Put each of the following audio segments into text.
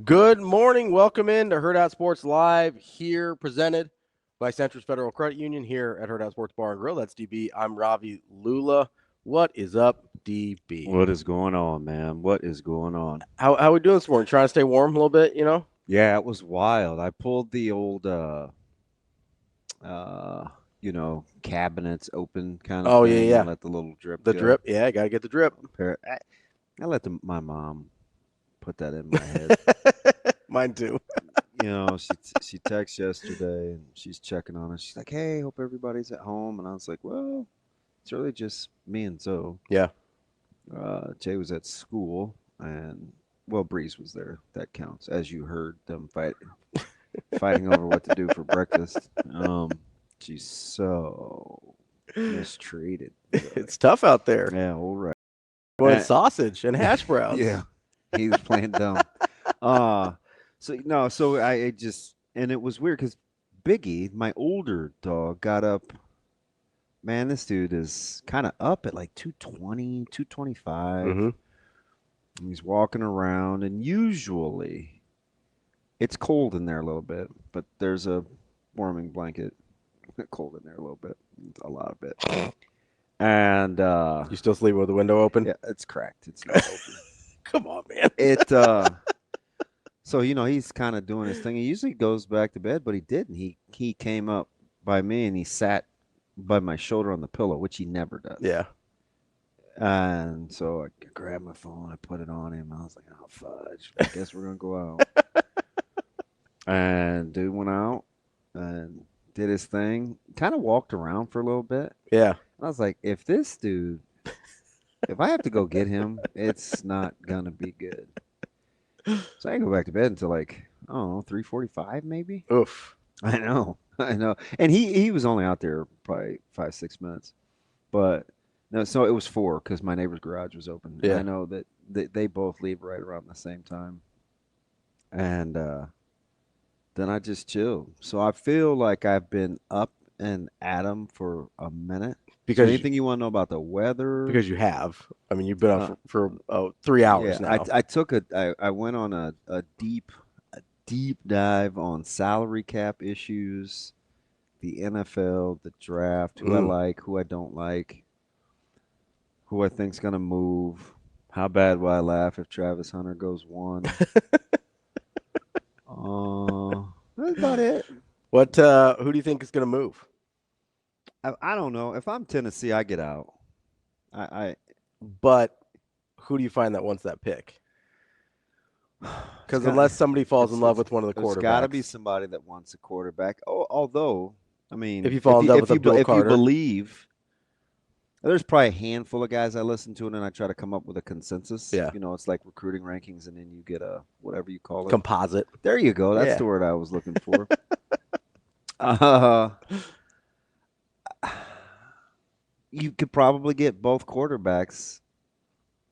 Good morning. Welcome in to HURRDAT Sports Live here, presented by Centris Federal Credit Union here at HURRDAT Sports Bar and Grill. That's DB. I'm Ravi. Lulla. What is up, DB? What is going on, man? What is going on? How we doing this morning? Trying to stay warm a little bit, you know? Yeah, it was wild. I pulled the old cabinets open kind of Oh, yeah, thing yeah. and let the little drip The go. drip. Yeah, got to get the drip. I let my mom put that in my head. Mine too. She texted yesterday and she's checking on us. She's like, "Hey, hope everybody's at home." And I was like, "Well, it's really just me and Zoe. Yeah. Jay was at school and well, Breeze was there. That counts, as you heard them fighting over what to do for breakfast. She's so mistreated. Really. It's tough out there. Yeah, all right. Going sausage and hash browns. Yeah, he was playing dumb. So I just, and it was weird because Biggie, my older dog, got up. Man, this dude is kind of up at like 220, 225. Mm-hmm. He's walking around, and usually it's cold in there a little bit, but there's a warming blanket. Cold in there a little bit, a lot of it. And You still sleeping with the window open? yeah, it's cracked. It's not open. Come on, man. So he's kind of doing his thing. He usually goes back to bed, but he didn't. He came up by me and he sat by my shoulder on the pillow, which he never does. Yeah. And so I grabbed my phone, I put it on him. I was like, "Oh fudge! I guess we're gonna go out." And dude went out and did his thing. Kind of walked around for a little bit. Yeah. I was like, if I have to go get him, it's not gonna be good. So I didn't go back to bed until like, I don't know, 3:45 maybe. Oof. I know. And he was only out there probably 5-6 minutes, but no. So it was 4 because my neighbor's garage was open. Yeah. And I know that they both leave right around the same time, and then I just chilled. So I feel like I've been up and at 'em for a minute. Because Anything you want to know about the weather? Because you have. I mean, you've been up for 3 hours Yeah, now. I went on a deep dive on salary cap issues, the NFL, the draft, who I like, who I don't like, who I think's gonna move. How bad will I laugh if Travis Hunter goes 1? That's about it. Who do you think is going to move? I don't know. If I'm Tennessee, I get out. I But who do you find that wants that pick? Because unless somebody falls in love with one of the quarterbacks. There's got to be somebody that wants a quarterback. Oh, although, I mean, if you fall in love with Abdul if you Carter. believe, there's probably a handful of guys I listen to, and then I try to come up with a consensus. Yeah. It's like recruiting rankings, and then you get a whatever you call it. Composite. There you go. That's the word I was looking for. You could probably get both quarterbacks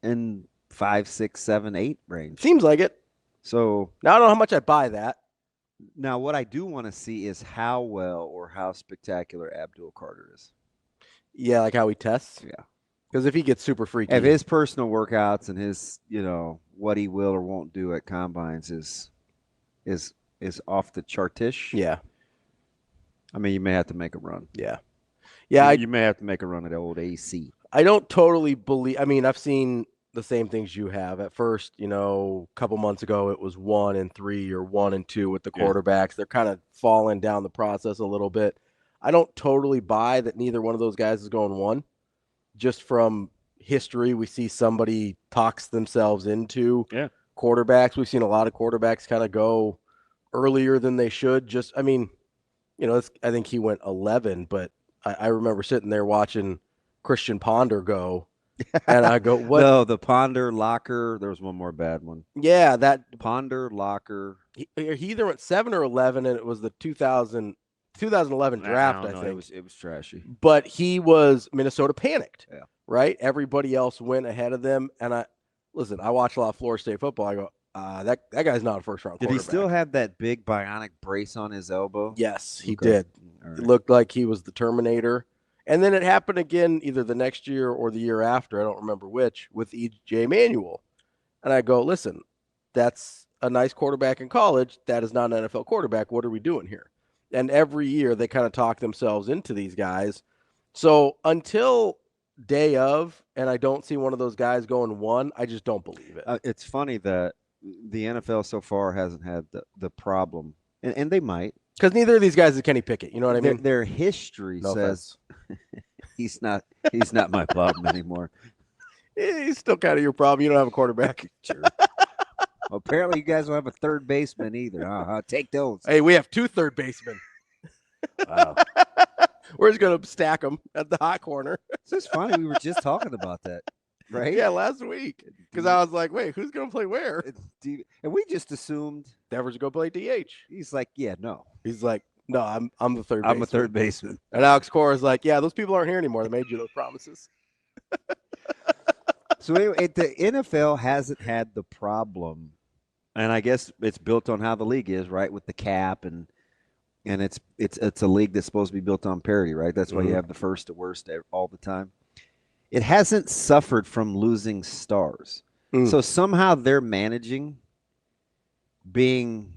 in 5, 6, 7, 8 range. Seems like it. So now I don't know how much I buy that. Now, what I do want to see is how well or how spectacular Abdul Carter is. Yeah, like how he tests. Yeah. Because if he gets super freaky. If his personal workouts and his, what he will or won't do at combines is off the chartish. Yeah. I mean, you may have to make a run. Yeah. Yeah. You may have to make a run at old AC. I don't totally believe. I mean, I've seen the same things you have. At first, a couple months ago, it was 1 and 3 or 1 and 2 with the quarterbacks. Yeah. They're kind of falling down the process a little bit. I don't totally buy that neither one of those guys is going 1. Just from history, we see somebody talks themselves into quarterbacks. We've seen a lot of quarterbacks kind of go earlier than they should. I think he went 11, but I remember sitting there watching Christian Ponder go, and I go, "What?" No, the Ponder Locker. There was one more bad one. Yeah, that Ponder Locker. He either went 7 or 11, and it was the 2011 draft. I think it was trashy. But Minnesota panicked. Yeah. Right. Everybody else went ahead of them, and I watch a lot of Florida State football. I go, that guy's not a first round. Did he still have that big bionic brace on his elbow? Yes, he did. Right. It looked like he was the Terminator. And then it happened again either the next year or the year after, I don't remember which, with E.J. Manuel. And I go, listen, that's a nice quarterback in college. That is not an NFL quarterback. What are we doing here? And every year they kind of talk themselves into these guys. So until day of, and I don't see one of those guys going 1, I just don't believe it. It's funny that the NFL so far hasn't had the problem, and they might. Because neither of these guys is Kenny Pickett. You know what I mean? Their history says he's not my problem anymore. He's still kind of your problem. You don't have a quarterback. Sure. Well, apparently, you guys don't have a third baseman either. Take those. Hey, we have 2 third basemen. Wow. We're just going to stack them at the hot corner. It's just funny. We were just talking about that, right? Yeah, last week. Because I was like, wait, who's going to play where? And we just assumed Devers going to play DH. He's like, yeah, no. He's like, no, I'm the third baseman. I'm a third baseman. And Alex Cora is like, yeah, those people aren't here anymore. They made you those promises. So anyway, the NFL hasn't had the problem, and I guess it's built on how the league is, right, with the cap, and it's a league that's supposed to be built on parity, right? That's why you have the first to worst all the time. It hasn't suffered from losing stars. So somehow they're managing being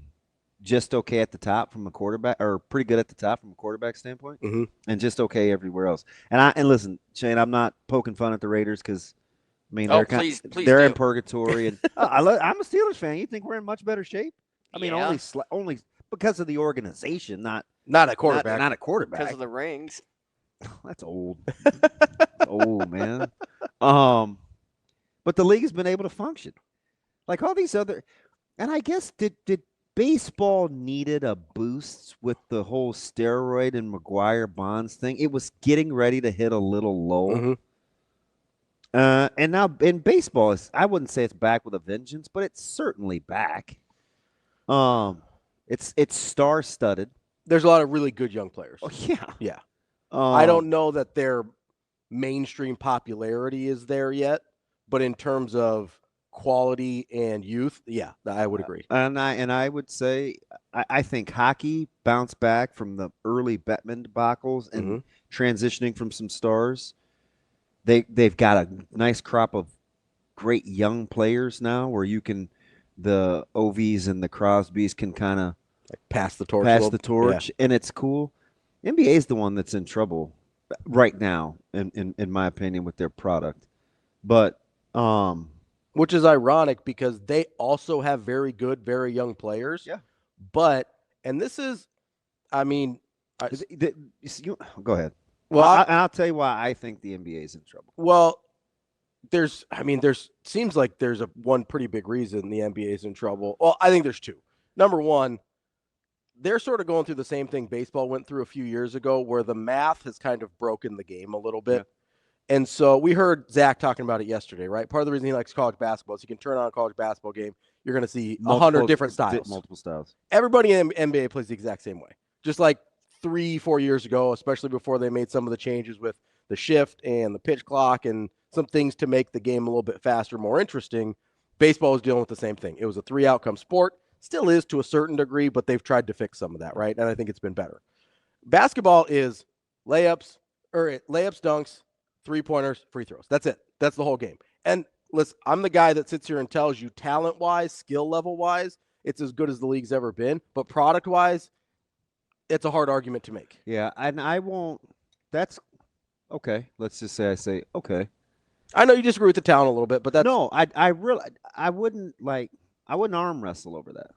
just okay at the top from a quarterback, or pretty good at the top from a quarterback standpoint, and just okay everywhere else. And listen, Shane, I'm not poking fun at the Raiders because, I mean, they're in purgatory, and I'm a Steelers fan. You think we're in much better shape? I mean, only because of the organization, not a quarterback, not a quarterback. Because of the rings. That's old. That's old, man. But the league has been able to function, like all these other. And I guess did baseball needed a boost with the whole steroid and McGuire Bonds thing? It was getting ready to hit a little low. And now in baseball, I wouldn't say it's back with a vengeance, but it's certainly back. It's star-studded. There's a lot of really good young players. Oh, yeah. Yeah. I don't know that their mainstream popularity is there yet, but in terms of quality and youth, yeah, I would agree. And I would say I think hockey bounced back from the early Bettman debacles and transitioning from some stars. They've got a nice crop of great young players now where the Ovies and the Crosbys can kind of pass the torch, and it's cool. NBA is the one that's in trouble right now, in my opinion, with their product. But which is ironic because they also have very good, very young players. Yeah. But this is, I mean, go ahead. Well, I'll tell you why I think the NBA is in trouble. Well, seems like there's one pretty big reason the NBA is in trouble. Well, I think there's 2. Number one, they're sort of going through the same thing baseball went through a few years ago, where the math has kind of broken the game a little bit. Yeah. And so we heard Zach talking about it yesterday, right? Part of the reason he likes college basketball is you can turn on a college basketball game. You're going to see 100 different styles. Multiple styles. Everybody in the NBA plays the exact same way. Just like 3-4 years ago, especially before they made some of the changes with the shift and the pitch clock and some things to make the game a little bit faster, more interesting, baseball was dealing with the same thing. It was a 3-outcome sport. Still is to a certain degree, but they've tried to fix some of that, right? And I think it's been better. Basketball is layups, dunks, 3-pointers, free throws. That's it. That's the whole game. And listen, I'm the guy that sits here and tells you talent-wise, skill level-wise, it's as good as the league's ever been. But product-wise, it's a hard argument to make. Yeah, and I won't – that's – okay. Let's just say I say, okay. I know you disagree with the talent a little bit, but that's – No, I wouldn't arm wrestle over that.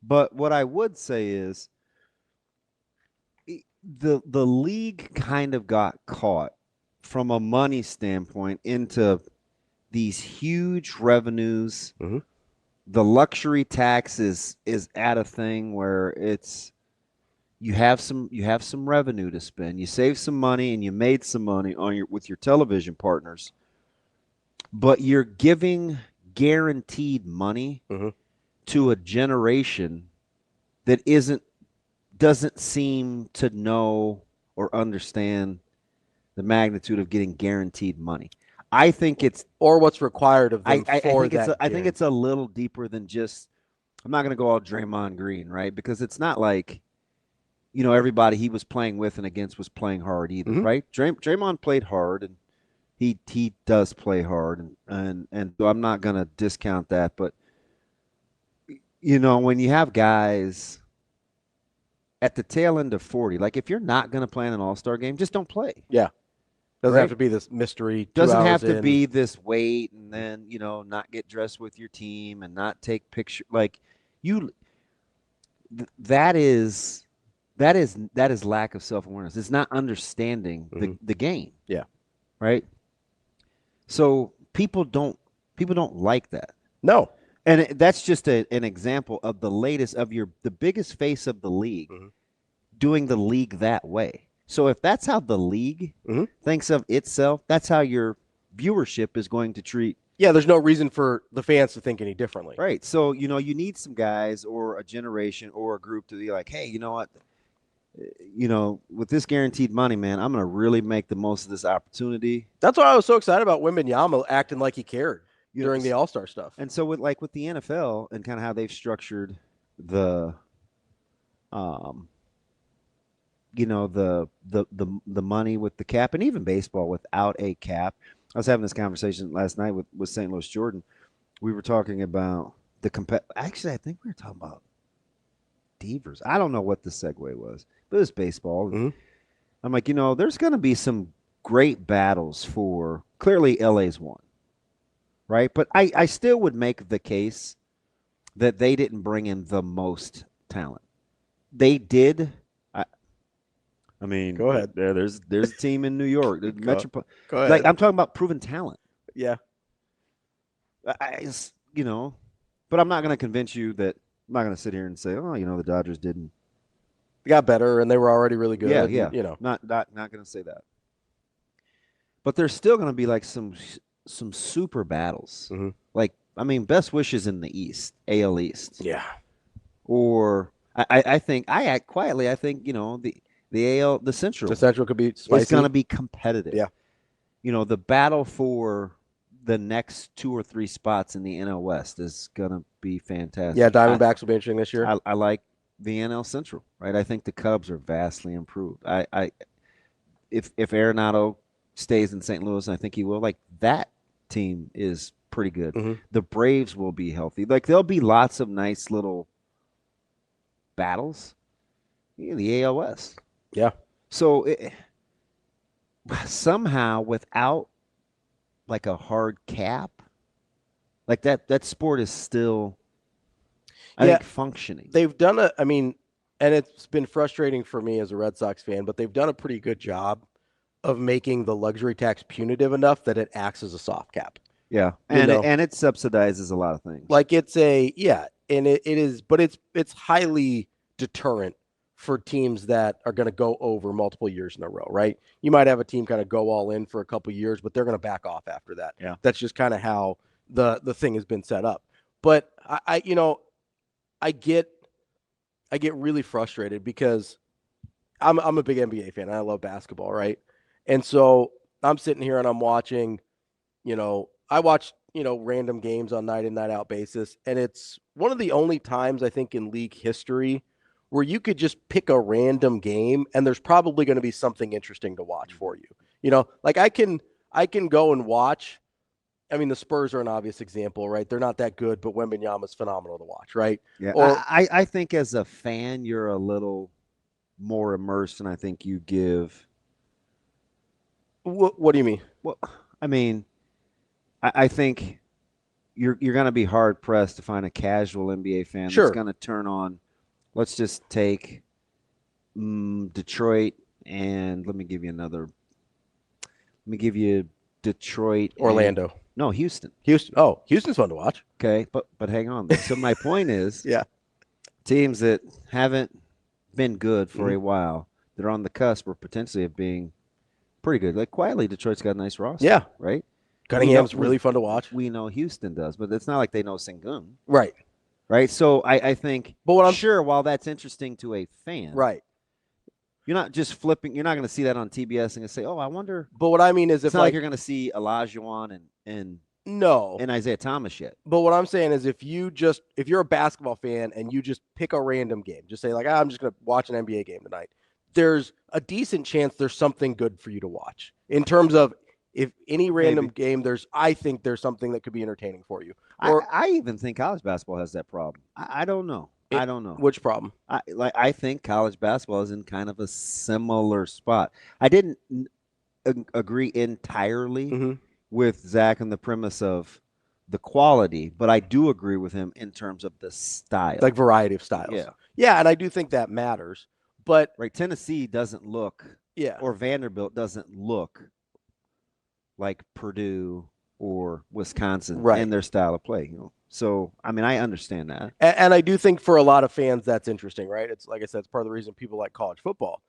But what I would say is the league kind of got caught from a money standpoint into these huge revenues. The luxury tax is at a thing where it's you have some revenue to spend. You save some money and you made some money with your television partners. But you're giving guaranteed money to a generation that doesn't seem to know or understand the magnitude of getting guaranteed money. I think it's or what's required of them I think it's a little deeper than just. I'm not going to go all Draymond Green, right? Because it's not like, everybody he was playing with and against was playing hard either, right? Draymond played hard and he does play hard, and so I'm not going to discount that, but when you have guys at the tail end of 40, like if you're not going to play in an All-Star game, just don't play. Yeah. Doesn't Right? have to be this mystery. Doesn't have to in. be this wait and then, not get dressed with your team and not take picture. Like that is lack of self-awareness. It's not understanding the game. Yeah. Right? So people don't like that. No. And that's just an example of the latest of the biggest face of the league doing the league that way. So if that's how the league thinks of itself, that's how your viewership is going to treat. Yeah, there's no reason for the fans to think any differently. Right. So, you need some guys or a generation or a group to be like, hey, you know what? With this guaranteed money, man, I'm going to really make the most of this opportunity. That's why I was so excited about Wembanyama acting like he cared during the All-Star stuff. And so with the NFL and kind of how they've structured the the money with the cap, and even baseball without a cap. I was having this conversation last night with St. Louis Jordan. We were talking about actually, I think we were talking about Devers. I don't know what the segue was, but it was baseball. I'm like, there's going to be some great battles for, clearly LA's won, right? But I still would make the case that they didn't bring in the most talent. They did. I mean, go ahead. There's a team in New York. Go ahead. Like, I'm talking about proven talent. Yeah. But I'm not going to convince you that. I'm not going to sit here and say, oh, the Dodgers didn't. They got better, and they were already really good. Yeah. Not going to say that. But there's still going to be like some super battles. Like, best wishes in the East, AL East. Yeah. Or I think the AL, the Central. The Central could be spicy. It's going to be competitive. Yeah. The battle for the next 2 or 3 spots in the NL West is going to be fantastic. Yeah, Diamondbacks will be interesting this year. I like the NL Central, right? I think the Cubs are vastly improved. If Arenado stays in St. Louis, and I think he will, like, that team is pretty good. The Braves will be healthy. Like, there'll be lots of nice little battles. The AL West. Yeah. So somehow, without like a hard cap, like that sport is still, I think, functioning. They've done and it's been frustrating for me as a Red Sox fan, but they've done a pretty good job of making the luxury tax punitive enough that it acts as a soft cap. Yeah. And it subsidizes a lot of things. Like it is, but it's highly deterrent for teams that are going to go over multiple years in a row, right? You might have a team kind of go all in for a couple years, but they're going to back off after that. Yeah. That's just kind of how the thing has been set up. But I get really frustrated because I'm a big NBA fan. And I love basketball, right? And so I'm sitting here and I'm watching, I watch, random games on night in, night out basis. And it's one of the only times I think in league history where you could just pick a random game and there's probably going to be something interesting to watch for you. Like I can go and watch. The Spurs are an obvious example, right? They're not that good, but Wembanyama's phenomenal to watch, right? Yeah. Or I think as a fan, you're a little more immersed than I think you give. What do you mean? Well, I think you're going to be hard pressed to find a casual NBA fan that's going to turn on. Let's just take Detroit, and let me give you Detroit. Orlando. No, Houston. Oh, Houston's fun to watch. Okay, but hang on. So my point is, yeah, teams that haven't been good for a while, that are on the cusp or potentially of being pretty good. Like quietly, Detroit's got a nice roster. Yeah. Right? Cunningham's really fun to watch. We know Houston does, but it's not like they know Sengun. Right. Right. So I think, but what I'm sure, while that's interesting to a fan, right, you're not just flipping. You're not going to see that on TBS and say, "Oh, I wonder." But what I mean is, it's not like you're going to see Olajuwon and Isaiah Thomas yet. But what I'm saying is, if you're a basketball fan and you just pick a random game, just say like, I'm just going to watch an NBA game tonight. There's a decent chance there's something good for you to watch in terms of. If any random game, I think there's something that could be entertaining for you. I even think college basketball has that problem. I don't know. I don't know. Which problem? I think college basketball is in kind of a similar spot. I didn't agree entirely Mm-hmm. with Zach on the premise of the quality, but I do agree with him in terms of the style. Like variety of styles. Yeah. Yeah, and I do think that matters. But right, Tennessee doesn't look, or Vanderbilt doesn't look like Purdue or Wisconsin in their style of play. So I mean, I understand that, and I do think for a lot of fans that's interesting, right? It's like I said, it's part of the reason people like college football.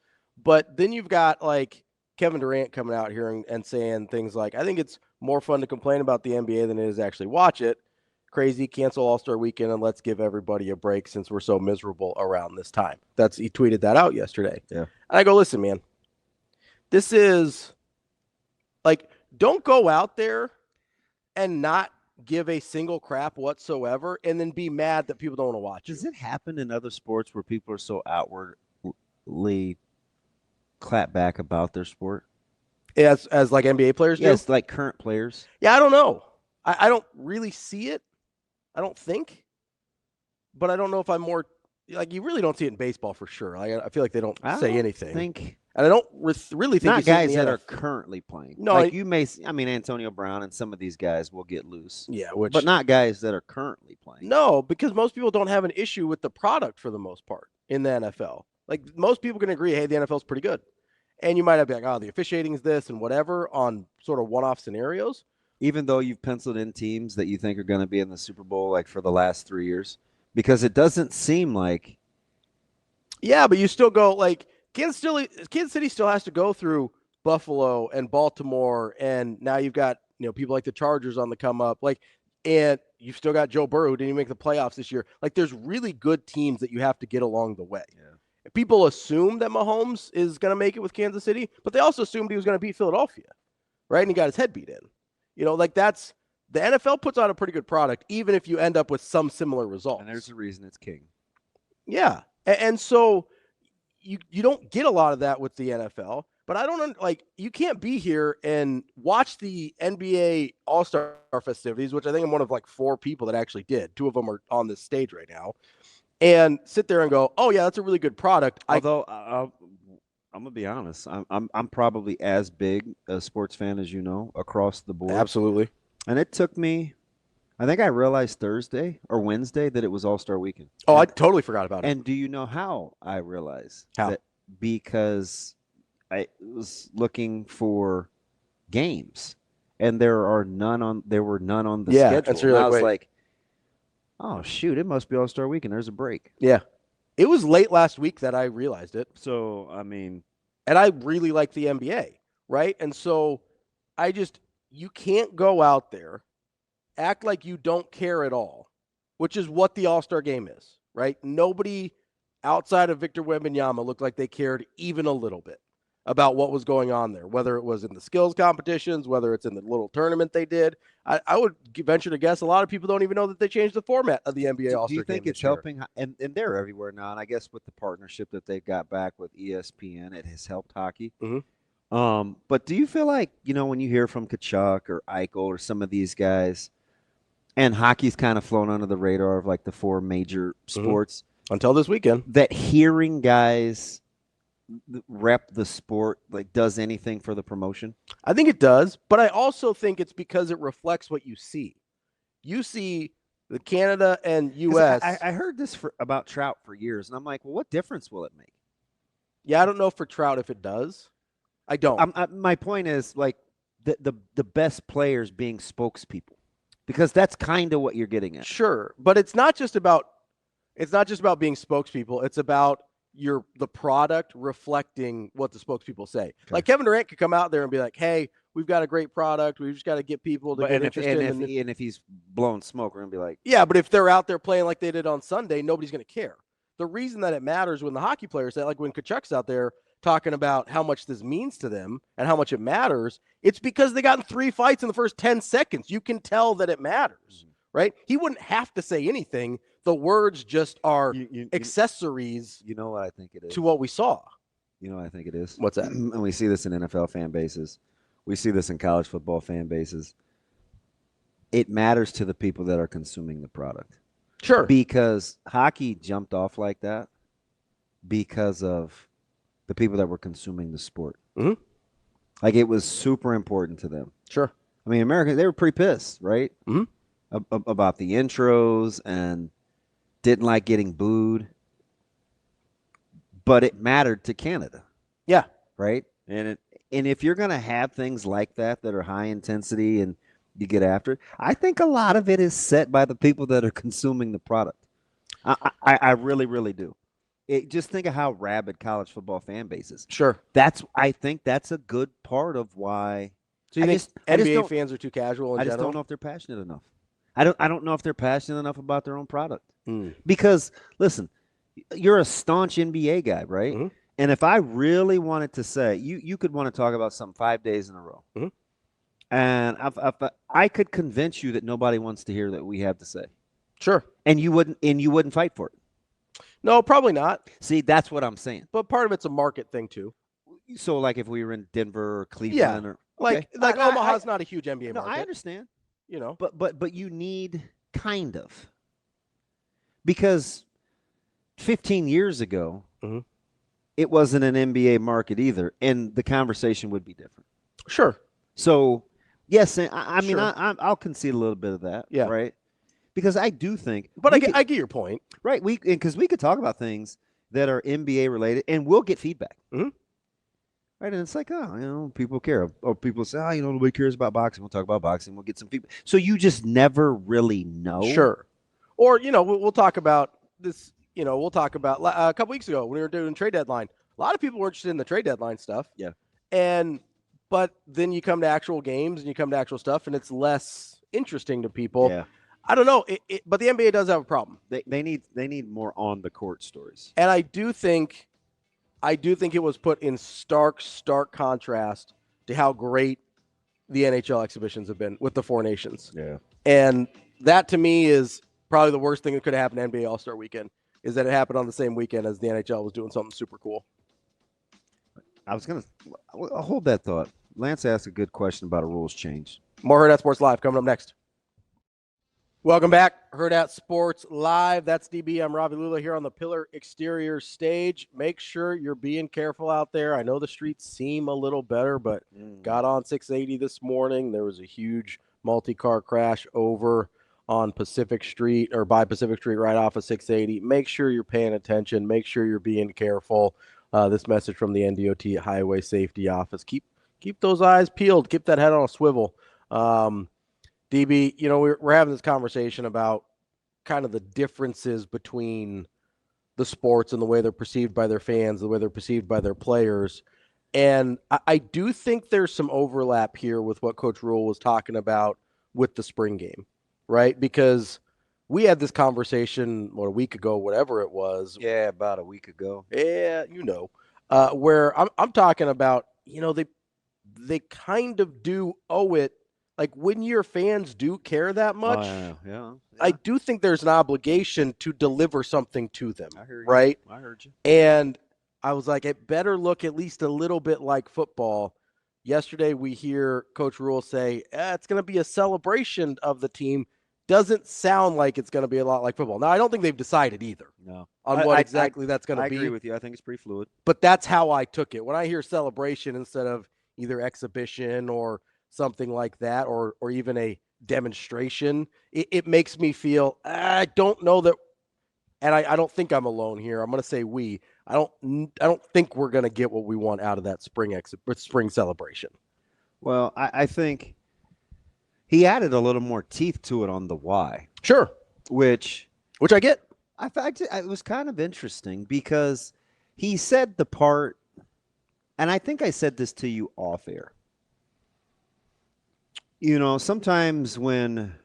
But then you've got like Kevin Durant coming out here and saying things like, I think it's more fun to complain about the NBA than it is actually watch it. Crazy, cancel All-Star weekend and let's give everybody a break since we're so miserable around this time. He tweeted that out yesterday. Yeah. And I go, listen, man, this is like, don't go out there and not give a single crap whatsoever and then be mad that people don't want to watch Does it happen in other sports where people are so outwardly clap back about their sport? As like NBA players do? Yes, like current players. Yeah, I don't know. I don't really see it. I don't think. But I don't know if I'm more like, you really don't see it in baseball for sure. I feel like they don't say anything. And I don't really think not guys that are currently playing. No, like you may. I mean, Antonio Brown and some of these guys will get loose. Yeah, but not guys that are currently playing. No, because most people don't have an issue with the product for the most part in the NFL. Like most people can agree, hey, the NFL is pretty good, and you might have like, oh, the officiating is this and whatever on sort of one-off scenarios. Even though you've penciled in teams that you think are going to be in the Super Bowl, like for the last 3 years, because it doesn't seem like. Yeah, but you still go like Kansas City still has to go through Buffalo and Baltimore, and now you've got people like the Chargers on the come up, like, and you've still got Joe Burrow who didn't even make the playoffs this year. Like, there's really good teams that you have to get along the way. Yeah. People assume that Mahomes is going to make it with Kansas City, but they also assumed he was going to beat Philadelphia, right? And he got his head beat in. Like that's the NFL puts out a pretty good product, even if you end up with some similar results. And there's a reason it's king. Yeah, and so you don't get a lot of that with the NFL. But I don't like you can't be here and watch the NBA All-Star festivities, which I think I'm one of like 4 people that actually did. 2 of them are on this stage right now, and sit there and go, "Oh yeah, that's a really good product." Although I'm gonna be honest, I'm probably as big a sports fan as across the board. Absolutely. And it took me, I think I realized Thursday or Wednesday that it was All-Star Weekend. Oh, I totally forgot about it. And do you know how I realized? How? Because I was looking for games, and there were none on the schedule. And so you're I was like, oh shoot, it must be All-Star Weekend. There's a break. Yeah. It was late last week that I realized it. So, I mean, and I really like the NBA, right? And so you can't go out there, act like you don't care at all, which is what the All-Star game is, right? Nobody outside of Victor Wembanyama looked like they cared even a little bit about what was going on there, whether it was in the skills competitions, whether it's in the little tournament they did. I would venture to guess a lot of people don't even know that they changed the format of the NBA All-Star game. Do you think it's helping? And they're everywhere now, and I guess with the partnership that they've got back with ESPN, it has helped hockey. Mm-hmm. But do you feel like, when you hear from Kachuk or Eichel or some of these guys, and hockey's kind of flown under the radar of like the 4 major sports. Until this weekend. That hearing guys rep the sport does anything for the promotion? I think it does, but I also think it's because it reflects what you see. You see the Canada and U.S. I heard this about Trout for years, and I'm like, well, what difference will it make? Yeah, I don't know for Trout if it does. I don't. My point is the best players being spokespeople, because that's kind of what you're getting at. Sure, but it's not just about being spokespeople. It's about the product reflecting what the spokespeople say. Okay. Like Kevin Durant could come out there and be like, "Hey, we've got a great product. We've just got to get people to get interested." And if he's blowing smoke, we're gonna be like, "Yeah," but if they're out there playing like they did on Sunday, nobody's gonna care. The reason that it matters when the hockey players say, like when Kachuk's out there talking about how much this means to them and how much it matters, it's because they got in 3 fights in the first 10 seconds. You can tell that it matters, right? He wouldn't have to say anything. The words just are accessories. You know what I think it is? To what we saw. You know what I think it is? What's that? And we see this in NFL fan bases. We see this in college football fan bases. it matters to the people that are consuming the product. Sure. Because hockey jumped off like that because of the people that were consuming the sport. Mm-hmm. Like, it was super important to them. Sure. I mean, Americans, they were pretty pissed, right? Mm-hmm. About the intros and didn't like getting booed. But it mattered to Canada. Yeah. Right? And if you're going to have things like that are high intensity and you get after it, I think a lot of it is set by the people that are consuming the product. I really, really do. Just think of how rabid college football fan base is. Sure. I think that's a good part of why. So you think NBA fans are too casual in general? I just don't know if they're passionate enough. I don't know if they're passionate enough about their own product. Mm. Because, listen, you're a staunch NBA guy, right? Mm-hmm. And if I really wanted to say, you could want to talk about something 5 days in a row. Mm-hmm. And I could convince you that nobody wants to hear that we have to say. Sure. And you wouldn't fight for it. No, probably not. See, that's what I'm saying. But part of it's a market thing too. So, like, if we were in Denver or Cleveland, or like Omaha's not a huge NBA market. No, I understand. You know, but you need kind of, because 15 years ago, mm-hmm. it wasn't an NBA market either, and the conversation would be different. Sure. So, yes, I mean, sure. I'll concede a little bit of that. Yeah. Right. Because I do think, but I get your point, right? Because we could talk about things that are NBA related, and we'll get feedback, mm-hmm. right? And it's like, people care, or people say, nobody cares about boxing. We'll talk about boxing. We'll get some feedback. So you just never really know. Sure. Or we'll talk about this. We'll talk about a couple weeks ago when we were doing trade deadline. A lot of people were interested in the trade deadline stuff. Yeah. But then you come to actual games and you come to actual stuff, and it's less interesting to people. Yeah. I don't know, but the NBA does have a problem. They need more on the court stories. And I do think it was put in stark contrast to how great the NHL exhibitions have been with the Four Nations. Yeah. And that to me is probably the worst thing that could have happened in NBA All-Star weekend, is that it happened on the same weekend as the NHL was doing something super cool. I was going to hold that thought. Lance asked a good question about a rules change. More HURRDAT Sports Live coming up next. Welcome back, HURRDAT Sports Live. That's DB. I'm Ravi Lulla here on the Pillar Exterior stage. Make sure you're being careful out there. I know the streets seem a little better, but got on 680 this morning. There was a huge multi-car crash over on Pacific Street, or by Pacific Street, right off of 680. Make sure you're paying attention. Make sure you're being careful. This message from the NDOT Highway Safety Office. Keep those eyes peeled. Keep that head on a swivel. DB, we're having this conversation about kind of the differences between the sports and the way they're perceived by their fans, the way they're perceived by their players. And I do think there's some overlap here with what Coach Rhule was talking about with the spring game, right? Because we had this conversation, a week ago, whatever it was. Yeah, about a week ago. Yeah, where I'm talking about, they kind of do owe it. Like, when your fans do care that much, yeah. I do think there's an obligation to deliver something to them, right? I heard you. And I was like, it better look at least a little bit like football. Yesterday, we hear Coach Rhule say, it's going to be a celebration of the team. Doesn't sound like it's going to be a lot like football. Now, I don't think they've decided either on what exactly that's going to be. I agree with you. I think it's pretty fluid. But that's how I took it. When I hear celebration instead of either exhibition or something like that, or even a demonstration, it makes me feel, I don't know that, and I don't think I'm alone here. I'm going to say we. I don't think we're going to get what we want out of that spring celebration. Well, I think he added a little more teeth to it on the why. Sure. Which I get. In fact, it was kind of interesting because he said the part, and I think I said this to you off air. Sometimes when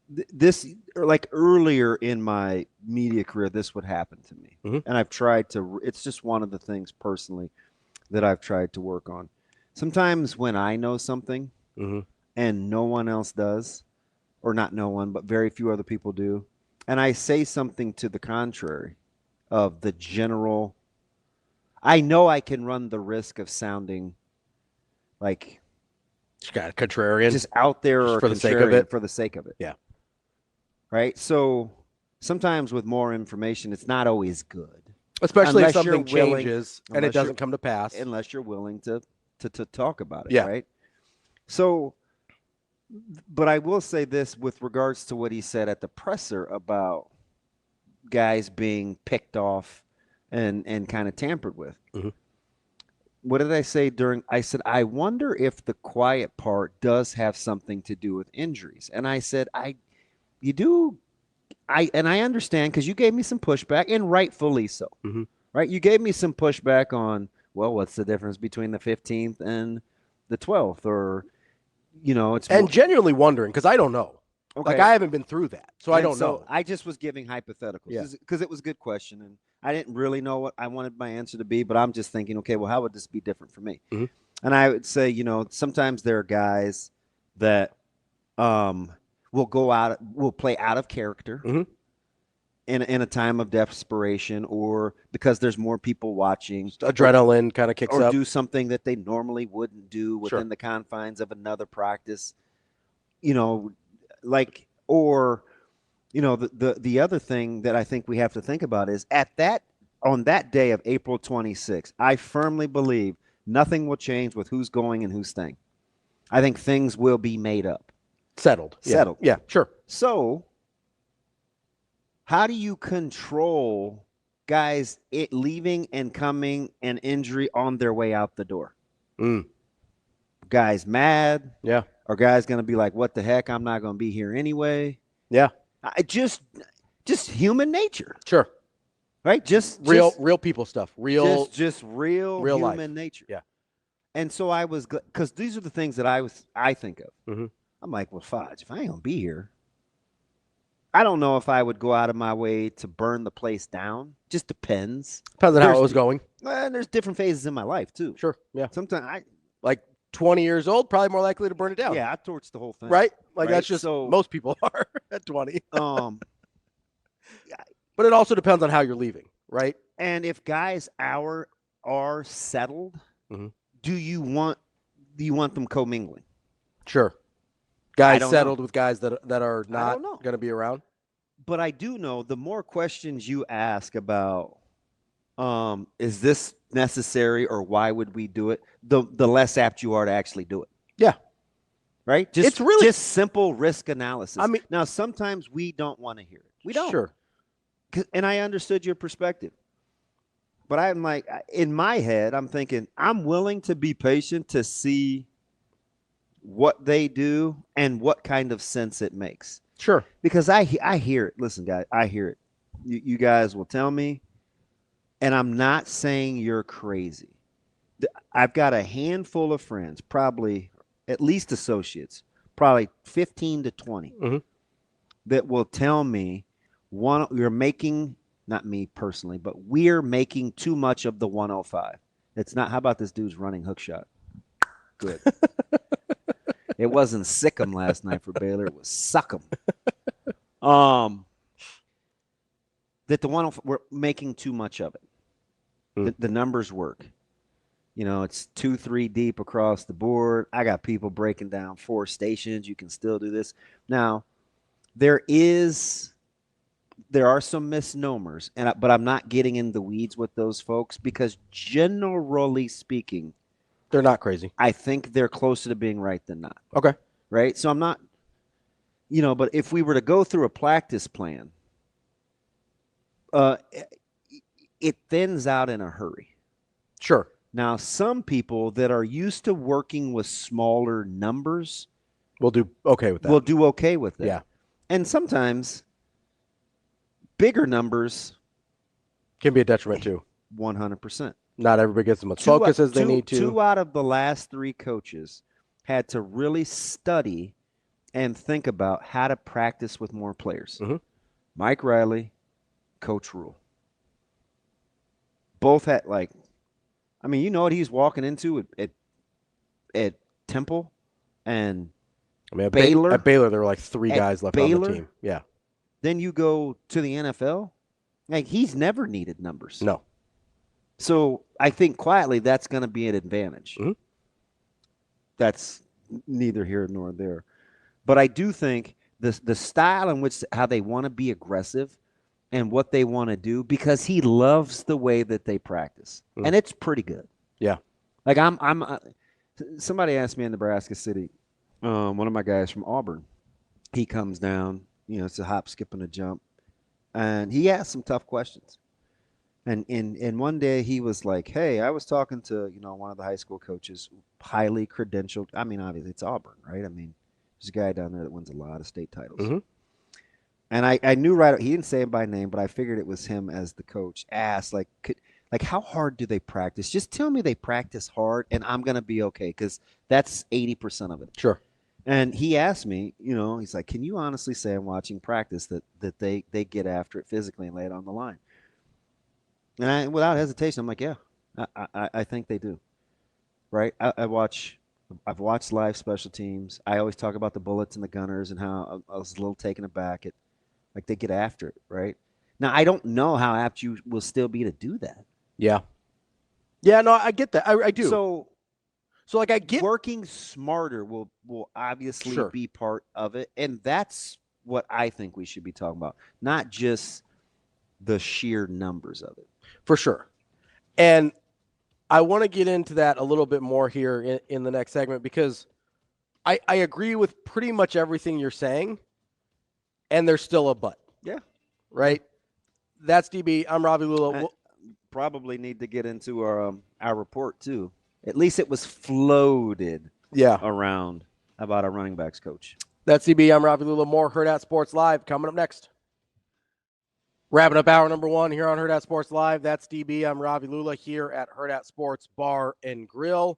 this, or like earlier in my media career, this would happen to me. Mm-hmm. And I've tried to, it's just one of the things personally that I've tried to work on. Sometimes when I know something and no one else does, or not no one, but very few other people do, and I say something to the contrary of the general, I know I can run the risk of sounding like Just got contrarian. Just out there Just or for the sake of contrarian it. for the sake of it. Yeah. Right? So sometimes with more information, it's not always good. Especially if Unless you're something willing- changes and it doesn't come to pass. Unless you're willing to talk about it, Yeah. right? So, but I will say this with regards to what he said at the presser about guys being picked off and kind of tampered with. Mhm. What did I say I said, I wonder if the quiet part does have something to do with injuries. And I said, I understand because you gave me some pushback, and rightfully so. Mhm. Right? You gave me some pushback on, well, what's the difference between the 15th and the 12th? Or, it's And more, genuinely wondering, because I don't know. okay. Like, I haven't been through that, so I don't so know. I just was giving hypotheticals Yeah. because it was a good question, and I didn't really know what I wanted my answer to be, but I'm just thinking, okay, well, how would this be different for me? Mhm. And I would say, sometimes there are guys that will play out of character Mhm. in a time of desperation, or because there's more people watching. Adrenaline kind of kicks or up. do something that they normally wouldn't do within Sure. the confines of another practice. Like, or the other thing that I think we have to think about is on that day of April 26th, I firmly believe nothing will change with who's going and who's staying. I think things will be made up. Settled. Yeah, sure. So how do you control guys leaving and coming and injury on their way out the door? Guys mad? Yeah. Are guys going to be like, what the heck? I'm not going to be here anyway. Yeah. Just human nature. Sure. Right? Just real people stuff. Real human life. nature. Yeah. And so I was, because these are the things that I think of. Mm-hmm. I'm like, well, fudge, if I ain't going to be here, I don't know if I would go out of my way to burn the place down. Just depends. Depends on how it was going. And there's different phases in my life, too. Sure. Yeah. Sometimes like 20 years old, probably more likely to burn it down. Yeah, I torched the whole thing. Right? Like right? that's just most people are at 20. But it also depends on how you're leaving, right? And if guys are settled, mm-hmm. do you want them commingling? Sure. Guys settled with guys that are not going to be around. But I do know the more questions you ask about is this necessary or why would we do it, the less apt you are to actually do it. Yeah. Right? It's really just simple risk analysis. I mean, now sometimes we don't want to hear it. We don't. Sure. And I understood your perspective. But I'm like, in my head, I'm thinking, I'm willing to be patient to see what they do and what kind of sense it makes. Sure. Because I hear it. Listen, guys, I hear it. You guys will tell me, and I'm not saying you're crazy. I've got a handful of friends, probably at least associates, probably 15 to 20, mm-hmm. that will tell me, you're making, not me personally, but we're making too much of the 105. It's not, how about this dude's running hook shot? Good. It wasn't sick 'em last night for Baylor. It was suck 'em. That the 105, we're making too much of it. The numbers work. It's 2-3 deep across the board. I got people breaking down 4 stations. You can still do this. Now, there are some misnomers, but I'm not getting in the weeds with those folks because generally speaking, they're not crazy. I think they're closer to being right than not. Okay. Right? So I'm not, but if we were to go through a practice plan, it thins out in a hurry. Sure. Now, some people that are used to working with smaller numbers will do okay with that. Yeah. And sometimes bigger numbers can be a detriment too. 100%. Not everybody gets as much focus as they need to. 2 out of the last 3 coaches had to really study and think about how to practice with more players. Mm-hmm. Mike Riley, Coach Rhule. Both had you know what he's walking into at Temple and Baylor. At Baylor, there were like 3 guys left on the team. Yeah. Then you go to the NFL. He's never needed numbers. No. So I think quietly that's going to be an advantage. Mm-hmm. That's neither here nor there. But I do think the style in which how they want to be aggressive and what they want to do, because he loves the way that they practice, and it's pretty good. Yeah. Like somebody asked me in Nebraska City, one of my guys from Auburn, he comes down, it's a hop, skip, and a jump, and he asked some tough questions. And one day he was like, "Hey, I was talking to one of the high school coaches, highly credentialed. I mean, obviously it's Auburn, right? I mean, there's a guy down there that wins a lot of state titles." Mm-hmm. And I knew right. He didn't say him by name, but I figured it was him as the coach. Asked like, how hard do they practice? Just tell me they practice hard, and I'm gonna be okay, because that's 80% of it. Sure. And he asked me, he's like, "Can you honestly say I'm watching practice that they get after it physically and lay it on the line?" And without hesitation, I'm like, "Yeah, I think they do." Right? I've watched live special teams. I always talk about the Bullets and the Gunners and how I was a little taken aback at, like, they get after it, right? Now, I don't know how apt you will still be to do that. Yeah. Yeah, no, I get that. I do. So like I get working smarter will obviously be part of it, and that's what I think we should be talking about, not just the sheer numbers of it. For sure. And I want to get into that a little bit more here in the next segment, because I agree with pretty much everything you're saying, and there's still a but. Yeah. Right? That's DB. I'm Ravi Lulla. Probably need to get into our report too. At least it was floated around about our running backs coach. That's DB. I'm Ravi Lulla. More HURRDAT Sports Live coming up next. Wrapping up hour number 1 here on HURRDAT Sports Live. That's DB. I'm Ravi Lulla here at HURRDAT Sports Bar and Grill.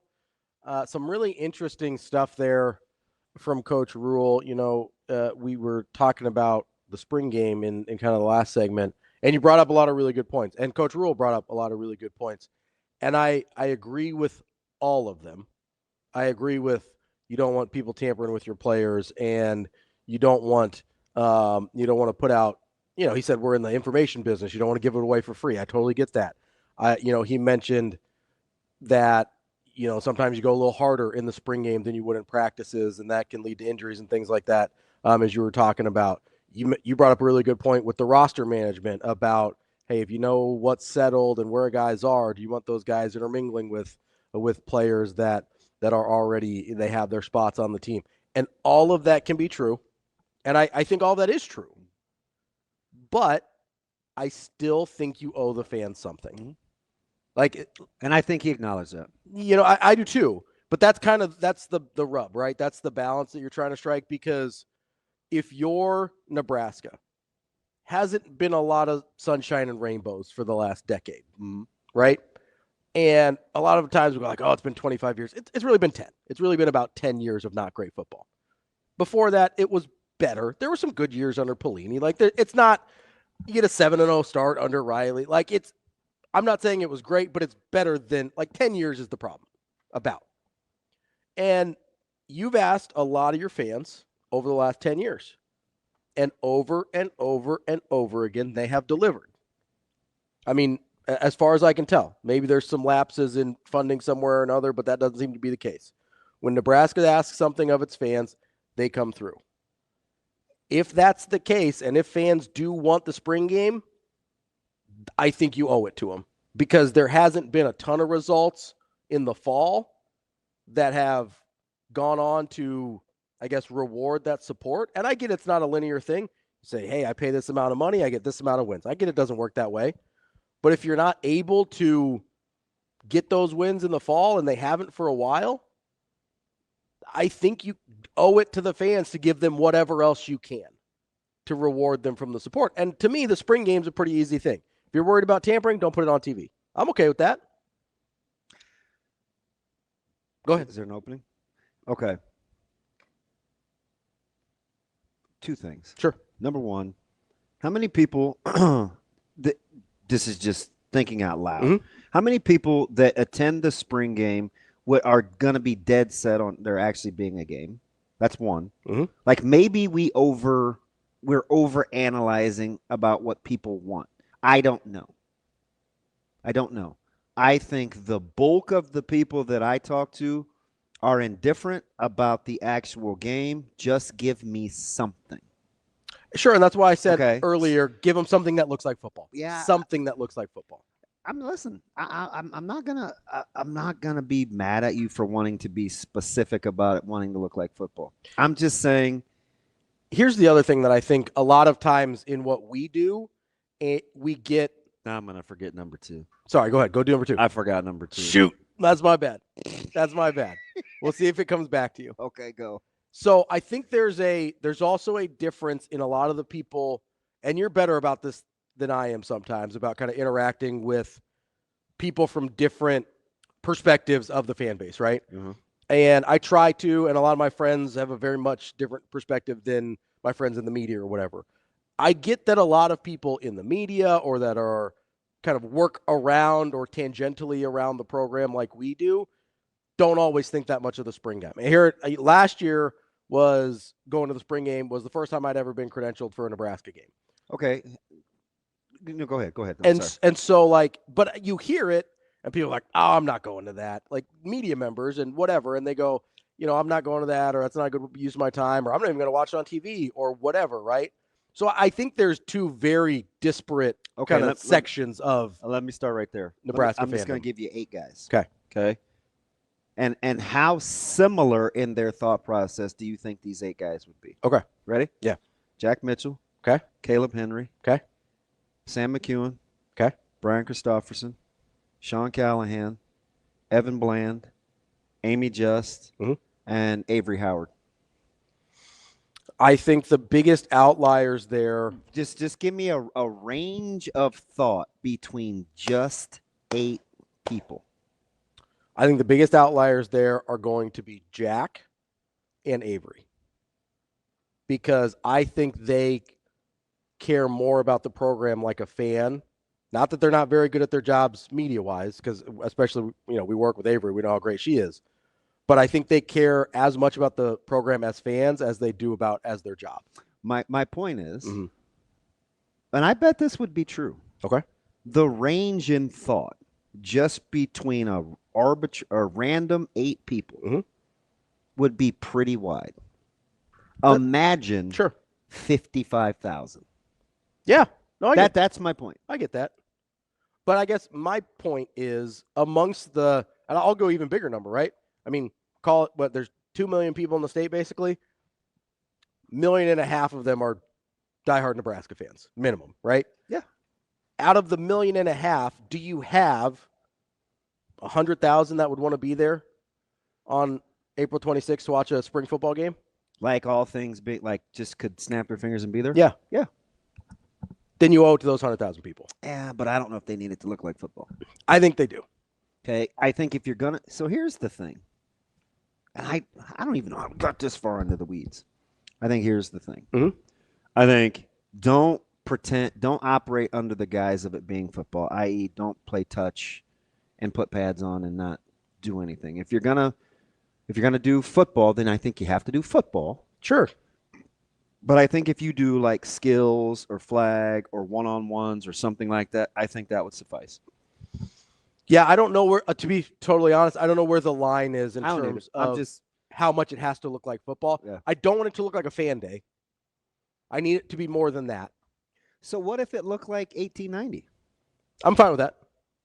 Some really interesting stuff there from Coach Rhule. We were talking about the spring game in kind of the last segment, and you brought up a lot of really good points. And Coach Rhule brought up a lot of really good points. And I agree with all of them. I agree with, you don't want people tampering with your players, and you don't want to put out, he said we're in the information business. You don't want to give it away for free. I totally get that. He mentioned that, sometimes you go a little harder in the spring game than you would in practices, and that can lead to injuries and things like that, as you were talking about. You brought up a really good point with the roster management about, hey, if you know what's settled and where guys are, do you want those guys intermingling with players that are already, they have their spots on the team? And all of that can be true. And I think all that is true. But I still think you owe the fans something. And I think he acknowledged that. I do too. But that's the rub, right? That's the balance that you're trying to strike, because if you're Nebraska, hasn't been a lot of sunshine and rainbows for the last decade, right? And a lot of times we go like, oh, it's been 25 years. It's really been 10. It's really been about 10 years of not great football. Before that, it was better. There were some good years under Pelini. It's not, you get a 7-0 start under Riley. I'm not saying it was great, but it's better than, 10 years is the problem about. And you've asked a lot of your fans over the last 10 years, and over and over and over again, they have delivered. I mean, as far as I can tell, maybe there's some lapses in funding somewhere or another, but that doesn't seem to be the case. When Nebraska asks something of its fans, they come through. If that's the case, and if fans do want the spring game, I think you owe it to them, because there hasn't been a ton of results in the fall that have gone on to, I guess, reward that support. And I get it's not a linear thing. You say, hey, I pay this amount of money, I get this amount of wins. I get it doesn't work that way. But if you're not able to get those wins in the fall, and they haven't for a while, I think you owe it to the fans to give them whatever else you can to reward them from the support. And to me, the spring game's a pretty easy thing. If you're worried about tampering, don't put it on TV. I'm okay with that. Go ahead. Is there an opening? Okay. Two things. Sure. Number one, how many people, this is just thinking out loud, how many people that attend the spring game are going to be dead set on there actually being a game? That's one. Maybe we're over analyzing about what people want. I don't know. I think the bulk of the people that I talk to are indifferent about the actual game. Just give me something. Sure, and that's why I said Okay. earlier, give them something that looks like football. Yeah. Something that looks like football. I'm not gonna be mad at you for wanting to be specific about it, wanting to look like football. I'm just saying. Here's the other thing that I think a lot of times in what we do, we get. Now I'm gonna forget number 2. Sorry, go ahead. Go do number 2. I forgot number 2. Shoot, that's my bad. That's my bad. We'll see if it comes back to you. Okay, go. So I think there's also a difference in a lot of the people, and you're better about this than I am sometimes, about kind of interacting with people from different perspectives of the fan base, right? Mm-hmm. And I try to, and a lot of my friends have a very much different perspective than my friends in the media or whatever. I get that a lot of people in the media or that are kind of work around or tangentially around the program like we do don't always think that much of the spring game. Here, last year was going to the spring game was the first time I'd ever been credentialed for a Nebraska game. Okay. No, go ahead. And so like, but you hear it and people are like, oh, I'm not going to that. Like media members and whatever. And they go, I'm not going to that, or that's not a good use of my time, or I'm not even going to watch it on TV or whatever. Right. So I think there's two very disparate kind of sections of. Let me start right there. Nebraska. I'm just going to give you 8 guys. Okay. And how similar in their thought process do you think these 8 guys would be? Okay. Ready? Yeah. Jack Mitchell. Okay. Caleb Henry. Okay. Sam McEwen. Okay. Brian Christopherson. Sean Callahan. Evan Bland. Amy Just. Mm-hmm. And Avery Howard. I think the biggest outliers there. Just give me a range of thought between just 8 people. I think the biggest outliers there are going to be Jack and Avery, because I think they care more about the program like a fan. Not that they're not very good at their jobs media-wise, because especially, we work with Avery. We know how great she is. But I think they care as much about the program as fans as they do about as their job. My point is, and I bet this would be true. Okay. The range in thought just between a random 8 people would be pretty wide. Imagine 55,000. Yeah. No, that's my point. I get that. But I guess my point is amongst and I'll go even bigger number, right? I mean, call it there's 2 million people in the state, basically. 1.5 million of them are diehard Nebraska fans, minimum, right? Yeah. Out of the 1.5 million, do you have 100,000 that would want to be there on April 26th to watch a spring football game? Like all things big, like just could snap their fingers and be there? Yeah. Yeah. Then you owe it to those 100,000 people. Yeah, but I don't know if they need it to look like football. I think they do. Okay. I think if you're going to – so here's the thing. And I don't even know how I got this far into the weeds. I think here's the thing. Mm-hmm. I think don't operate under the guise of it being football, i.e. don't play touch and put pads on and not do anything. If you're gonna do football, then I think you have to do football. Sure. But I think if you do like skills or flag or one-on-ones or something like that, I think that would suffice. Yeah, I don't know where, to be totally honest, I don't know where the line is in terms of how much it has to look like football. Yeah. I don't want it to look like a fan day. I need it to be more than that. So what if it looked like 1890? I'm fine with that.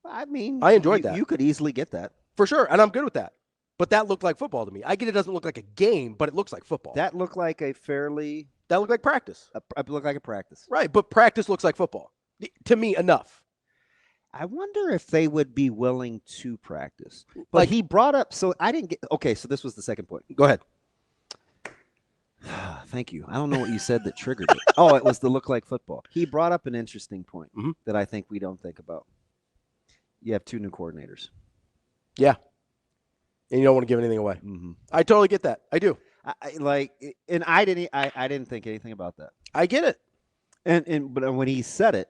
I mean, I enjoyed that. You could easily get that. For sure, and I'm good with that. But that looked like football to me. I get it doesn't look like a game, but it looks like football. That looked like a fairly... That looked like practice. It looked like a practice. Right, but practice looks like football. To me, enough. I wonder if they would be willing to practice. But he brought up... So I didn't get... Okay, so this was the second point. Go ahead. Thank you. I don't know what you said that triggered it. Oh, it was the look like football. He brought up an interesting point that I think we don't think about. You have 2 new coordinators. Yeah. And you don't want to give anything away. Mm-hmm. I totally get that. I do. I didn't think anything about that. I get it. But when he said it,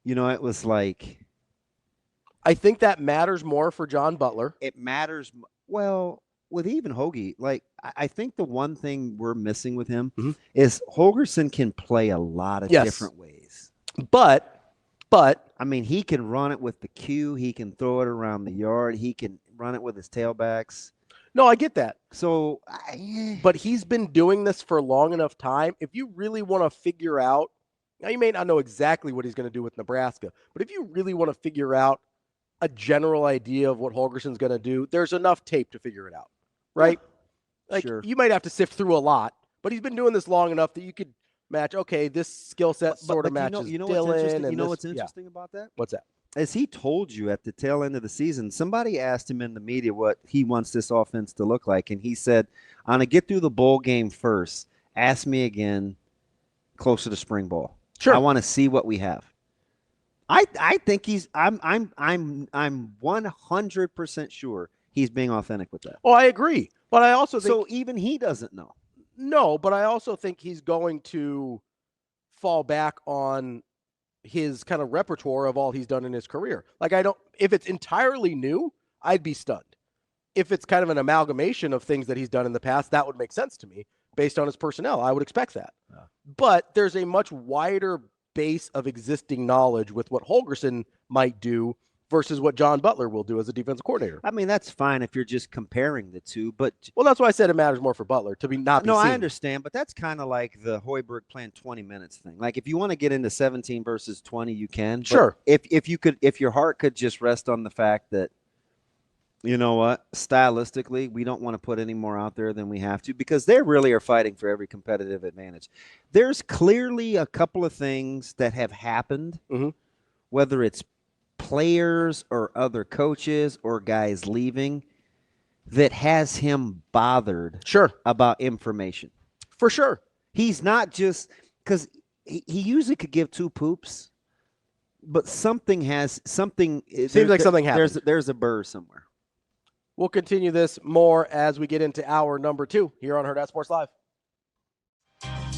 it was like... I think that matters more for John Butler. It matters. Well, with even Hoagie, like I think the one thing we're missing with him is Holgerson can play a lot of different ways. But I mean, he can run it with the cue. He can throw it around the yard. He can run it with his tailbacks. No, I get that. So, but he's been doing this for long enough time. If you really want to figure out, now you may not know exactly what he's going to do with Nebraska, but if you really want to figure out a general idea of what Holgerson's going to do, there's enough tape to figure it out, right? Yeah, sure. You might have to sift through a lot, but he's been doing this long enough that you could match, okay, this skill set sort of matches Dylan. You know what's interesting about that? What's that? As he told you at the tail end of the season, somebody asked him in the media what he wants this offense to look like, and he said, I'm going to get through the bowl game first. Ask me again closer to spring ball. Sure. I want to see what we have. I think I'm 100% sure he's being authentic with that. Oh, I agree. But I also think so even he doesn't know. No, but I also think he's going to fall back on his kind of repertoire of all he's done in his career. If it's entirely new, I'd be stunned. If it's kind of an amalgamation of things that he's done in the past, that would make sense to me based on his personnel. I would expect that. Yeah. But there's a much wider base of existing knowledge with what Holgorsen might do versus what John Butler will do as a defensive coordinator. I mean, that's fine if you're just comparing the two, but that's why I said it matters more for Butler to be not be No, seen. I understand, but that's kind of like the Hoiberg playing 20 minutes thing. Like if you want to get into 17 versus 20, you can. Sure. If your heart could just rest on the fact that, you know what, stylistically, we don't want to put any more out there than we have to because they really are fighting for every competitive advantage. There's clearly a couple of things that have happened, whether it's players or other coaches or guys leaving, that has him bothered about information. For sure. He's not just because he usually could give two poops, but something seems like something happened. There's a burr somewhere. We'll continue this more as we get into hour number 2 here on HURRDAT Sports Live.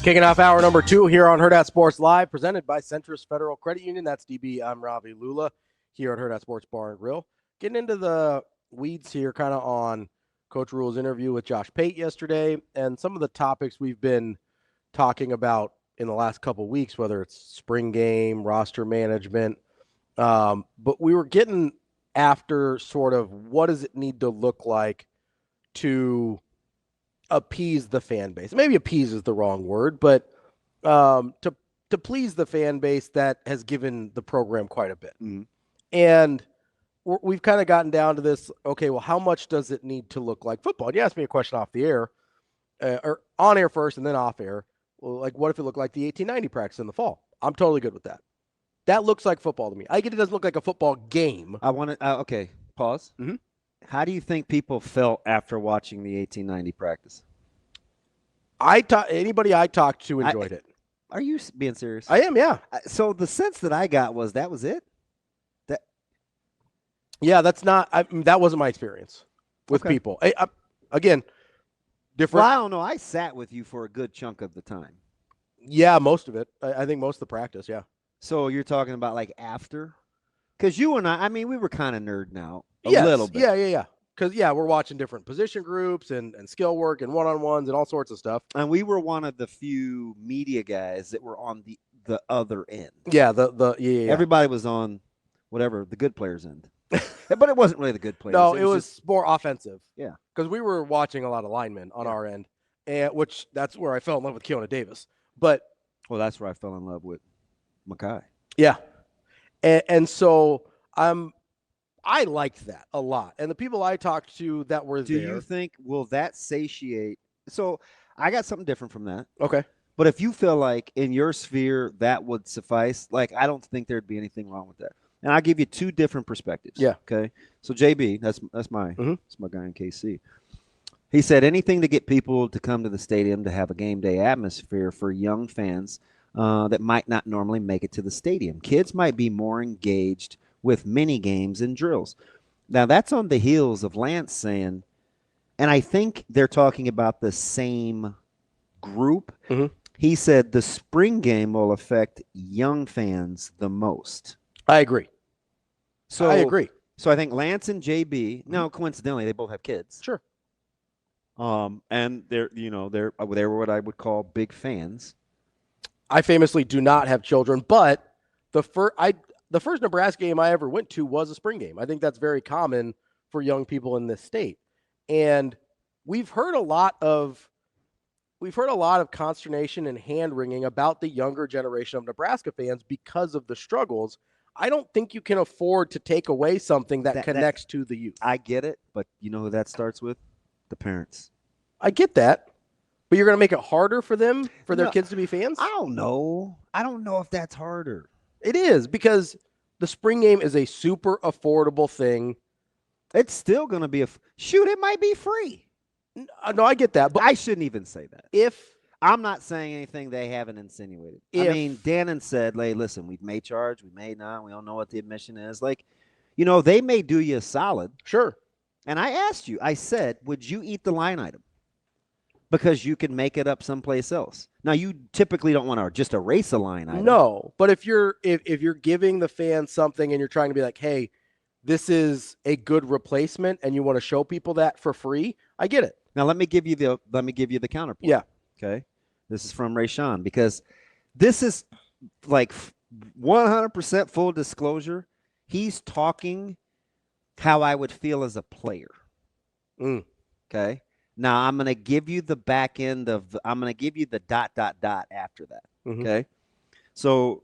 Kicking off hour number 2 here on HURRDAT Sports Live, presented by Centris Federal Credit Union. That's DB. I'm Ravi Lulla here at HURRDAT Sports Bar and Grill. Getting into the weeds here kind of on Coach Rhule's interview with Josh Pate yesterday and some of the topics we've been talking about in the last couple weeks, whether it's spring game, roster management. But we were getting after sort of what does it need to look like to appease the fan base. Maybe appease is the wrong word, but to please the fan base that has given the program quite a bit. Mm-hmm. And we've kind of gotten down to this, okay, well, how much does it need to look like football? And you asked me a question off the air, or on air first and then off air. Well, like, what if it looked like the 1890 practice in the fall? I'm totally good with that. That looks like football to me. I get it doesn't look like a football game. I want to, okay, pause. Mm-hmm. How do you think people felt after watching the 1890 practice? Anybody I talked to enjoyed it. Are you being serious? I am, yeah. So the sense that I got was that was it? Yeah, that wasn't my experience with people. Again, different. Well, I don't know. I sat with you for a good chunk of the time. Yeah, most of it. I think most of the practice, yeah. So you're talking about like after? Because you and I mean, we were kind of nerding out a little bit. Yeah. Because, we're watching different position groups and skill work and one-on-ones and all sorts of stuff. And we were one of the few media guys that were on the other end. Yeah, Everybody was on whatever, the good players' end. But it wasn't really the good players. No, it was more offensive. Yeah. Because we were watching a lot of linemen on our end, which that's where I fell in love with Keona Davis. But well, that's where I fell in love with Mackay. Yeah. And so I liked that a lot. And the people I talked to that were there. Do you think, will that satiate? So I got something different from that. Okay. But if you feel like in your sphere that would suffice, like I don't think there'd be anything wrong with that. And I'll give you two different perspectives. Yeah. Okay. So JB, that's my guy in KC. He said anything to get people to come to the stadium to have a game day atmosphere for young fans that might not normally make it to the stadium. Kids might be more engaged with mini games and drills. Now that's on the heels of Lance saying, and I think they're talking about the same group. Mm-hmm. He said the spring game will affect young fans the most. I agree. So I think Lance and JB, now coincidentally, they both have kids. Sure. And they're what I would call big fans. I famously do not have children, but the first Nebraska game I ever went to was a spring game. I think that's very common for young people in this state. And we've heard a lot of consternation and hand-wringing about the younger generation of Nebraska fans because of the struggles. I don't think you can afford to take away something that connects to the youth. I get it, but you know who that starts with? The parents. I get that. But you're going to make it harder for them, for their kids to be fans? I don't know. I don't know if that's harder. It is, because the spring game is a super affordable thing. It's still going to be shoot, it might be free. No, I get that. But I shouldn't even say that. If I'm not saying anything they haven't insinuated. I mean, Dannon said, hey, listen, we may charge, we may not. We don't know what the admission is. Like, you know, they may do you a solid. Sure. And I asked you, I said, would you eat the line item? Because you can make it up someplace else. Now, you typically don't want to just erase a line item. No, but if you're giving the fans something and you're trying to be like, hey, this is a good replacement, and you want to show people that for free, I get it. Now let me give you the counterpoint. Yeah. Okay. This is from Rayshawn, because this is like 100% full disclosure. He's talking how I would feel as a player. Okay. Now I'm going to give you the back end of I'm going to give you the ... after that. Okay. So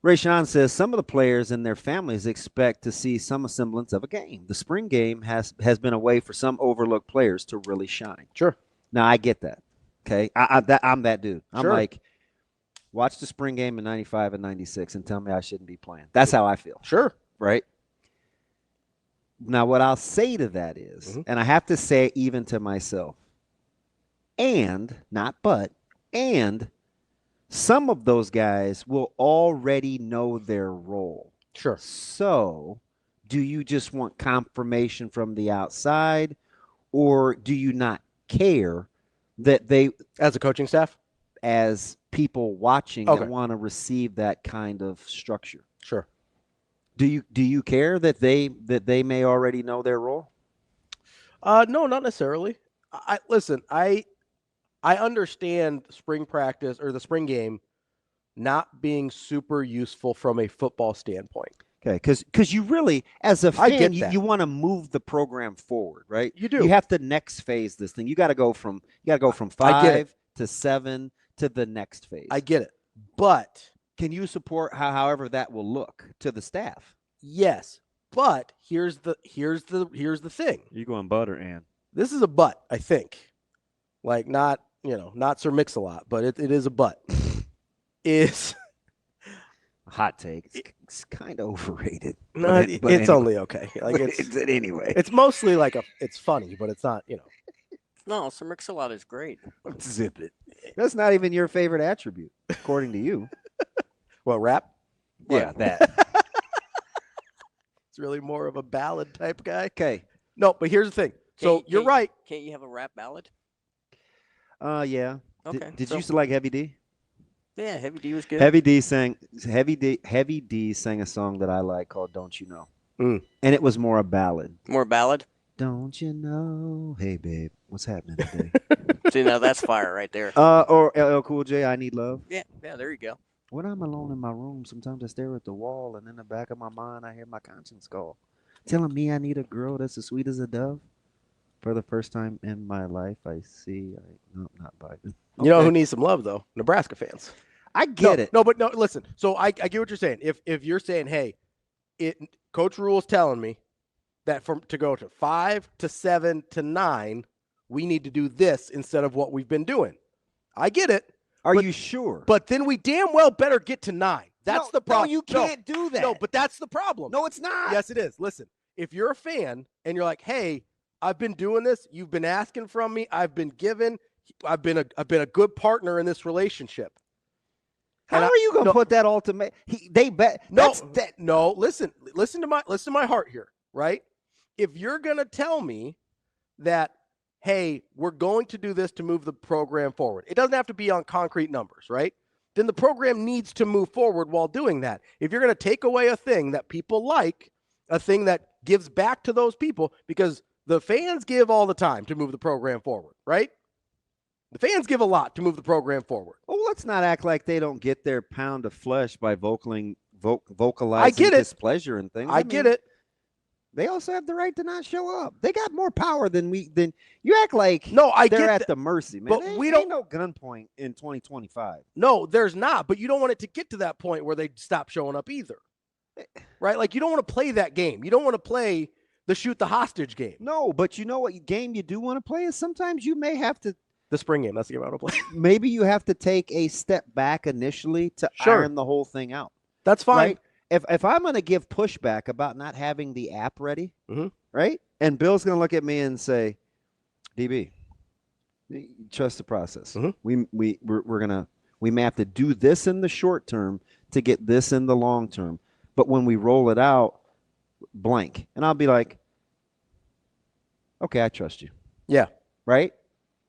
Rayshawn says some of the players and their families expect to see some semblance of a game. The spring game has been a way for some overlooked players to really shine. Sure. Now I get that. Okay. I'm that dude. I'm like, watch the spring game in 95 and 96 and tell me I shouldn't be playing. That's how I feel. Sure. Right. Now, what I'll say to that is, and I have to say it even to myself, and not but, and some of those guys will already know their role. Sure. So do you just want confirmation from the outside, or do you not care that they, as a coaching staff, as people watching, that want to receive that kind of structure? Sure. Do you care that they may already know their role? No, not necessarily. I understand spring practice or the spring game not being super useful from a football standpoint. Okay, because you really, as a fan, you want to move the program forward, right? You do. You have to next phase this thing. You got to go from 5 to 7 to the next phase. I get it, but can you support however that will look to the staff? Yes, but here's the thing. You going butter, Ann? This is a but, I think. Like not Sir Mix-a-Lot, but it is a but. Is hot take. It's kind of overrated. No, it's anyway. Only okay. Like it's anyway. It's mostly like it's funny, but it's not. No, Sir Mix-a-Lot is great. Zip it. That's not even your favorite attribute, according to you. Well, rap. Yeah, that. It's really more of a ballad type guy. Okay. No, but here's the thing. So you're right. Can't you have a rap ballad? Yeah. Okay. Did you used to like Heavy D? Yeah, Heavy D was good. Heavy D sang a song that I like called "Don't You Know," and it was more a ballad. More ballad. Don't you know? Hey, babe, what's happening today? See, now that's fire right there. Or LL Cool J, I Need Love. Yeah, there you go. When I'm alone in my room, sometimes I stare at the wall, and in the back of my mind, I hear my conscience call, telling me I need a girl that's as sweet as a dove. For the first time in my life, I see. No, not Biden. Okay. You know who needs some love though? Nebraska fans. I get it. No, but listen. So I get what you're saying. If you're saying, hey, Coach Rhule's telling me that to go to 5 to 7 to 9, we need to do this instead of what we've been doing. I get it. Are you sure? But then we damn well better get to 9. That's the problem. No, you can't do that. No, but that's the problem. No, it's not. Yes, it is. Listen, if you're a fan and you're like, hey, I've been doing this. You've been asking from me. I've been given. I've been a good partner in this relationship. How are you going to put that ultimate? They bet. No. Listen to my heart here, right? If you're going to tell me that, hey, we're going to do this to move the program forward, it doesn't have to be on concrete numbers, right? Then the program needs to move forward while doing that. If you're going to take away a thing that people like, a thing that gives back to those people, because the fans give all the time to move the program forward, right? The fans give a lot to move the program forward. Well, let's not act like they don't get their pound of flesh by vocalizing I get it. displeasure and things. I get it. They also have the right to not show up. They got more power than you act like. No, I they're get at the mercy, man. but we don't ain't no gunpoint in 2025. No, there's not. But you don't want it to get to that point where they stop showing up either, right? Like you don't want to play that game. You don't want to play the shoot the hostage game. No, but you know what game you do want to play is sometimes you may have to. The spring game. That's the game I want to play. Maybe you have to take a step back initially to iron the whole thing out. That's fine. Right? If I'm going to give pushback about not having the app ready, right? And Bill's going to look at me and say, DB, trust the process. We may have to do this in the short term to get this in the long term. But when we roll it out, blank. And I'll be like, okay, I trust you. Yeah. Right?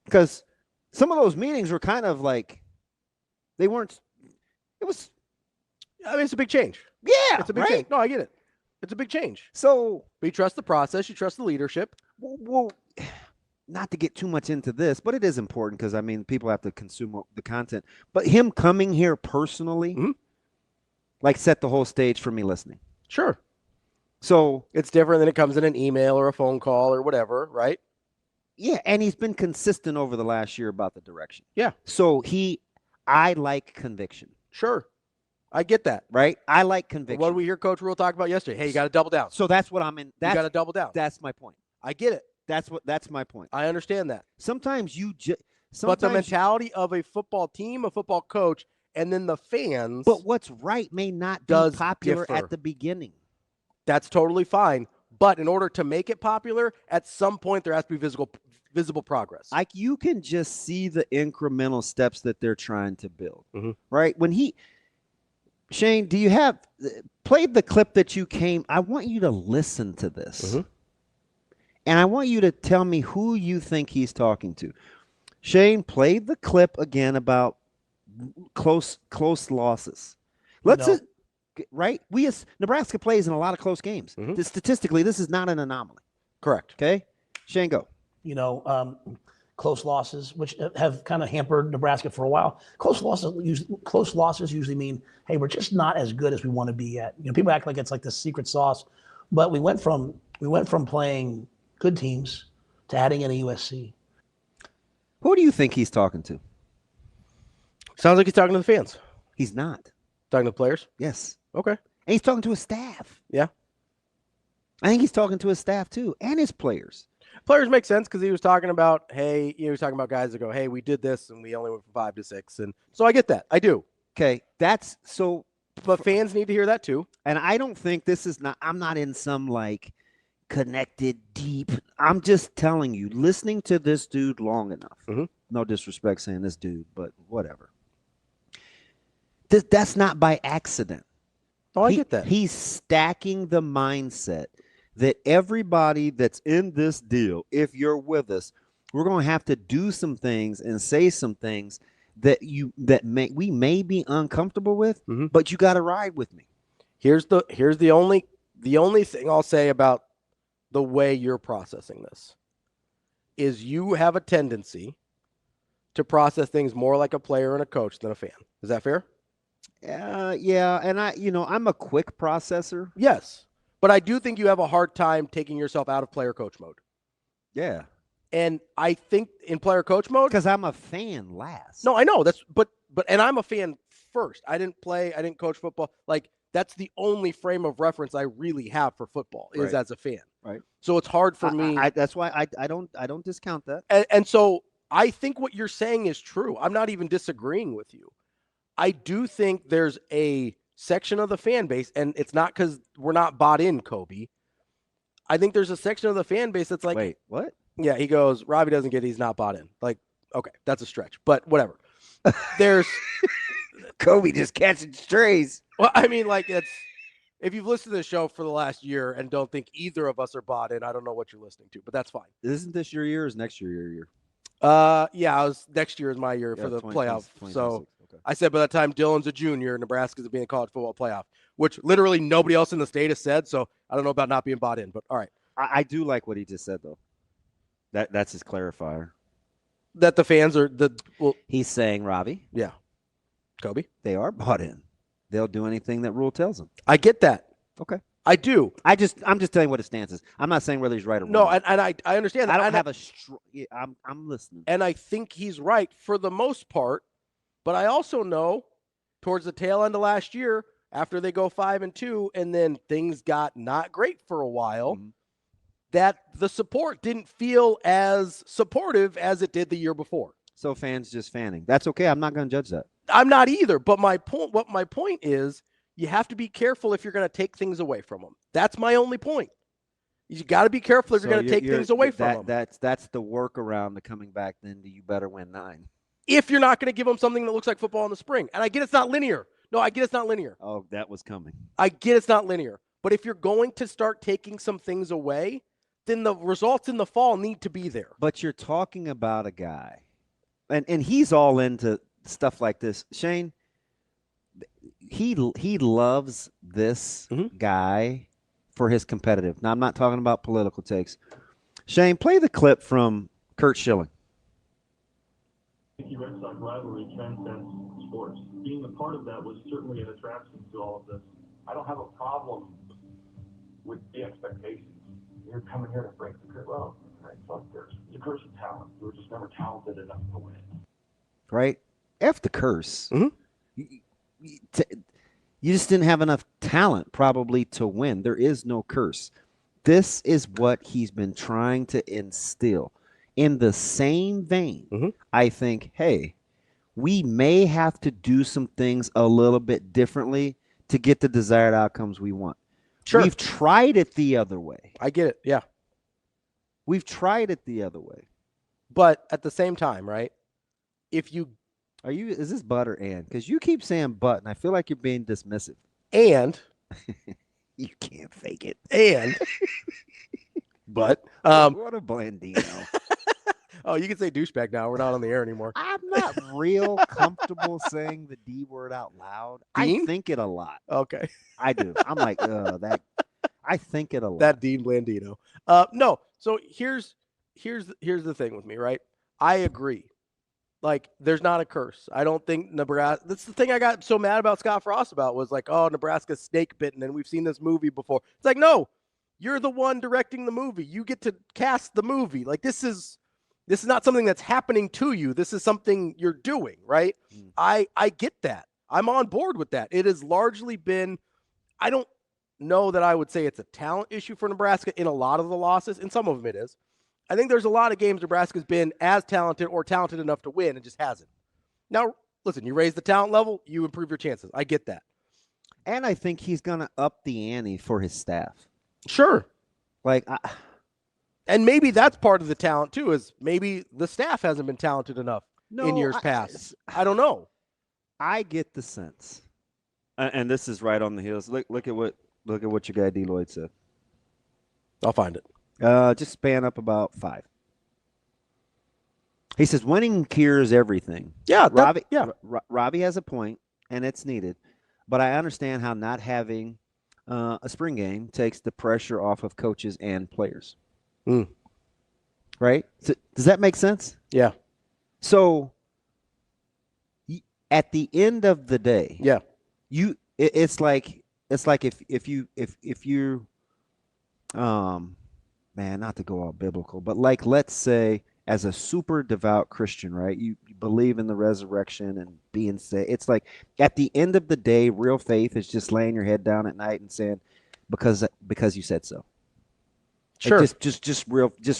Because some of those meetings were kind of like, they weren't, it was. I mean, it's a big change. Yeah, it's a big change. No, I get it. It's a big change. So but you trust the process. You trust the leadership. Well, not to get too much into this, but it is important because, I mean, people have to consume the content. But him coming here personally, like, set the whole stage for me listening. Sure. So it's different than it comes in an email or a phone call or whatever, right? Yeah, and he's been consistent over the last year about the direction. Yeah. So I like conviction. Sure. I get that. Right? I like conviction. What did we hear Coach Rhule talk about yesterday? Hey, you got to double down. So that's what I'm in. You got to double down. That's my point. I get it. That's my point. I understand that. Sometimes but the mentality of a football team, a football coach, and then the fans. But what's right may not be popular at the beginning. That's totally fine. But in order to make it popular, at some point there has to be visible progress. Like, you can just see the incremental steps that they're trying to build. Right? Shane, do you have played the clip that you came? I want you to listen to this. And I want you to tell me who you think he's talking to. Shane played the clip again about close losses. Right? Nebraska plays in a lot of close games. Statistically, this is not an anomaly. Correct. Okay? Shane, go. Close losses, which have kind of hampered Nebraska for a while. Close losses usually mean, hey, we're just not as good as we want to be at. People act like it's like the secret sauce, but we went from playing good teams to adding in a USC. Who do you think he's talking to? Sounds like he's talking to the fans. He's not. Talking to the players? Yes. Okay. And he's talking to his staff. Yeah. I think he's talking to his staff too, and his players. Players make sense because he was talking about, hey, he was talking about guys that go, hey, we did this and we only went from 5 to 6. And so I get that. I do. Okay. That's so. But fans need to hear that too. And I don't think I'm not in some like connected deep. I'm just telling you, listening to this dude long enough. No disrespect saying this dude, but whatever. That's not by accident. Oh, I get that. He's stacking the mindset that everybody that's in this deal, if you're with us, we're going to have to do some things and say some things that we may be uncomfortable with, but you got to ride with me. Here's the only thing I'll say about the way you're processing this is you have a tendency to process things more like a player and a coach than a fan. Is that fair? Yeah, and I'm a quick processor. Yes. But I do think you have a hard time taking yourself out of player-coach mode. Yeah. And I think in player-coach mode... Because I'm a fan last. No, I know. And I'm a fan first. I didn't coach football. Like, that's the only frame of reference I really have for football is as a fan. Right. So it's hard for me... that's why I don't discount that. And so I think what you're saying is true. I'm not even disagreeing with you. I do think there's a section of the fan base, and it's not because we're not bought in, Kobe. I think there's a section of the fan base that's like, wait, what? Yeah, he goes, Ravi doesn't get it, he's not bought in. Like, okay, that's a stretch, but whatever. There's Kobe just catching strays. Well, I mean, like, if you've listened to the show for the last year and don't think either of us are bought in, I don't know what you're listening to, but that's fine. Isn't this your year or is next year your year? Yeah, next year is my year for the playoff. So okay. I said by that time Dylan's a junior, Nebraska's being a college football playoff, which literally nobody else in the state has said. So I don't know about not being bought in, but all right. I do like what he just said though. That's his clarifier. That the fans are he's saying, Ravi. Yeah. Kobe. They are bought in. They'll do anything that Rhule tells them. I get that. Okay. I do. I'm just telling you what his stance is. I'm not saying whether he's right or No, wrong. and I understand that. I don't And have a yeah, I'm listening. And I think he's right for the most part, but I also know towards the tail end of last year, after they go 5-2, and then things got not great for a while, that the support didn't feel as supportive as it did the year before. So fans just fanning. That's okay. I'm not going to judge that. I'm not either. But my point is, you have to be careful if you're going to take things away from them. That's my only point. You got to be careful if you're going to take things away from them. That's the workaround to coming back. Then you better win 9. If you're not going to give them something that looks like football in the spring, and I get it's not linear. No, I get it's not linear. Oh, that was coming. I get it's not linear. But if you're going to start taking some things away, then the results in the fall need to be there. But you're talking about a guy, and he's all into stuff like this. Shane, he loves this guy for his competitive. Now, I'm not talking about political takes. Shane, play the clip from Kurt Schilling. The Red Sox rivalry transcends sports. Being a part of that was certainly an attraction to all of this. I don't have a problem with the expectations. You're coming here to break the curse. Well, right, fuck curse. It's a curse of talent. We were just never talented enough to win. Right? F the curse. You just didn't have enough talent probably to win. There is no curse. This is what he's been trying to instill. In the same vein, I think, hey, we may have to do some things a little bit differently to get the desired outcomes we want. Sure. We've tried it the other way. I get it. Yeah. We've tried it the other way. But at the same time, right? Is this but or and? Because you keep saying but, and I feel like you're being dismissive. And you can't fake it. And but what a blandino. Oh, you can say douchebag now. We're not on the air anymore. I'm not real comfortable saying the D word out loud. Dean? I think it a lot. Okay. I do. I'm like, that. I think it a lot. That Dean Blandino. No. So here's the thing with me, right? I agree. Like, there's not a curse. I don't think Nebraska. That's the thing I got so mad about Scott Frost about was like, oh, Nebraska's snake bitten, and we've seen this movie before. It's like, no, you're the one directing the movie. You get to cast the movie. Like, this is not something that's happening to you. This is something you're doing, right? I get that. I'm on board with that. It has largely been, I don't know that I would say it's a talent issue for Nebraska in a lot of the losses. In some of them it is. I think there's a lot of games Nebraska's been as talented or talented enough to win and just hasn't. Now, listen, you raise the talent level, you improve your chances. I get that. And I think he's going to up the ante for his staff. Sure. Like, and maybe that's part of the talent, too, is maybe the staff hasn't been talented enough in years past. I don't know. I get the sense, and this is right on the heels. Look at what your guy D. Lloyd said. I'll find it. Just span up about 5. He says, winning cures everything. Yeah. Ravi has a point, and it's needed. But I understand how not having a spring game takes the pressure off of coaches and players. Right? So, does that make sense? Yeah. So at the end of the day, it's like if you man, not to go all biblical, but like, let's say as a super devout Christian, right? You believe in the resurrection and being saved. It's like at the end of the day, real faith is just laying your head down at night and saying, because you said so. Sure. Like just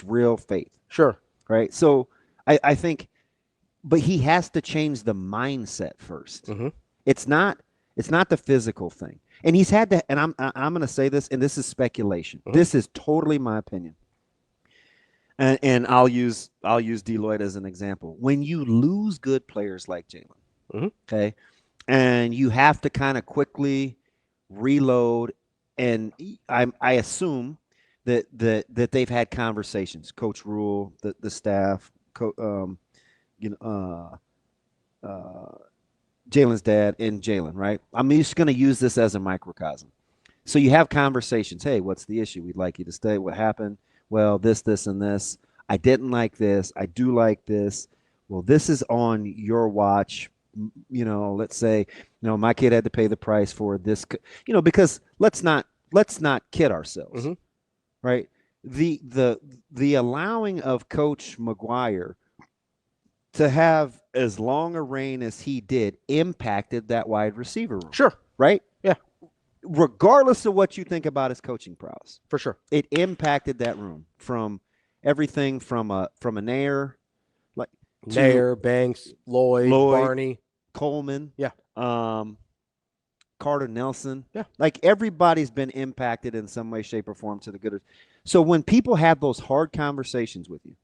real faith. Sure. Right. So I think, but he has to change the mindset first. It's not the physical thing. And he's had to, and I'm going to say this, and this is speculation. This is totally my opinion. And I'll use Deloitte as an example. When you lose good players like Jalen, okay, and you have to kind of quickly reload, and I assume that they've had conversations. Coach Rhule, the staff, Jalen's dad and Jalen, right? I'm just going to use this as a microcosm. So you have conversations. Hey, what's the issue? We'd like you to stay. What happened? Well, this, and this. I didn't like this. I do like this. Well, this is on your watch. Let's say, my kid had to pay the price for this, because let's not let's not kid ourselves, Mhm. right? The allowing of Coach McGuire to have as long a reign as he did impacted that wide receiver room. Sure. Right? Yeah. Regardless of what you think about his coaching prowess. For sure. It impacted that room from everything from a Nair, like Nair, Banks, Lloyd, Barney, Coleman. Yeah. Carter Nelson. Yeah. Like everybody's been impacted in some way, shape, or form to the good. So when people have those hard conversations with you,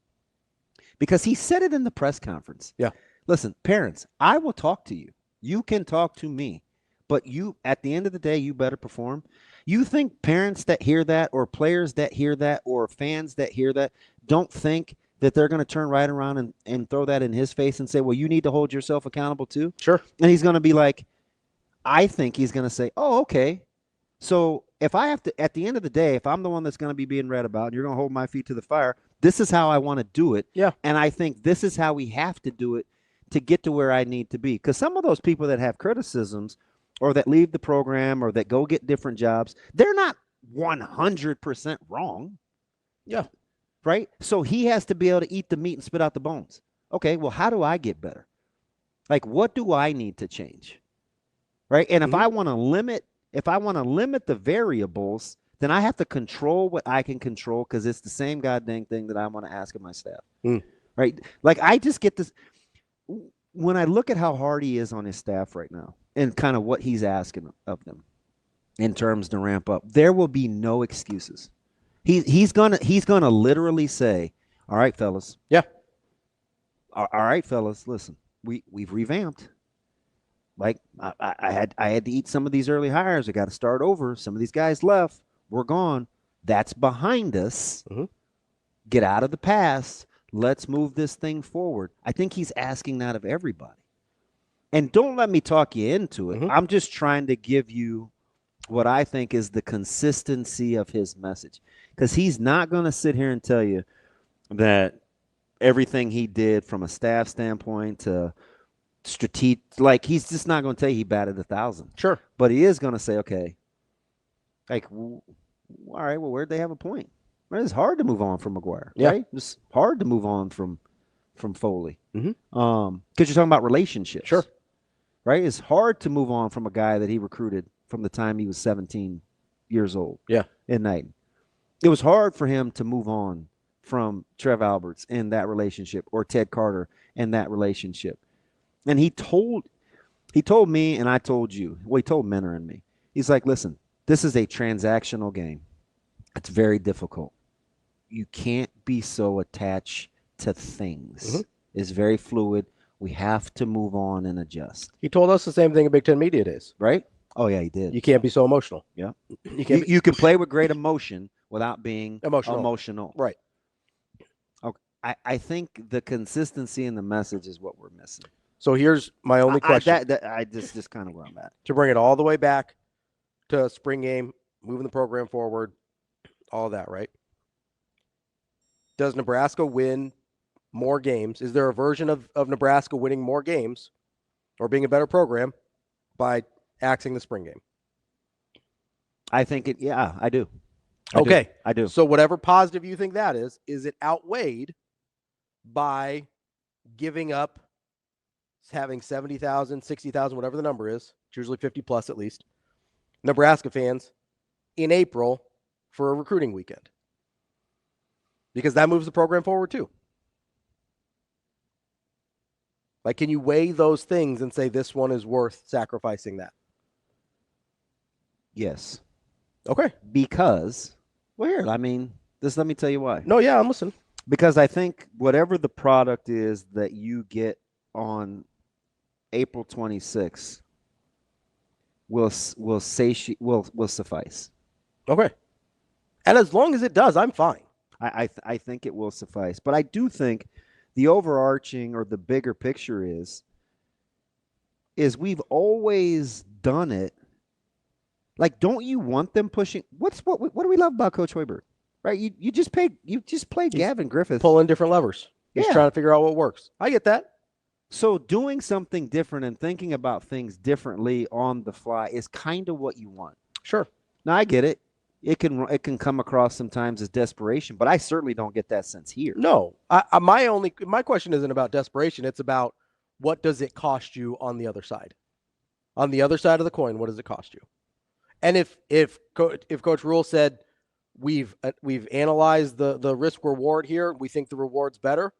because he said it in the press conference. Yeah. Listen, parents, I will talk to you. You can talk to me. But you, at the end of the day, you better perform. You think parents that hear that or players that hear that or fans that hear that don't think that they're going to turn right around and throw that in his face and say, well, you need to hold yourself accountable too? Sure. And he's going to be like, I think he's going to say, oh, okay. So if I have to, at the end of the day, if I'm the one that's going to be being read about and you're going to hold my feet to the fire, this is how I want to do it. Yeah. And I think this is how we have to do it to get to where I need to be. Because some of those people that have criticisms or that leave the program or that go get different jobs, they're not 100% wrong. Yeah. Right? So he has to be able to eat the meat and spit out the bones. Okay, well, how do I get better? Like, what do I need to change? Right? And if I want to limit the variables, then I have to control what I can control because it's the same goddamn thing that I want to ask of my staff. Right? Like, I just get this. When I look at how hard he is on his staff right now and kind of what he's asking of them in terms to ramp up, there will be no excuses. He's gonna literally say, all right, fellas. Yeah. All right, fellas, listen, we've revamped. Like I had to eat some of these early hires. I got to start over. Some of these guys left. We're gone. That's behind us. Get out of the past. Let's move this thing forward. I think he's asking that of everybody. And don't let me talk you into it. I'm just trying to give you what I think is the consistency of his message. Because he's not going to sit here and tell you that everything he did from a staff standpoint to strategic, like he's just not going to tell you he batted 1,000. Sure. But he is going to say, okay, like, all right, well, where'd they have a point? Well, it's hard to move on from McGuire, right? It's hard to move on from Foley. Because you're talking about relationships. Sure. Right? It's hard to move on from a guy that he recruited from the time he was 17 years old. Yeah. In Knighton. It was hard for him to move on from Trev Alberts in that relationship or Ted Carter in that relationship. And he told me and I told you, well, he told Menor and me. He's like, listen, this is a transactional game. It's very difficult. You can't be so attached to things. It's very fluid. We have to move on and adjust. He told us the same thing in Big Ten Media Days. Right? Oh, yeah, he did. You can't be so emotional. Yeah. You can play with great emotion without being emotional. Right. Okay. I think the consistency in the message is what we're missing. So here's my only question. Just kind of where I'm at. To bring it all the way back to spring game, moving the program forward, all that, right? Does Nebraska win more games? Is there a version of Nebraska winning more games or being a better program by axing the spring game? I think I do. I do. So whatever positive you think that is it outweighed by giving up having 70,000, 60,000, whatever the number is, it's usually 50 plus at least, Nebraska fans in April for a recruiting weekend? Because that moves the program forward too. Like, can you weigh those things and say this one is worth sacrificing that? Yes. Okay. Because, well, here, let me tell you why. No, yeah, I'm listening. Because I think whatever the product is that you get on April 26th will suffice. Okay. And as long as it does, I'm fine. I think it will suffice. But I do think the overarching or the bigger picture is we've always done it. Like, don't you want them pushing? What do we love about Coach Hoiberg? Right? You just played Gavin Griffith. Pulling different levers. He's trying to figure out what works. I get that. So doing something different and thinking about things differently on the fly is kind of what you want. Sure. Now, I get it. it can come across sometimes as desperation, but I certainly don't get that sense here. No, my question isn't about desperation. It's about what does it cost you on the other side? On the other side of the coin, what does it cost you? And if Coach Rhule said we've analyzed the risk reward here, we think the reward's better,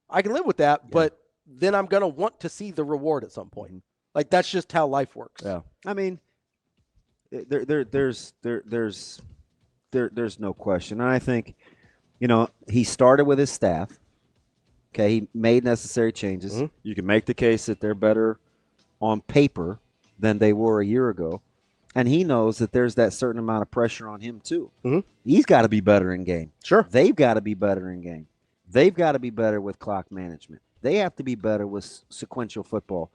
I can live with that. Yeah. But then I'm gonna want to see the reward at some point. Mm-hmm. Like that's just how life works. Yeah, I mean, there's no question, and I think, he started with his staff. Okay, he made necessary changes. Mm-hmm. You can make the case that they're better on paper than they were a year ago. And he knows that there's that certain amount of pressure on him, too. Mm-hmm. He's got to be better in game. Sure. They've got to be better in game. They've got to be better with clock management. They have to be better with sequential football.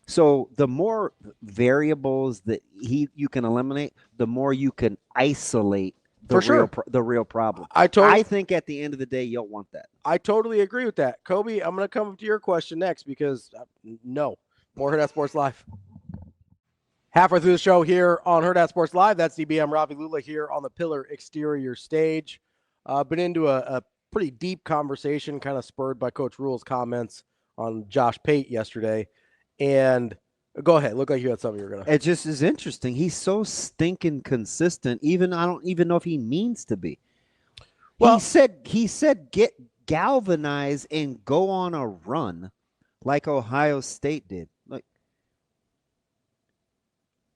So the more variables that you can eliminate, the more you can isolate the real problem. I think at the end of the day, you'll want that. I totally agree with that. Kobe, I'm going to come to your question next because no. More HURRDAT Sports Live. Halfway through the show here on HURRDAT Sports Live, that's DBM Ravi Lulla here on the Pillar Exterior stage. Been into a pretty deep conversation, kind of spurred by Coach Rhule's comments on Josh Pate yesterday. And go ahead. Look like you had something you were going to. It just is interesting. He's so stinking consistent. I don't even know if he means to be. Well, he said get galvanized and go on a run like Ohio State did.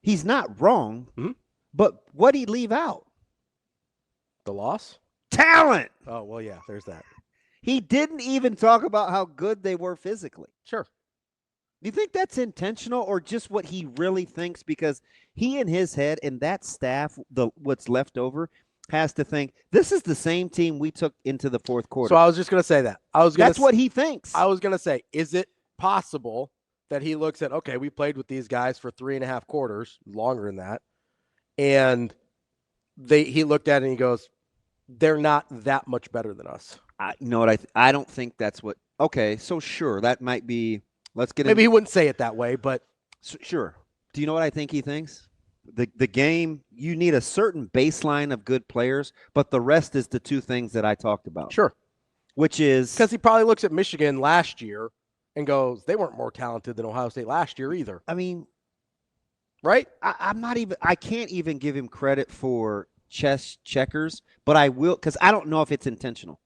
He's not wrong, mm-hmm. But what'd he leave out? The loss? Talent! Oh, well, yeah, there's that. He didn't even talk about how good they were physically. Sure. Do you think that's intentional or just what he really thinks? Because he in his head and that staff, what's left over, has to think, this is the same team we took into the fourth quarter. So I was just going to say that. That's what he thinks. I was going to say, is it possible that he looks at, okay, we played with these guys for 3.5 quarters, longer than that, and he looked at it and he goes, they're not that much better than us. You know what? I don't think that's what. Okay, so sure, that might be. Let's get. Maybe he wouldn't say it that way, but sure. Do you know what I think he thinks? The game, you need a certain baseline of good players, but the rest is the two things that I talked about. Sure. Which is because he probably looks at Michigan last year and goes, they weren't more talented than Ohio State last year either. I mean, right? I can't even give him credit for chess checkers, but I will, because I don't know if it's intentional,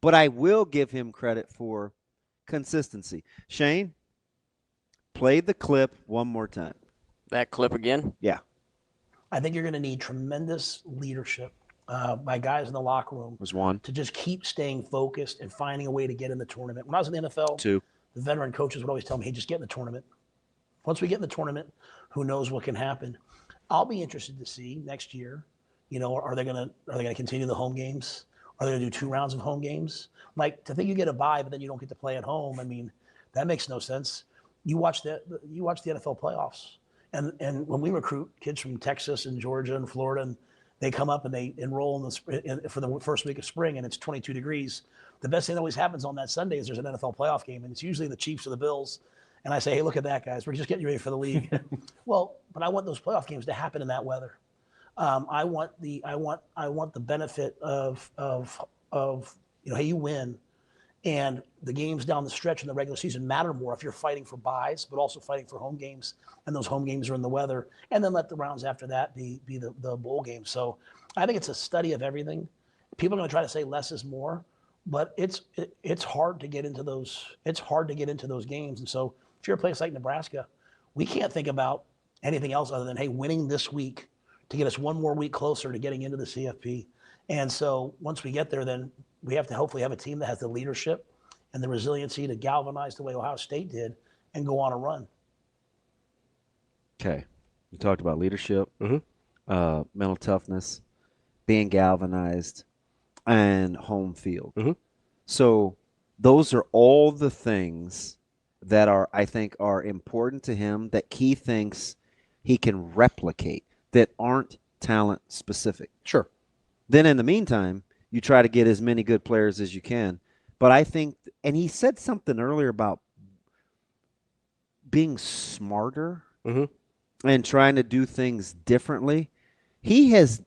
but I will give him credit for consistency. Shane, play the clip one more time. That clip again? Yeah. I think you're going to need tremendous leadership by guys in the locker room. Was one. To just keep staying focused and finding a way to get in the tournament. When I was in the NFL, two. The veteran coaches would always tell me, hey, just get in the tournament. Once we get in the tournament, who knows what can happen. I'll be interested to see next year, are they going to continue the home games? Are they going to do 2 rounds of home games? Like, to think you get a bye, but then you don't get to play at home, I mean, that makes no sense. You watch the NFL playoffs. And when we recruit kids from Texas and Georgia and Florida, and they come up and they enroll for the first week of spring, and it's 22 degrees, the best thing that always happens on that Sunday is there's an NFL playoff game, and it's usually the Chiefs or the Bills. And I say, hey, look at that, guys. We're just getting you ready for the league. Well, but I want those playoff games to happen in that weather. I want the benefit of hey, you win, and the games down the stretch in the regular season matter more if you're fighting for buys, but also fighting for home games, and those home games are in the weather. And then let the rounds after that be the bowl games. So I think it's a study of everything. People are going to try to say less is more. But it's hard to get into those. It's hard to get into those games. And so if you're a place like Nebraska, we can't think about anything else other than, hey, winning this week to get us one more week closer to getting into the CFP. And so once we get there, then we have to hopefully have a team that has the leadership and the resiliency to galvanize the way Ohio State did and go on a run. Okay. You talked about leadership, mm-hmm. Mental toughness, being galvanized, and home field. Mm-hmm. So those are all the things that I think are important to him that he thinks he can replicate that aren't talent specific. Sure. Then in the meantime, you try to get as many good players as you can. But I think, and he said something earlier about being smarter mm-hmm. and trying to do things differently. He has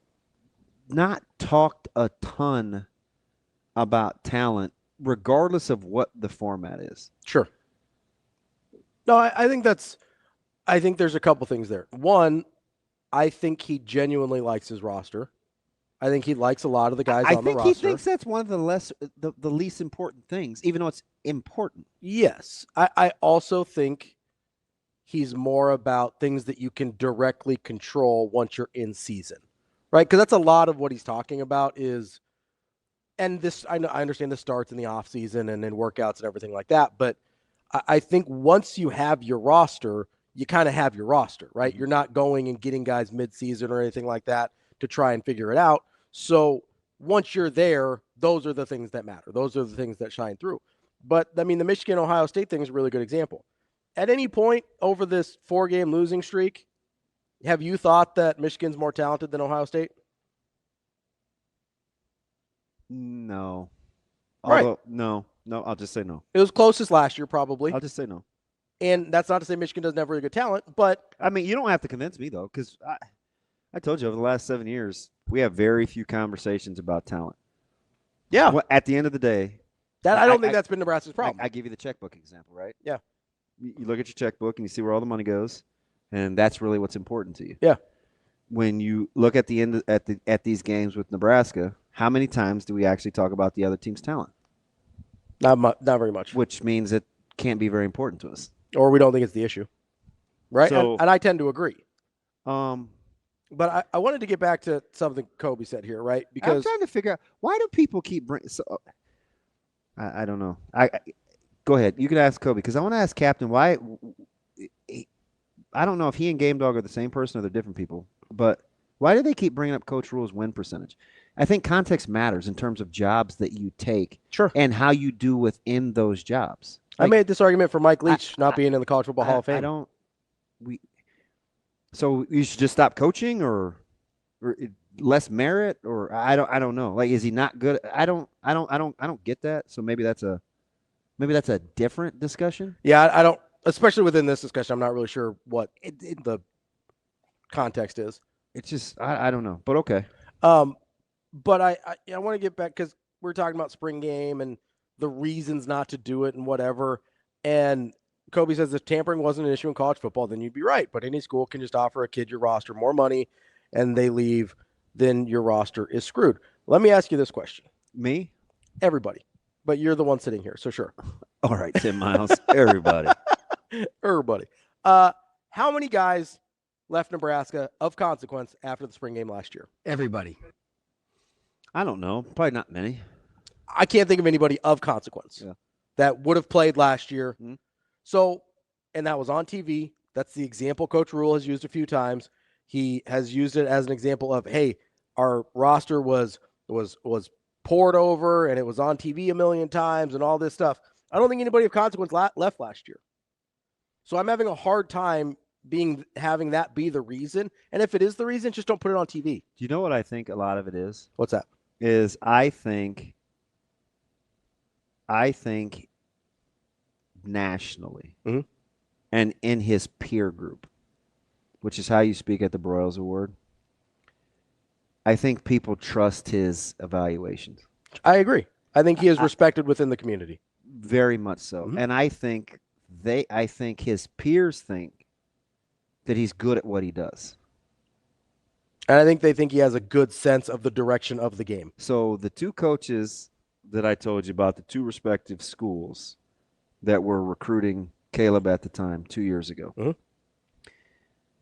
not talked a ton about talent, regardless of what the format is. Sure. No, I think there's a couple things there. One, I think he genuinely likes his roster. I think he likes a lot of the guys on the roster. I think he thinks that's one of the least important things, even though it's important. Yes. I also think he's more about things that you can directly control once you're in season, right? Because that's a lot of what he's talking about is, and this, I understand this starts in the off season and then workouts and everything like that. But I think once you have your roster, you kind of have your roster, right? Mm-hmm. You're not going and getting guys mid-season or anything like that to try and figure it out. So once you're there, those are the things that matter. Those are the things that shine through. But I mean, the Michigan-Ohio State thing is a really good example. At any point over this 4-game losing streak, have you thought that Michigan's more talented than Ohio State? No. Right. Although, no, I'll just say no. It was closest last year, probably. I'll just say no. And that's not to say Michigan doesn't have very good talent, but I mean, you don't have to convince me, though, because I told you over the last 7 years, we have very few conversations about talent. yeah, Well, at the end of the day, I don't think that's been Nebraska's problem. I give you the checkbook example, right? Yeah. You look at your checkbook and you see where all the money goes, and that's really what's important to you. Yeah. When you look at the end at these games with Nebraska, how many times do we actually talk about the other team's talent? Not very much. Which means it can't be very important to us. Or we don't think it's the issue, right? So- and I tend to agree. Um, But I wanted to get back to something Kobe said here, right? I'm Because trying to figure out, why do people keep bringing? So, I don't know. I go ahead. You can ask Kobe, because I want to ask Captain why. I don't know if he and Game Dog are the same person or they're different people, but why do they keep bringing up Coach Rhule's win percentage? I think context matters in terms of jobs that you take, sure, and how you do within those jobs. I made this argument for Mike Leach not being in the College Football Hall of Fame. So you should just stop coaching, or less merit, or I don't know. Like, is he not good? I don't get that. So maybe that's a different discussion. Yeah, I don't, especially within this discussion, I'm not really sure what the context is. It's just I don't know, but okay. But I want to get back, because we're talking about spring game and the reasons not to do it and whatever. And Kobe says if tampering wasn't an issue in college football, then you'd be right. But any school can just offer a kid your roster more money and they leave, then your roster is screwed. Let me ask you this question. Me? Everybody. But you're the one sitting here, so sure. All right, Tim Miles. Everybody. Everybody. How many guys left Nebraska of consequence after the spring game last year? Everybody. I don't know. Probably not many. I can't think of anybody of consequence that would have played last year. Mm-hmm. So, and that was on TV. That's the example Coach Rhule has used a few times. He has used it as an example of, hey, our roster was poured over and it was on TV a million times and all this stuff. I don't think anybody of consequence left last year. So I'm having a hard time having that be the reason. And if it is the reason, just don't put it on TV. Do you know what I think a lot of it is? What's that? Is I think nationally and in his peer group, which is how you speak at the Broyles Award, I think people trust his evaluations. I agree. I think he is respected within the community. Very much so. And I think his peers think that he's good at what he does. And I think they think he has a good sense of the direction of the game. So the two coaches that I told you about, the two respective schools that were recruiting Caleb at the time 2 years ago,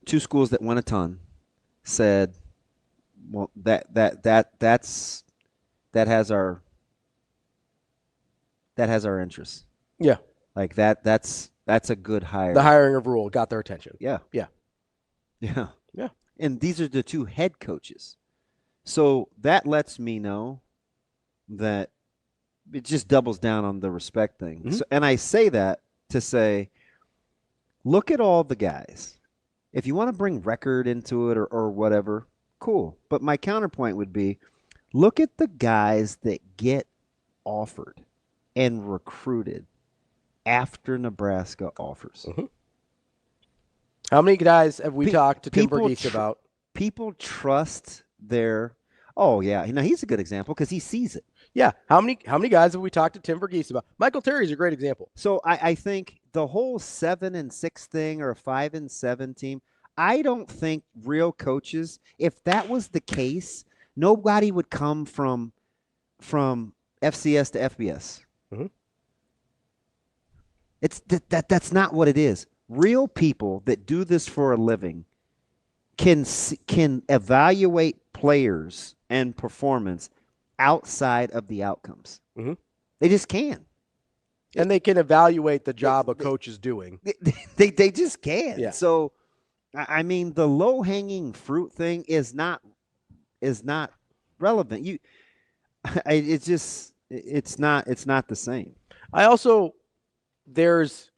two schools that won a ton, said, well, that has our interests. Yeah. Like that's a good hire. The hiring of Rhule got their attention. Yeah. Yeah. Yeah. Yeah. And these are the two head coaches. So that lets me know that it just doubles down on the respect thing. So, and I say that to say, look at all the guys. If you want to bring record into it or whatever, cool. But my counterpoint would be, look at the guys that get offered and recruited after Nebraska offers. How many guys have we talked to Tim Bergese about? People trust their Oh yeah, now he's a good example because he sees it. Yeah. How many guys have we talked to Tim Verghese about? Michael Terry's a great example. So I think the whole 7-6 thing or a 5-7 team, I don't think real coaches, if that was the case, nobody would come from FCS to FBS. Mm-hmm. It's that's not what it is. Real people that do this for a living can evaluate players and performance outside of the outcomes. Mm-hmm. They just can. And they can evaluate the job a coach is doing. They just can. Yeah. So, I mean, the low-hanging fruit thing is not relevant. It's not the same. I also, there's,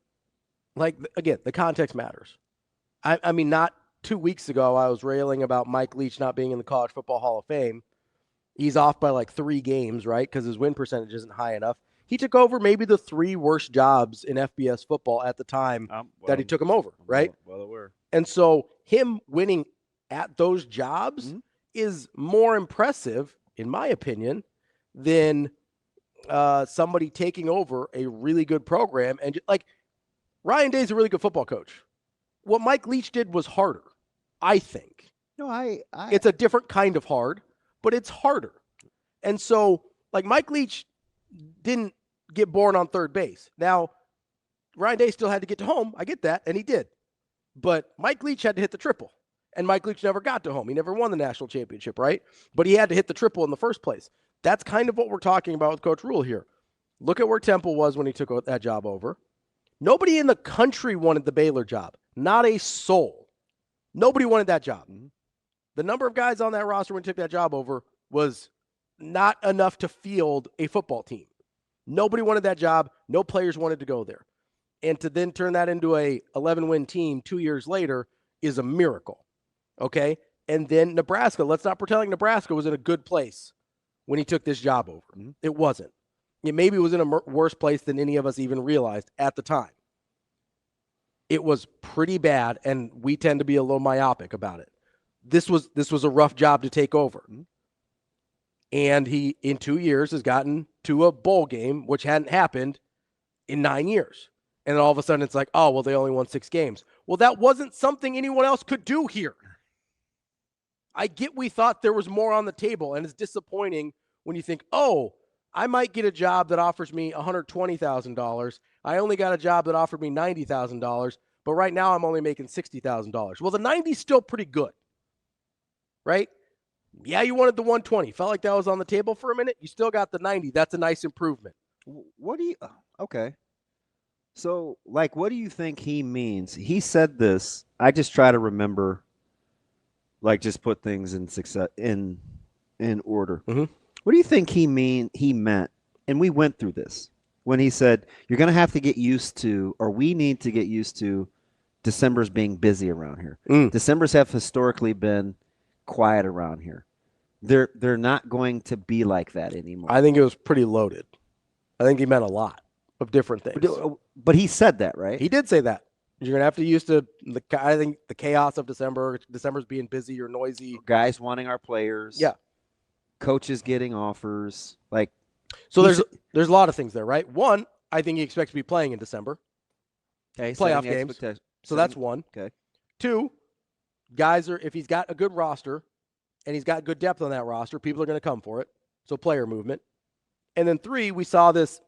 like, again, the context matters. I mean, not 2 weeks ago, I was railing about Mike Leach not being in the College Football Hall of Fame. He's off by like 3 games, right? Because his win percentage isn't high enough. He took over maybe the 3 worst jobs in FBS football at the time that he took him over, right? Well aware. And so him winning at those jobs is more impressive, in my opinion, than somebody taking over a really good program. And like, Ryan Day's a really good football coach. What Mike Leach did was harder, I think. No, it's a different kind of hard, but it's harder. And so, like, Mike Leach didn't get born on third base. Now, Ryan Day still had to get to home. I get that, and he did. But Mike Leach had to hit the triple, and Mike Leach never got to home. He never won the national championship, right? But he had to hit the triple in the first place. That's kind of what we're talking about with Coach Rhule here. Look at where Temple was when he took that job over. Nobody in the country wanted the Baylor job. Not a soul. Nobody wanted that job. The number of guys on that roster when he took that job over was not enough to field a football team. Nobody wanted that job. No players wanted to go there. And to then turn that into a 11-win team 2 years later is a miracle. Okay? And then Nebraska, let's not pretend like Nebraska was in a good place when he took this job over. It wasn't. It maybe was in a worse place than any of us even realized at the time. It was pretty bad, and we tend to be a little myopic about it. This was a rough job to take over. And he, in 2 years, has gotten to a bowl game, which hadn't happened in 9 years. And then all of a sudden it's like, oh, well, they only won 6 games. Well, that wasn't something anyone else could do here. I get we thought there was more on the table, and it's disappointing when you think, oh, I might get a job that offers me $120,000. I only got a job that offered me $90,000, but right now I'm only making $60,000. Well, the 90 is still pretty good, right? Yeah, you wanted the 120. Felt like that was on the table for a minute. You still got the 90. That's a nice improvement. Okay. So, like, what do you think he means? He said this. I just try to remember, like, just put things in success in order. What do you think he meant? And we went through this when he said, you're going to have to get used to, or we need to get used to, December's being busy around here. Decembers have historically been quiet around here. They're not going to be like that anymore. I think it was pretty loaded. I think he meant a lot of different things. But he said that, right? He did say that. You're going to have to get used to, I think, the chaos of December. December's being busy or noisy. Guys wanting our players. Yeah. Coaches getting offers. Like, so there's a lot of things there, right? One, I think he expects to be playing in December. Okay, playoff games. So that's one. Okay. 2, guys if he's got a good roster and he's got good depth on that roster, people are going to come for it. So player movement. And then 3, we saw this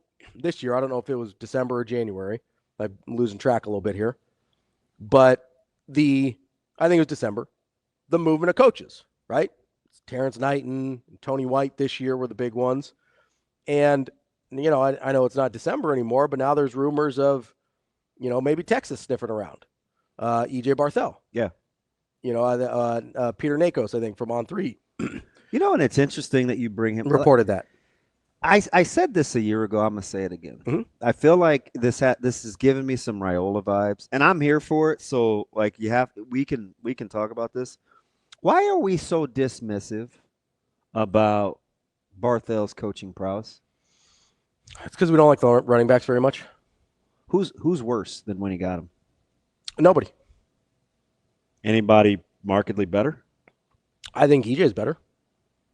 year. I don't know if it was December or January. I'm losing track a little bit here. But I think it was December, the movement of coaches, right? Terrence Knighton, Tony White this year were the big ones. And, you know, I know it's not December anymore, but now there's rumors of, you know, maybe Texas sniffing around. EJ Barthel. Yeah. You know, Peter Nakos, I think, from On3. You know, and it's interesting that you bring him. Reported that. I said this a year ago. I'm going to say it again. I feel like this has given me some Riola vibes, and I'm here for it. So, like, we can talk about this. Why are we so dismissive about Barthel's coaching prowess? It's because we don't like the running backs very much. Who's worse than when he got him? Nobody. Anybody markedly better? I think EJ's better.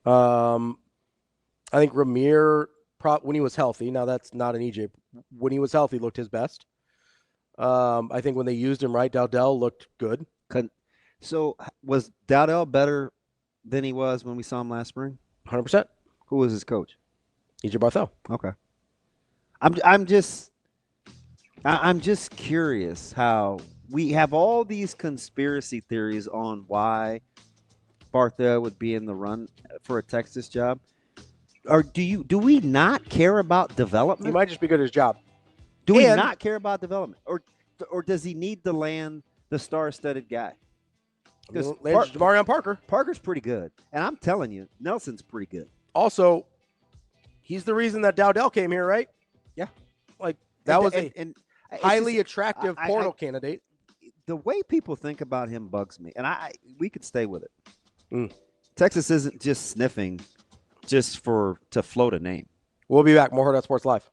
I think Ramir, when he was healthy, now that's not an EJ, when he was healthy, looked his best. I think when they used him right, Dowdell looked good. So was Dowdell better than he was when we saw him last spring? 100%. Who was his coach? EJ Barthel. Okay. I'm just curious how we have all these conspiracy theories on why Barthel would be in the run for a Texas job. Or do we not care about development? He might just be good at his job. Do we not care about development? Or does he need to land the star-studded guy? Because Demarion Parker. Parker's pretty good. And I'm telling you, Nelson's pretty good. Also, he's the reason that Dowdell came here, right? Yeah. Like, that was a highly just, attractive portal candidate. The way people think about him bugs me. And we could stay with it. Mm. Texas isn't just sniffing just to float a name. We'll be back. More HURRDAT Sports Live.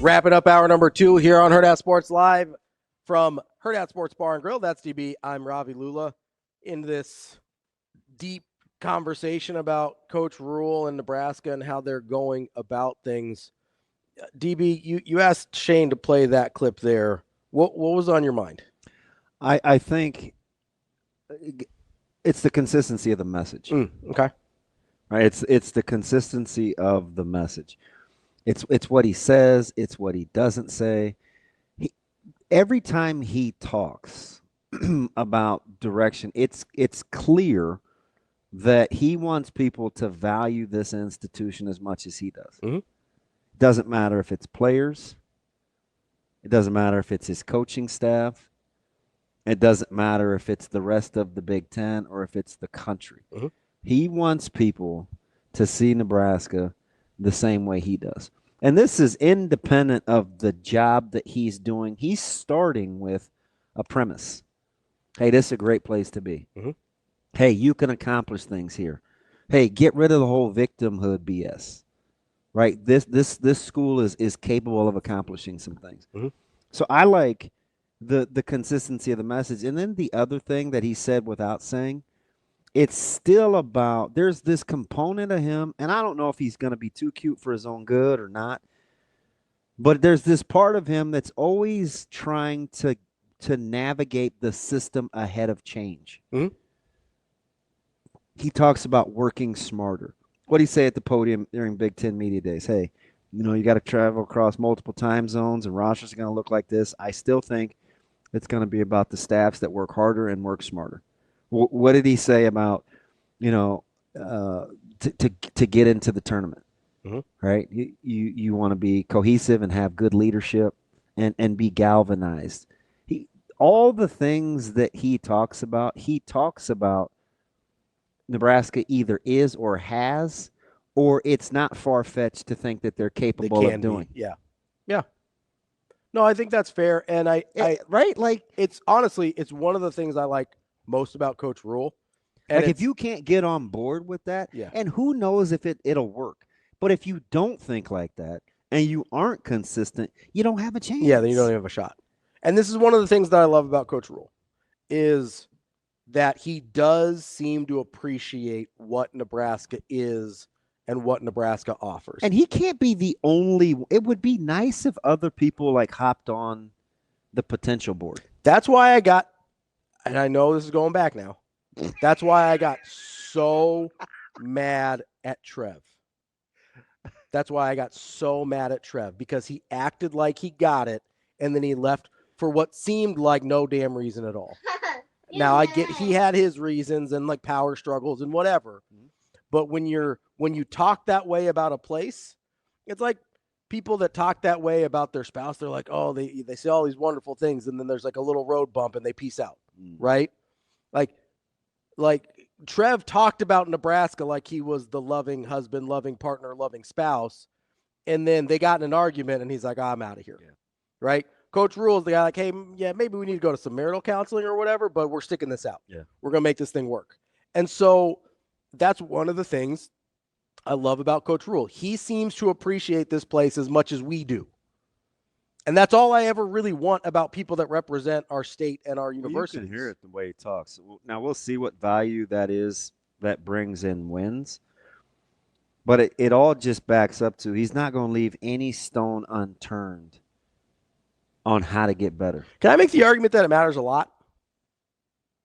Wrapping up hour number 2 here on HURRDAT Sports Live from HURRDAT Sports Bar and Grill. That's DB. I'm Ravi Lulla in this deep conversation about Coach Rhule and Nebraska and how they're going about things. DB, you asked Shane to play that clip there. What was on your mind? I think it's the consistency of the message. Okay. Right. It's the consistency of the message. It's what he says. It's what he doesn't say. Every time he talks about direction, it's clear that he wants people to value this institution as much as he does. Mm-hmm. Doesn't matter if it's players. It doesn't matter if it's his coaching staff. It doesn't matter if it's the rest of the Big Ten or if it's the country. Mm-hmm. He wants people to see Nebraska the same way he does. And this is independent of the job that he's doing. He's starting with a premise. Hey, this is a great place to be. Mm-hmm. Hey, you can accomplish things here. Hey, get rid of the whole victimhood BS. Right? This school is capable of accomplishing some things. Mm-hmm. So I like the consistency of the message. And then the other thing that he said without saying, it's still about, there's this component of him, and I don't know if he's going to be too cute for his own good or not, but there's this part of him that's always trying to navigate the system ahead of change. Mm-hmm. He talks about working smarter. What did he say at the podium during Big Ten Media Days? Hey, you got to travel across multiple time zones, and rosters are going to look like this. I still think it's going to be about the staffs that work harder and work smarter. What did he say about, to get into the tournament, mm-hmm. right? You want to be cohesive and have good leadership and be galvanized. All the things that he talks about Nebraska either is or has, or it's not far-fetched to think that they're capable of doing. Yeah. Yeah. No, I think that's fair. And right? Like, it's honestly, it's one of the things I like most about Coach Rhule. And like if you can't get on board with that, yeah. And who knows if it'll work. But if you don't think like that and you aren't consistent, you don't have a chance. Yeah, then you don't even have a shot. And this is one of the things that I love about Coach Rhule is that he does seem to appreciate what Nebraska is and what Nebraska offers. And he can't be the only. It would be nice if other people like hopped on the potential board. That's why I got, and I know this is going back now, that's why I got so mad at Trev. That's why I got so mad at Trev, because he acted like he got it, and then he left for what seemed like no damn reason at all. Now, I get he had his reasons and like power struggles and whatever. But when you talk that way about a place, it's like people that talk that way about their spouse. They're like, oh, they say all these wonderful things, and then there's like a little road bump and they peace out, right? Like Trev talked about Nebraska like he was the loving husband, loving partner, loving spouse, and then they got in an argument, and he's like, I'm out of here, right? Coach Rhule is the guy like, hey, yeah, maybe we need to go to some marital counseling or whatever, but we're sticking this out. Yeah, we're gonna make this thing work. And so that's one of the things I love about Coach Rhule. He seems to appreciate this place as much as we do. And that's all I ever really want about people that represent our state and our universities. You can hear it the way he talks. Now, we'll see what value that is that brings in wins. But it all just backs up to he's not going to leave any stone unturned on how to get better. Can I make the argument that it matters a lot?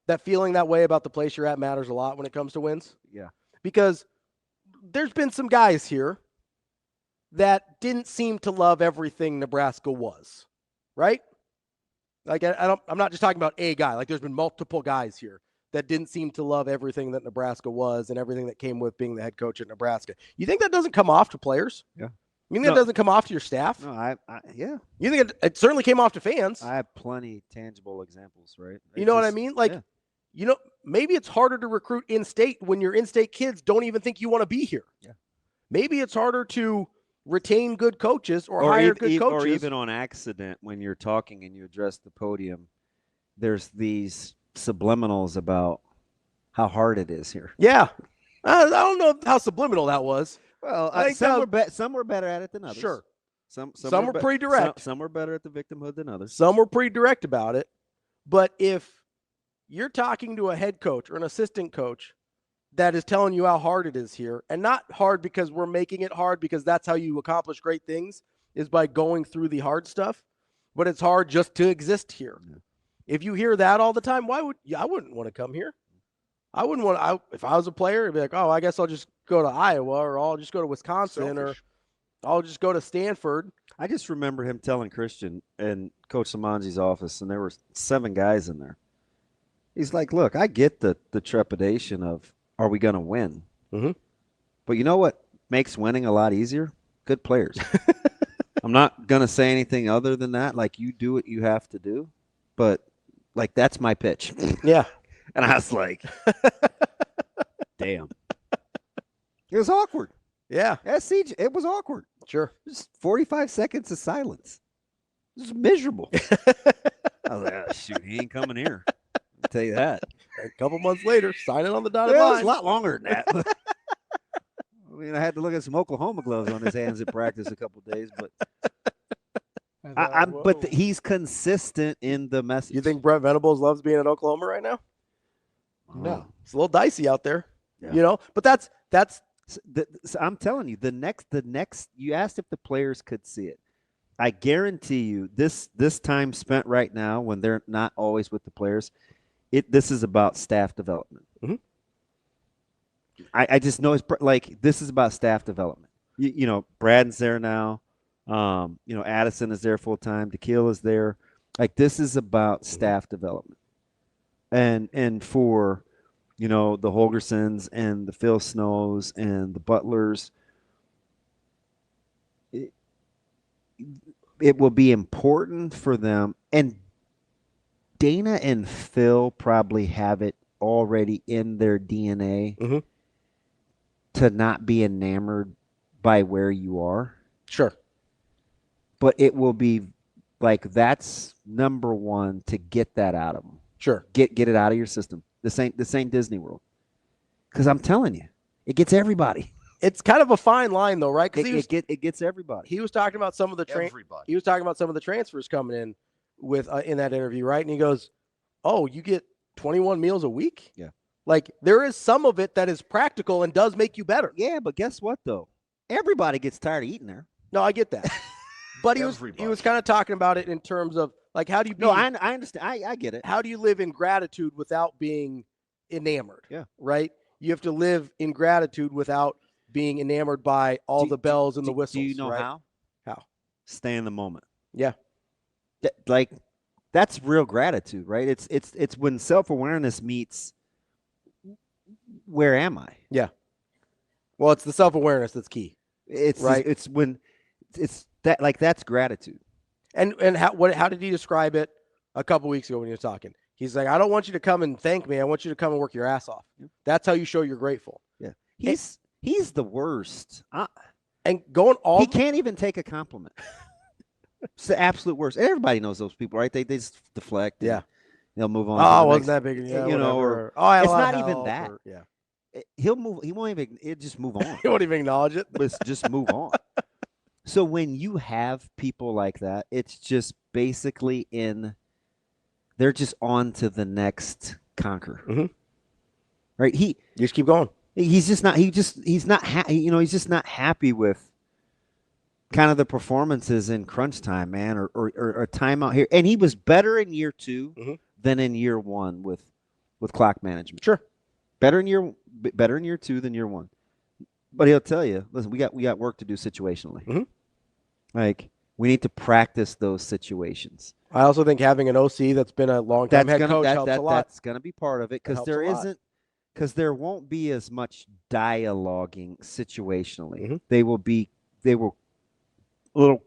That feeling that way about the place you're at matters a lot when it comes to wins? Yeah. Because there's been some guys here that didn't seem to love everything Nebraska was, right? Like I'm not just talking about a guy. Like there's been multiple guys here that didn't seem to love everything that Nebraska was and everything that came with being the head coach at Nebraska. You think that doesn't come off to players? Yeah. You think that doesn't come off to your staff? No, yeah. You think it certainly came off to fans? I have plenty tangible examples, right? You know what I mean? Like, maybe it's harder to recruit in-state when your in-state kids don't even think you want to be here. Yeah. Maybe it's harder to retain good coaches or hire good coaches. Or even on accident when you're talking and you address the podium, there's these subliminals about how hard it is here. Yeah. I don't know how subliminal that was. Well, some were better at it than others. Sure. Some were pretty direct. Some were better at the victimhood than others. Some were pretty direct about it. But if you're talking to a head coach or an assistant coach that is telling you how hard it is here, and not hard because we're making it hard because that's how you accomplish great things, is by going through the hard stuff, but it's hard just to exist here. Yeah. If you hear that all the time, I wouldn't want to come here. I wouldn't want to, if I was a player, I'd be like, oh, I guess I'll just go to Iowa, or I'll just go to Wisconsin, or I'll just go to Stanford. I just remember him telling Christian in Coach Samanji's office, and there were 7 guys in there. He's like, look, I get the trepidation of, are we going to win? Mm-hmm. But you know what makes winning a lot easier? Good players. I'm not going to say anything other than that. Like, you do what you have to do. But, like, that's my pitch. Yeah. And I was like, damn. It was awkward. Yeah. SCJ, it was awkward. Sure. Just 45 seconds of silence. It was miserable. I was like, oh, shoot, he ain't coming here. I'll tell you that. A couple months later, signing on the dotted It line. was a lot longer than that. I mean, I had to look at some Oklahoma gloves on his hands at practice a couple days, but he's consistent in the message. You think Brent Venables loves being at Oklahoma right now? No, it's a little dicey out there, But that's. I'm telling you, the next. You asked if the players could see it. I guarantee you, this time spent right now, when they're not always with the players, this is about staff development. Mm-hmm. I just know it's like this is about staff development. Brad's there now. Addison is there full time. DeKeel is there. Like, this is about staff development. And for, the Holgersons and the Phil Snows and the Butlers, it will be important for them. And Dana and Phil probably have it already in their DNA to not be enamored by where you are. Sure. But it will be like, that's number one, to get that out of them. Sure. Get it out of your system. This ain't Disney World. Because I'm telling you, it gets everybody. It's kind of a fine line, though, right? Because it gets everybody. He was talking about some of the transfers coming in with in that interview, right? And he goes, "Oh, you get 21 meals a week?" Yeah. Like, there is some of it that is practical and does make you better. Yeah, but guess what though? Everybody gets tired of eating there. No, I get that. But he was kind of talking about it in terms of, like, how do you be? No, I understand. I get it. How do you live in gratitude without being enamored? Yeah. Right? You have to live in gratitude without being enamored by all the bells and the whistles. Do you know right? how? How? Stay in the moment. Yeah. That's real gratitude, right? It's when self-awareness meets, where am I? Yeah. Well, it's the self-awareness that's key. It's right. It's when it's that, like, that's gratitude. And how did he describe it a couple weeks ago when he was talking? He's like, I don't want you to come and thank me. I want you to come and work your ass off. That's how you show you're grateful. Yeah. He's the worst. And going all he can't even take a compliment. It's the absolute worst. Everybody knows those people, right? They just deflect. Yeah. They'll move on. Oh, wasn't that big? Yeah, or it's not even that. Yeah. He'll move. He won't even. It just move on. He won't even acknowledge it. Let's just move on. So when you have people like that, it's just basically they're just on to the next conquer. Mm-hmm. right? You just keep going. He's just not. He's not. He's just not happy with kind of the performances in crunch time, man, or timeout here. And he was better in year 2 than in year 1 with clock management. Sure, better in year 2 than year 1. But he'll tell you, listen, we got work to do situationally. Like, we need to practice those situations. I also think having an OC that's been a long time head coach helps a lot. That's going to be part of it because there won't be as much dialoguing situationally. They will a little,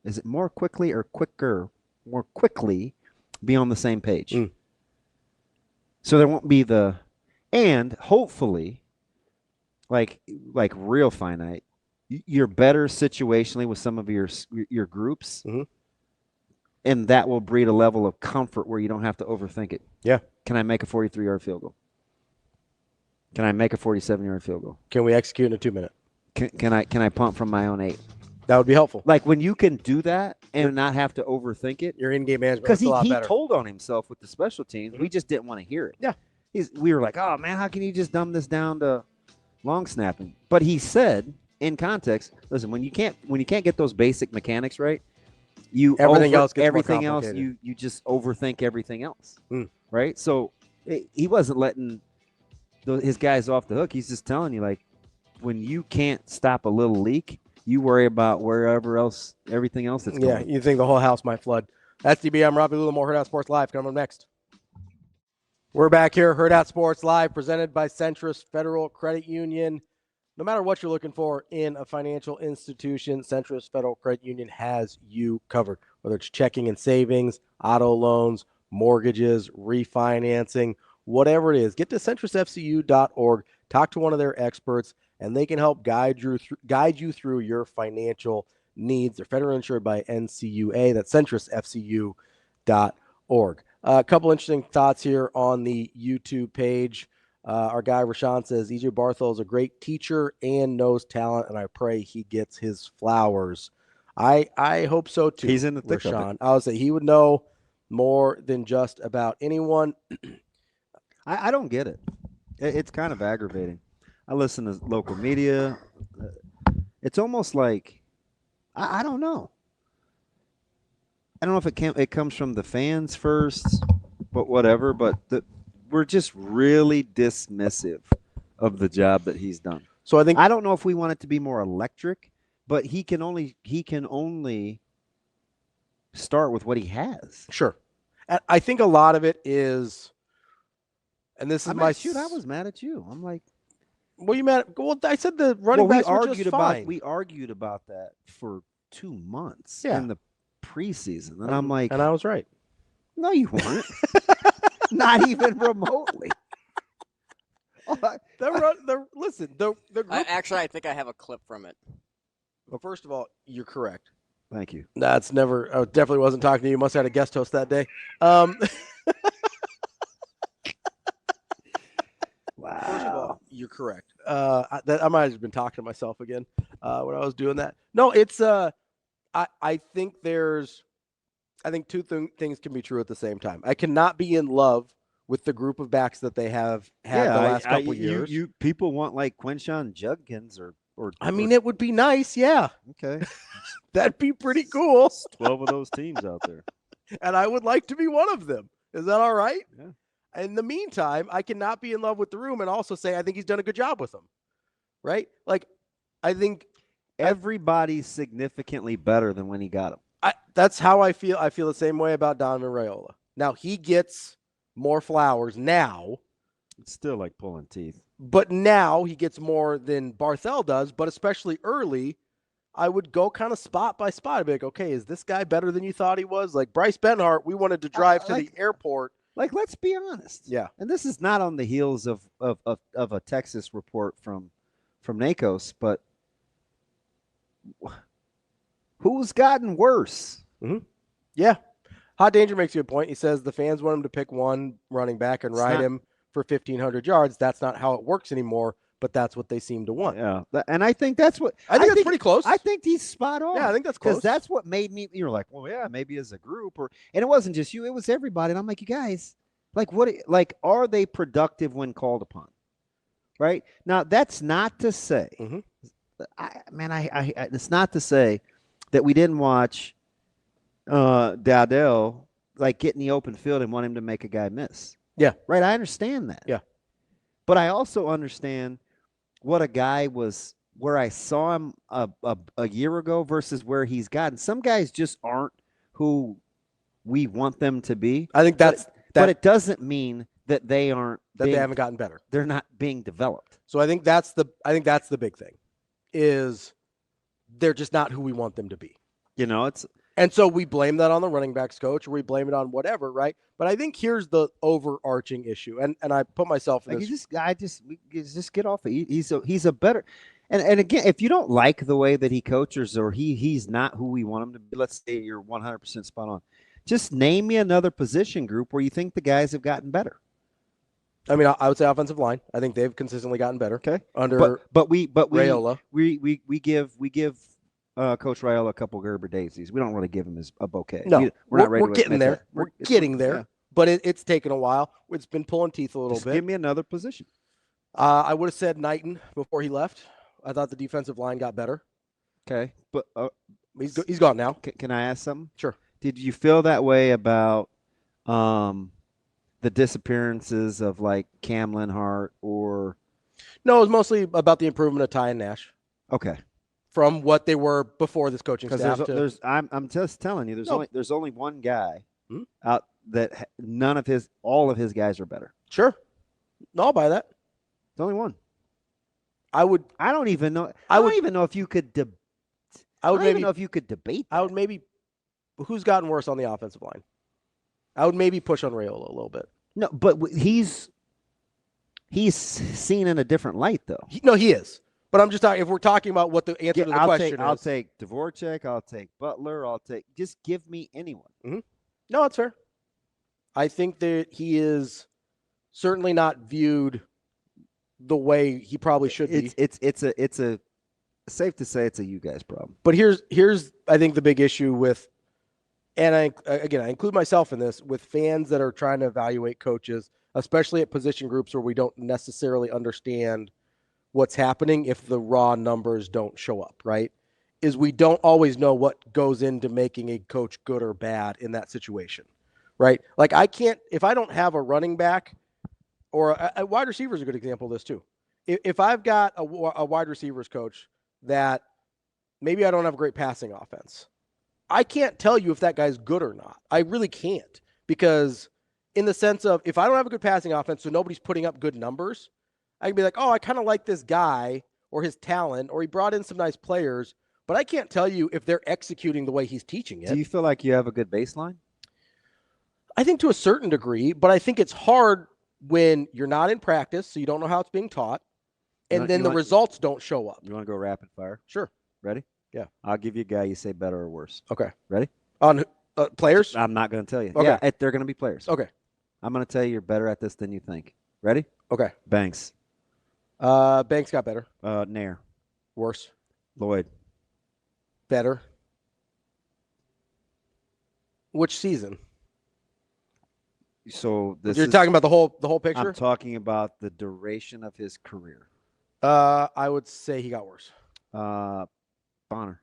is it more quickly or quicker? More quickly be on the same page. So there won't be and hopefully, like real finite, you're better situationally with some of your groups, and that will breed a level of comfort where you don't have to overthink it. Yeah. Can I make a 43-yard field goal? Can I make a 47-yard field goal? Can we execute in a 2-minute? Can I punt from my own 8? That would be helpful. Like, when you can do that and not have to overthink it. Your in-game management because a lot better. He told on himself with the special teams. We just didn't want to hear it. Yeah. We were like, oh, man, how can you just dumb this down to long snapping? But he said, in context, listen, when you can't get those basic mechanics right, everything else you just overthink everything else. Right? So he wasn't letting his guys off the hook. He's just telling you, like, when you can't stop a little leak, you worry about everything else that's going on. Yeah, you think the whole house might flood. That's DB. I'm Ravi. Lulla, more HURRDAT Sports Live coming up next. We're back here, HURRDAT Sports Live, presented by Centrus Federal Credit Union. No matter what you're looking for in a financial institution, Centrus Federal Credit Union has you covered. Whether it's checking and savings, auto loans, mortgages, refinancing, whatever it is, get to centrusfcu.org, talk to one of their experts, and they can help guide you through your financial needs. They're federally insured by NCUA. That's centrusfcu.org. A couple interesting thoughts here on the YouTube page. Our guy Rashawn says, EJ Barthel is a great teacher and knows talent, and I pray he gets his flowers. I hope so too. He's in the thick of it. I would say he would know more than just about anyone. I don't get it. It's kind of aggravating. I listen to local media. It's almost like I don't know. I don't know if it comes from the fans first, but whatever. But we're just really dismissive of the job that he's done. So I don't know if we want it to be more electric, but he can only start with what he has. Sure. I think a lot of it is, and this is I was mad at you. I'm like, well, you mad? Well, I said the running backs were just fine. We argued about that for 2 months in the preseason, and I'm like, and I was right. No, you weren't. Not even remotely. Listen, the group, actually, I think I have a clip from it. Well, first of all, you're correct. Thank you. That's never. I definitely wasn't talking to you. Must have had a guest host that day. Wow. First of all, you're correct. I might have been talking to myself again when I was doing that. No, it's I think two things can be true at the same time. I cannot be in love with the group of backs that they have had the last couple years. You people want like Quinshon Judkins or I mean, it would be nice, yeah. Okay. That'd be pretty cool. 12 of those teams out there. And I would like to be one of them. Is that all right? Yeah. In the meantime, I cannot be in love with the room and also say I think he's done a good job with them. Right? Like, I think everybody's significantly better than when he got him. That's how I feel. I feel the same way about Donovan Raiola. Now, he gets more flowers now. It's still like pulling teeth. But now he gets more than Barthel does, but especially early, I would go kind of spot by spot. I'd be like, okay, is this guy better than you thought he was? Like Bryce Benhart, we wanted to drive to the airport. Like, let's be honest. Yeah. And this is not on the heels of a Texas report from NACOS, but who's gotten worse? Mm-hmm. Yeah. Hot Danger makes you a point. He says the fans want him to pick one running back and ride him for 1,500 yards. That's not how it works anymore, but that's what they seem to want. Yeah. And I think that's what – I think that's pretty close. I think he's spot on. Yeah, I think that's close. Because that's what made me – you're like, well, yeah, maybe as a group. And it wasn't just you. It was everybody. And I'm like, you guys, Like what? Like are they productive when called upon? Right now, that's not to say, Mhm. it's not to say that we didn't watch Dowdell like get in the open field and want him to make a guy miss. Yeah. Right. I understand that. Yeah. But I also understand what a guy was where I saw him a year ago versus where he's gotten. Some guys just aren't who we want them to be. I think but it doesn't mean that they aren't they haven't gotten better. They're not being developed. So I think that's the big thing is they're just not who we want them to be. And so we blame that on the running backs coach, or we blame it on whatever, right? But I think here's the overarching issue, and I put myself in Like this. just get off it. He's a better, and again, if you don't like the way that he coaches or he's not who we want him to be, let's say you're 100% spot on. Just name me another position group where you think the guys have gotten better. I mean, I would say offensive line. I think they've consistently gotten better. Okay, under Rhule. we give Coach Rhule a couple Gerber daisies. We don't really give him a bouquet. No, we're not ready. We're getting there. That. We're getting there. Yeah. But it's taken a while. It's been pulling teeth a little bit. Give me another position. I would have said Knighton before he left. I thought the defensive line got better. Okay, but he's gone now. Can I ask something? Sure. Did you feel that way about the disappearances of like Cam Lenhart or? No, it was mostly about the improvement of Ty and Nash. Okay. From what they were before this coaching staff. I'm just telling you, there's only one guy out that all of his guys are better. Sure. No, I'll buy that. There's only one. I don't even know. I don't even know if you could. I don't even know if you could debate that. I would maybe. Who's gotten worse on the offensive line? I would maybe push on Rhule a little bit. No, but he's seen in a different light, though. He is. But I'm just talking. If we're talking about what the answer to the question is, I'll take Dvorak. I'll take Butler. Just give me anyone. Mm-hmm. No, that's fair. I think that he is certainly not viewed the way he probably should be. It's safe to say it's a you guys problem. But here's I think the big issue with, and I include myself in this, with fans that are trying to evaluate coaches, especially at position groups where we don't necessarily understand what's happening if the raw numbers don't show up, right? Is we don't always know what goes into making a coach good or bad in that situation, right? Like if I don't have a running back or a wide receiver is a good example of this too. If I've got a wide receivers coach that maybe I don't have a great passing offense, I can't tell you if that guy's good or not. I really can't, because in the sense of if I don't have a good passing offense, so nobody's putting up good numbers, I can be like, oh, I kind of like this guy or his talent, or he brought in some nice players, but I can't tell you if they're executing the way he's teaching it. Do you feel like you have a good baseline? I think to a certain degree, but I think it's hard when you're not in practice, so you don't know how it's being taught, and then the results don't show up. You want to go rapid fire? Sure. Ready? Yeah. I'll give you a guy you say better or worse. Okay. Ready? On players? I'm not going to tell you. Okay. Yeah, they're going to be players. Okay. I'm going to tell you you're better at this than you think. Ready? Okay. Banks. Banks got better. Nair. Worse. Lloyd. Better. Which season? So you're talking about the whole picture? I'm talking about the duration of his career. I would say he got worse. Bonner.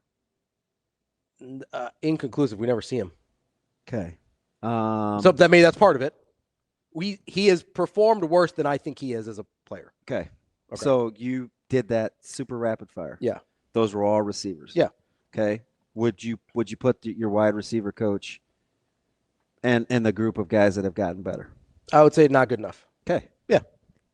Inconclusive. We never see him. Okay. So that's part of it. He has performed worse than I think he is as a player. Okay. So you did that super rapid fire. Yeah. Those were all receivers. Yeah. Okay. Would you put your wide receiver coach and the group of guys that have gotten better? I would say not good enough. Okay. Yeah.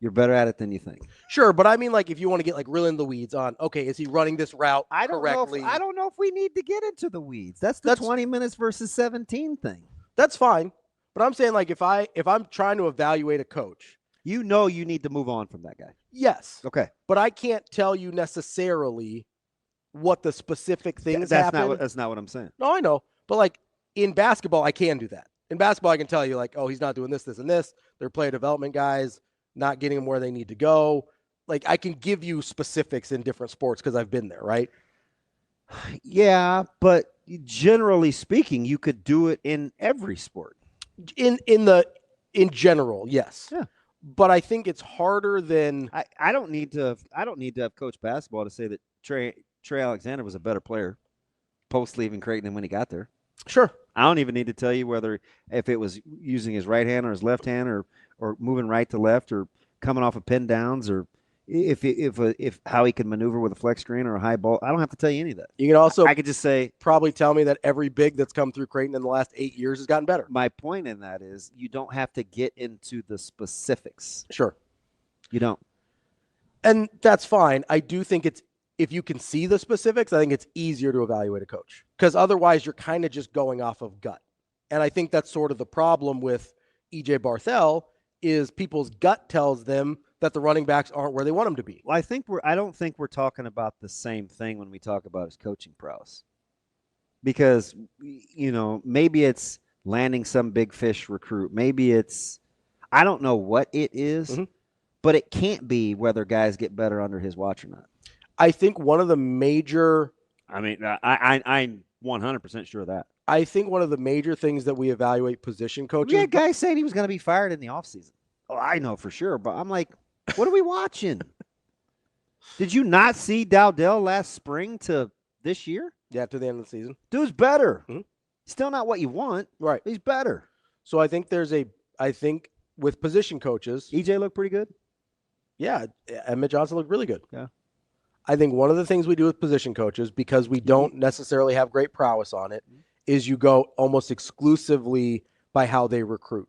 You're better at it than you think. Sure, but I mean, like, if you want to get like real in the weeds on, okay, is he running this route correctly? I don't know if we need to get into the weeds. That's 20 minutes versus 17 thing. That's fine. But I'm saying, like, if I'm trying to evaluate a coach, you need to move on from that guy. Yes. Okay. But I can't tell you necessarily what the specific things happen. That's not what I'm saying. No, I know. But like in basketball, I can do that. In basketball, I can tell you, like, oh, he's not doing this, this, and this. They're player development guys, not getting them where they need to go. Like, I can give you specifics in different sports because I've been there, right? Yeah, but generally speaking, you could do it in every sport. In the In general, yes. Yeah. But I think it's harder than I don't need to have coached basketball to say that Trey Alexander was a better player post leaving Creighton than when he got there. sure. I don't even need to tell you if it was using his right hand or his left hand or moving right to left or coming off of pin downs or if how he can maneuver with a flex screen or a high ball. I don't have to tell you any of that. You can also I could just say probably tell me that every big that's come through Creighton in the last 8 years has gotten better. my point in that is you don't have to get into the specifics. Sure. You don't. And that's fine. I do think if you can see the specifics, I think it's easier to evaluate a coach because otherwise you're kind of just going off of gut. And I think that's sort of the problem with EJ Barthel is people's gut tells them that the running backs aren't where they want them to be. Well, I don't think we're talking about the same thing when we talk about his coaching prowess. Because, maybe it's landing some big fish recruit. Maybe it's I don't know what it is, but it can't be whether guys get better under his watch or not. I think one of the major I'm 100% sure of that. I think one of the major things that we evaluate position coaches. We had guys saying he was going to be fired in the offseason. Oh, I know for sure, but I'm like, what are we watching? Did you not see Dowdell last spring to this year? Yeah, to the end of the season. Dude's better. Mhm. Still not what you want. Right. He's better. So I think with position coaches, EJ looked pretty good. yeah, Emmett Johnson looked really good. Yeah. I think one of the things we do with position coaches, because we don't necessarily have great prowess on it, is you go almost exclusively by how they recruit,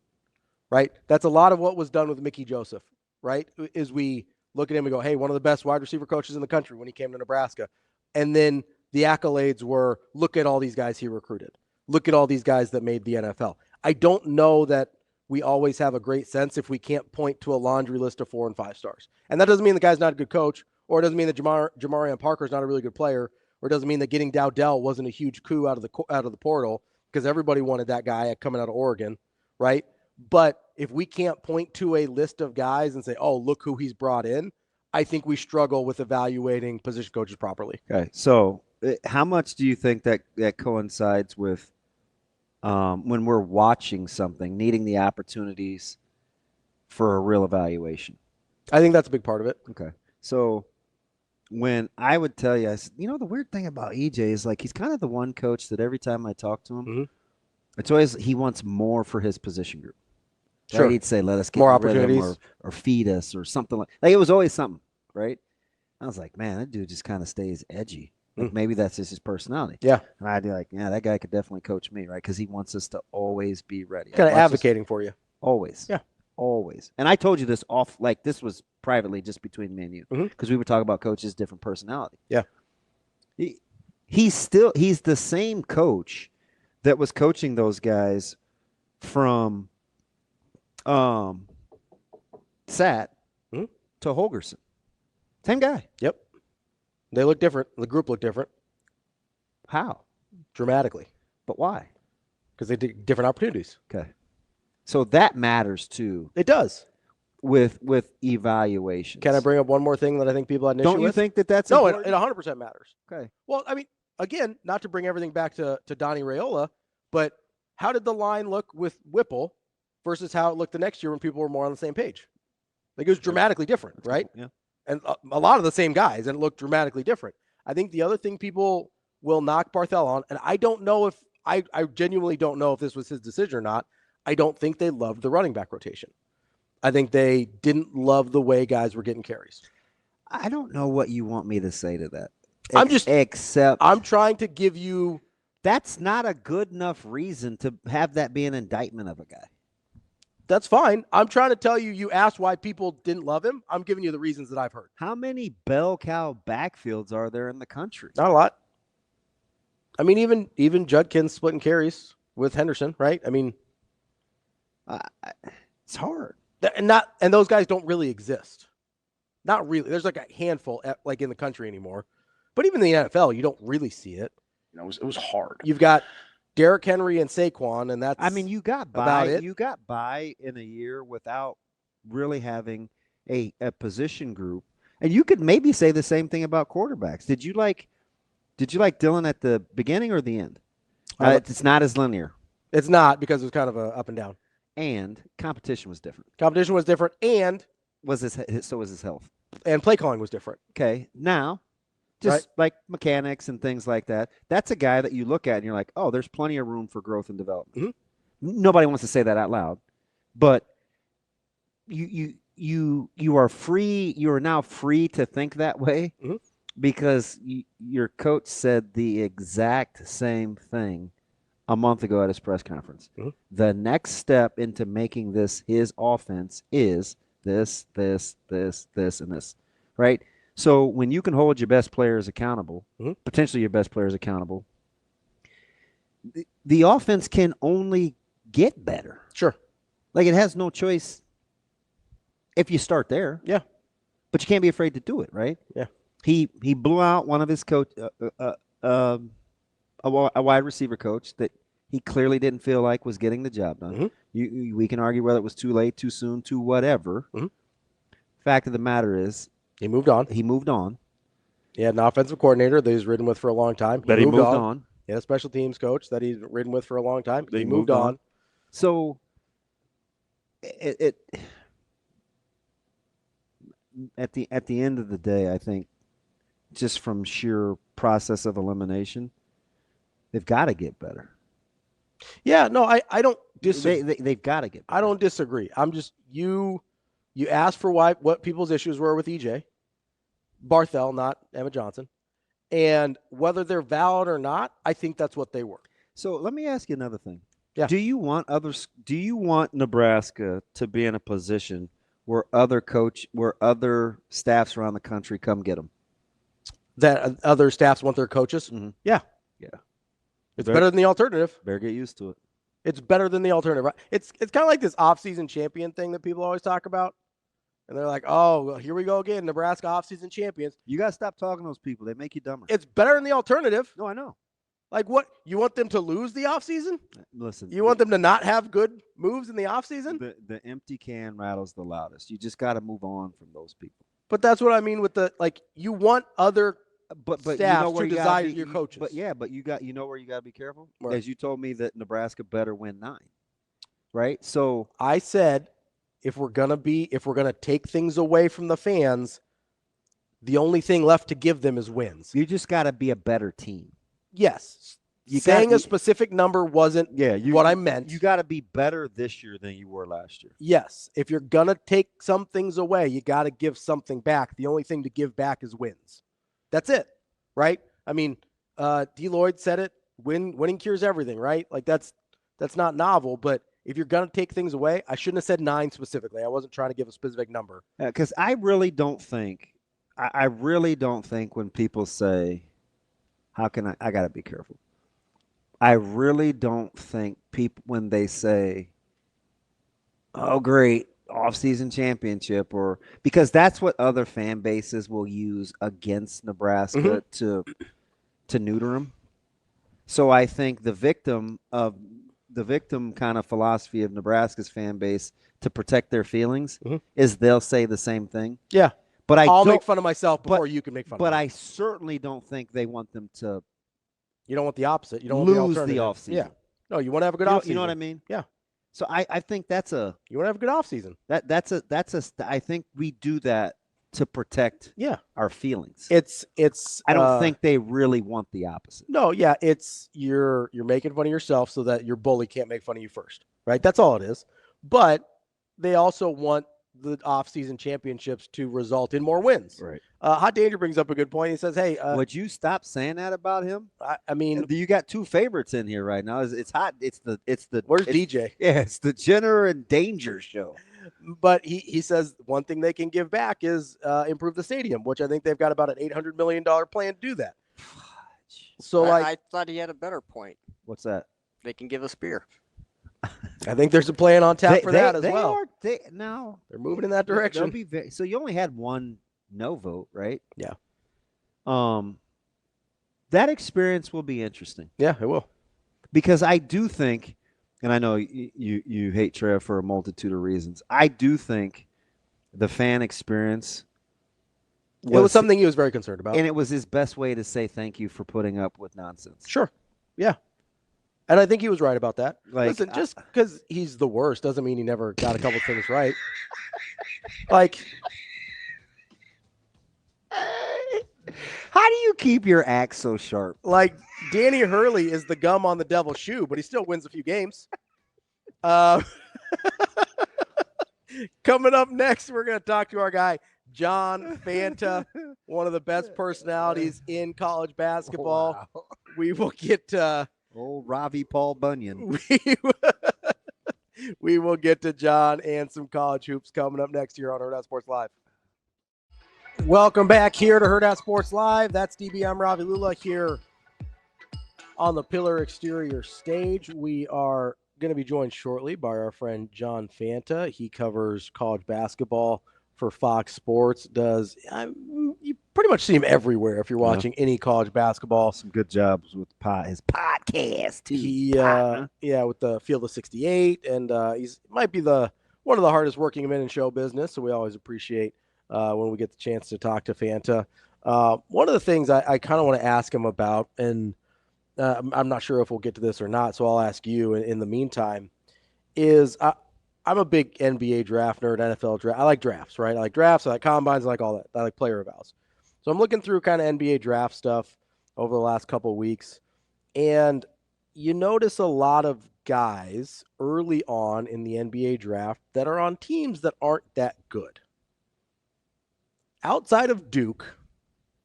right? That's a lot of what was done with Mickey Joseph, right? Is we look at him and go, hey, one of the best wide receiver coaches in the country when he came to Nebraska. And then the accolades were, look at all these guys he recruited. Look at all these guys that made the NFL. I don't know that we always have a great sense if we can't point to a laundry list of 4 and 5 stars. And that doesn't mean the guy's not a good coach, or it doesn't mean that Jamarian Parker's not a really good player, or it doesn't mean that getting Dowdell wasn't a huge coup out of the portal because everybody wanted that guy coming out of Oregon, right? But if we can't point to a list of guys and say, oh, look who he's brought in, I think we struggle with evaluating position coaches properly. Okay, so how much do you think that coincides with when we're watching something, needing the opportunities for a real evaluation? I think that's a big part of it. Okay, so when I would tell you, I said, the weird thing about EJ is like he's kind of the one coach that every time I talk to him, it's always he wants more for his position group. Right? Sure. He'd say, let us get More rid of him opportunities. or feed us or something like it was always something, right? I was like, man, that dude just kind of stays edgy. Like maybe that's just his personality. Yeah. And I'd be like, yeah, that guy could definitely coach me, right? Because he wants us to always be ready. Kind of advocating for you. Always. Yeah. Always. And I told you this this was privately just between me and you because we were talking about coaches' different personality. Yeah. He's the same coach that was coaching those guys from Sat to Holgerson. Same guy. Yep. They look different. The group looked different. How? Dramatically. But why? Because they did different opportunities. Okay. So that matters too It does. with evaluations. Can I bring up one more thing that I think people had an issue Don't you with? think that's No, important? it 100% matters. Okay. Well, I mean, again, not to bring everything back to Donnie Raiola, but how did the line look with Whipple versus how it looked the next year when people were more on the same page? Like it was dramatically different, right? Yeah. And a lot of the same guys, and it looked dramatically different. I think the other thing people will knock Barthel on, and I don't know if I genuinely don't know if this was his decision or not. I don't think they loved the running back rotation. I think they didn't love the way guys were getting carries. I don't know what you want me to say to that. Except I'm trying to give you. That's not a good enough reason to have that be an indictment of a guy. That's fine. I'm trying to tell you, you asked why people didn't love him. I'm giving you the reasons that I've heard. How many bell cow backfields are there in the country? Not a lot. I mean, even Judkins splitting carries with Henderson, right? I mean, it's hard. And those guys don't really exist. Not really. There's like a handful like in the country anymore. But even in the NFL, you don't really see it. It was hard. You've got Derrick Henry and Saquon, and that's you got by. about it. You got by in a year without really having a position group, and you could maybe say the same thing about quarterbacks. Did you like Dylan at the beginning or the end? It's not as linear. It's not because it was kind of a up and down. And competition was different. Competition was different, and So was his health. play calling was different. Okay, now, just like mechanics and things like that, that's a guy that you look at and you're like, oh, there's plenty of room for growth and development. Nobody wants to say that out loud, but you are free. You are now free to think that way because your coach said the exact same thing a month ago at his press conference. The next step into making this his offense is this, and this, right? So when you can hold your best players accountable, potentially your best players accountable, the offense can only get better. Sure. Like, it has no choice if you start there. Yeah. But you can't be afraid to do it, right? Yeah. He blew out one of his coach, a wide receiver coach that he clearly didn't feel like was getting the job done. We can argue whether it was too late, too soon, too whatever. Fact of the matter is, he moved on. He had an offensive coordinator that he's ridden with for a long time. He moved on. He had a special teams coach that he's ridden with for a long time. He moved on. So at the end of the day, I think just from sheer process of elimination, they've got to get better. Yeah, no, I don't disagree. They've got to get better. I don't disagree. I'm just you asked for what people's issues were with EJ Barthel, not Emma Johnson, and whether they're valid or not, I think that's what they were. So let me ask you another thing. Yeah. Do you want Nebraska to be in a position where other staffs around the country come get them? That other staffs want their coaches? Yeah. It's better than the alternative. Better get used to it. It's better than the alternative. It's kind of like this off-season champion thing that people always talk about. And they're like, oh, well, here we go again, Nebraska off-season champions. You got to stop talking to those people. They make you dumber. It's better than the alternative. No, I know. Like what? You want them to lose the offseason? Listen. You want them to not have good moves in the offseason? The empty can rattles the loudest. You just got to move on from those people. But that's what I mean with you want other staffs you know where to desire your coaches. But you know where you got to be careful? Right. As you told me that Nebraska better win 9. Right? So I said if we're going to take things away from the fans, the only thing left to give them is wins. You just got to be a better team. Yes. Saying a specific number wasn't what I meant. You got to be better this year than you were last year. Yes. If you're going to take some things away, you got to give something back. The only thing to give back is wins. That's it, right? I mean, D. Lloyd said it, winning cures everything, right? Like that's not novel, but if you're going to take things away, I shouldn't have said 9 specifically. I wasn't trying to give a specific number. Because I really don't think when people say, how can I got to be careful. I really don't think people, when they say, oh, great, off-season championship, or because that's what other fan bases will use against Nebraska to neuter them. So I think the victim kind of philosophy of Nebraska's fan base to protect their feelings is they'll say the same thing. Yeah. But I'll make fun of myself before you can make fun of me. But I certainly don't think they want them to. You don't want the opposite. You don't lose want the offseason. Yeah. No, you want to have a good offseason. You know what I mean? Yeah. So I think that's you want to have a good offseason. I think we do that to protect our feelings. I don't think they really want the opposite. No, yeah, it's you're making fun of yourself so that your bully can't make fun of you first, right? That's all it is. But they also want the off-season championships to result in more wins. Right. Hot Danger brings up a good point. He says, "Hey, would you stop saying that about him? I mean, you got 2 favorites in here right now. It's hot. It's the. Where's DJ? Yeah, it's the Jenner and Danger show. But he says one thing they can give back is improve the stadium, which I think they've got about an $800 million plan to do that. So I thought he had a better point. What's that? They can give us beer. I think there's a plan on tap for that as well. They're moving in that direction. So you only had 1 no vote, right? Yeah. That experience will be interesting. Yeah, it will. Because I do think, and I know you hate Trev for a multitude of reasons. I do think the fan experience was something he was very concerned about. And it was his best way to say thank you for putting up with nonsense. Sure. Yeah. And I think he was right about that. Like, Listen, just because he's the worst doesn't mean he never got a couple things right. Like, how do you keep your act so sharp? like Danny Hurley is the gum on the devil's shoe, but he still wins a few games. Coming up next, we're going to talk to our guy, John Fanta, one of the best personalities in college basketball. Wow. We will get Old Ravi Paul Bunyan. we will get to John and some college hoops coming up next here on HURRDAT Sports Live. Welcome back here to HURRDAT Sports Live. That's DB. I'm Ravi Lulla here on the Pillar Exterior stage. We are going to be joined shortly by our friend John Fanta. He covers college basketball for Fox Sports. You pretty much see him everywhere if you're watching any college basketball. Some good jobs with his podcast too. With the Field of 68, and he's might be one of the hardest working men in show business. So we always appreciate when we get the chance to talk to Fanta. One of the things I kind of want to ask him about, and I'm not sure if we'll get to this or not, so I'll ask you in the meantime, is I'm a big NBA draft nerd, NFL draft. I like drafts, right? I like drafts, I like combines, I like all that. I like player evals. So I'm looking through kind of NBA draft stuff over the last couple of weeks, and you notice a lot of guys early on in the NBA draft that are on teams that aren't that good. Outside of Duke,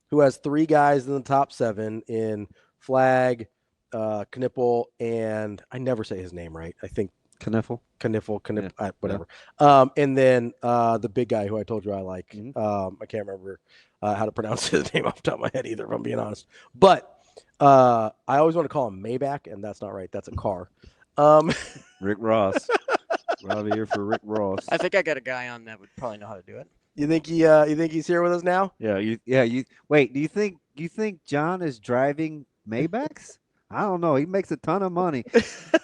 who has 3 guys in the top 7 in Flag, Knippel, and I never say his name right. I think Kniffel, whatever. Yeah. And then the big guy who I told you I like. I can't remember how to pronounce his name off the top of my head either, if I'm being honest. But I always want to call him Maybach, and that's not right. That's a car. Rick Ross. Ravi here for Rick Ross. I think I got a guy on that would probably know how to do it. You think he's here with us now? Yeah. Wait. Do you think John is driving Maybachs? I don't know. He makes a ton of money.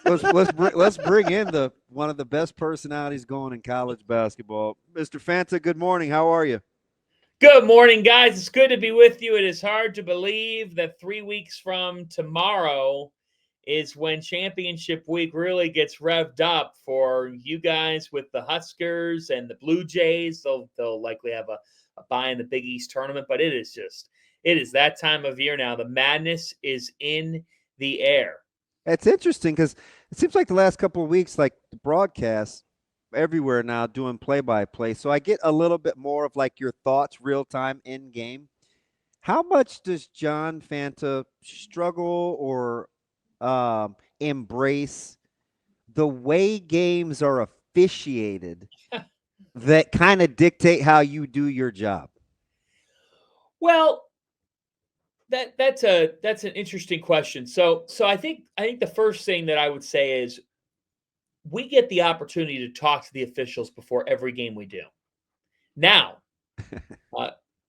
Let's bring in one of the best personalities going in college basketball, Mr. Fanta. Good morning. How are you? Good morning, guys. It's good to be with you. It is hard to believe that 3 weeks from tomorrow is when championship week really gets revved up for you guys with the Huskers and the Bluejays. They'll likely have a bye in the Big East tournament, but it is that time of year now. The madness is in the air. It's interesting because it seems like the last couple of weeks, like the broadcasts everywhere now doing play-by-play. So I get a little bit more of like your thoughts real time in game. How much does John Fanta struggle or embrace the way games are officiated that kind of dictate how you do your job? Well, that's an interesting question. So I think the first thing that I would say is we get the opportunity to talk to the officials before every game we do. Now,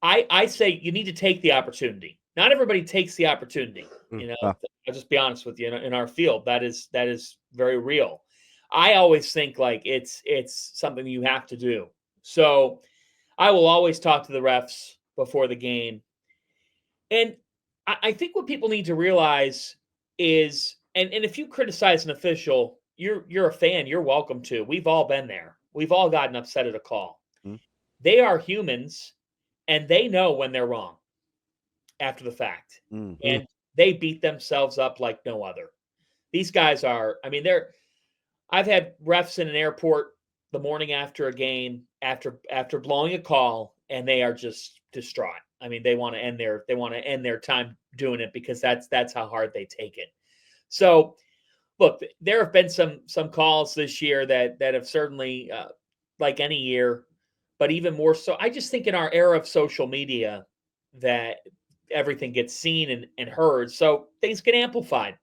I say you need to take the opportunity. Not everybody takes the opportunity. You know, I'll just be honest with you. In our field, that is very real. I always think like it's something you have to do. So I will always talk to the refs before the game. And I think what people need to realize is, and if you criticize an official, you're a fan, you're welcome to. We've all been there. We've all gotten upset at a call. They are humans, and they know when they're wrong after the fact. And they beat themselves up like no other. These guys are, I mean, I've had refs in an airport the morning after a game, after blowing a call, and they are just distraught. I mean, they want to end their time doing it because that's how hard they take it. So, look, there have been some calls this year that have certainly, like any year, but even more so. I just think in our era of social media that everything gets seen and heard, so things get amplified,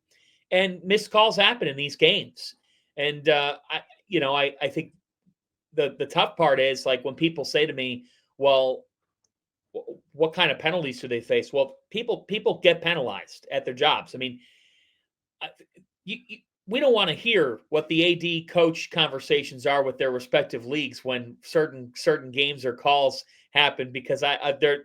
and missed calls happen in these games. And I think the tough part is like when people say to me, "Well, what kind of penalties do they face?" Well, people get penalized at their jobs. I mean, we don't want to hear what the AD coach conversations are with their respective leagues when certain games or calls happen, because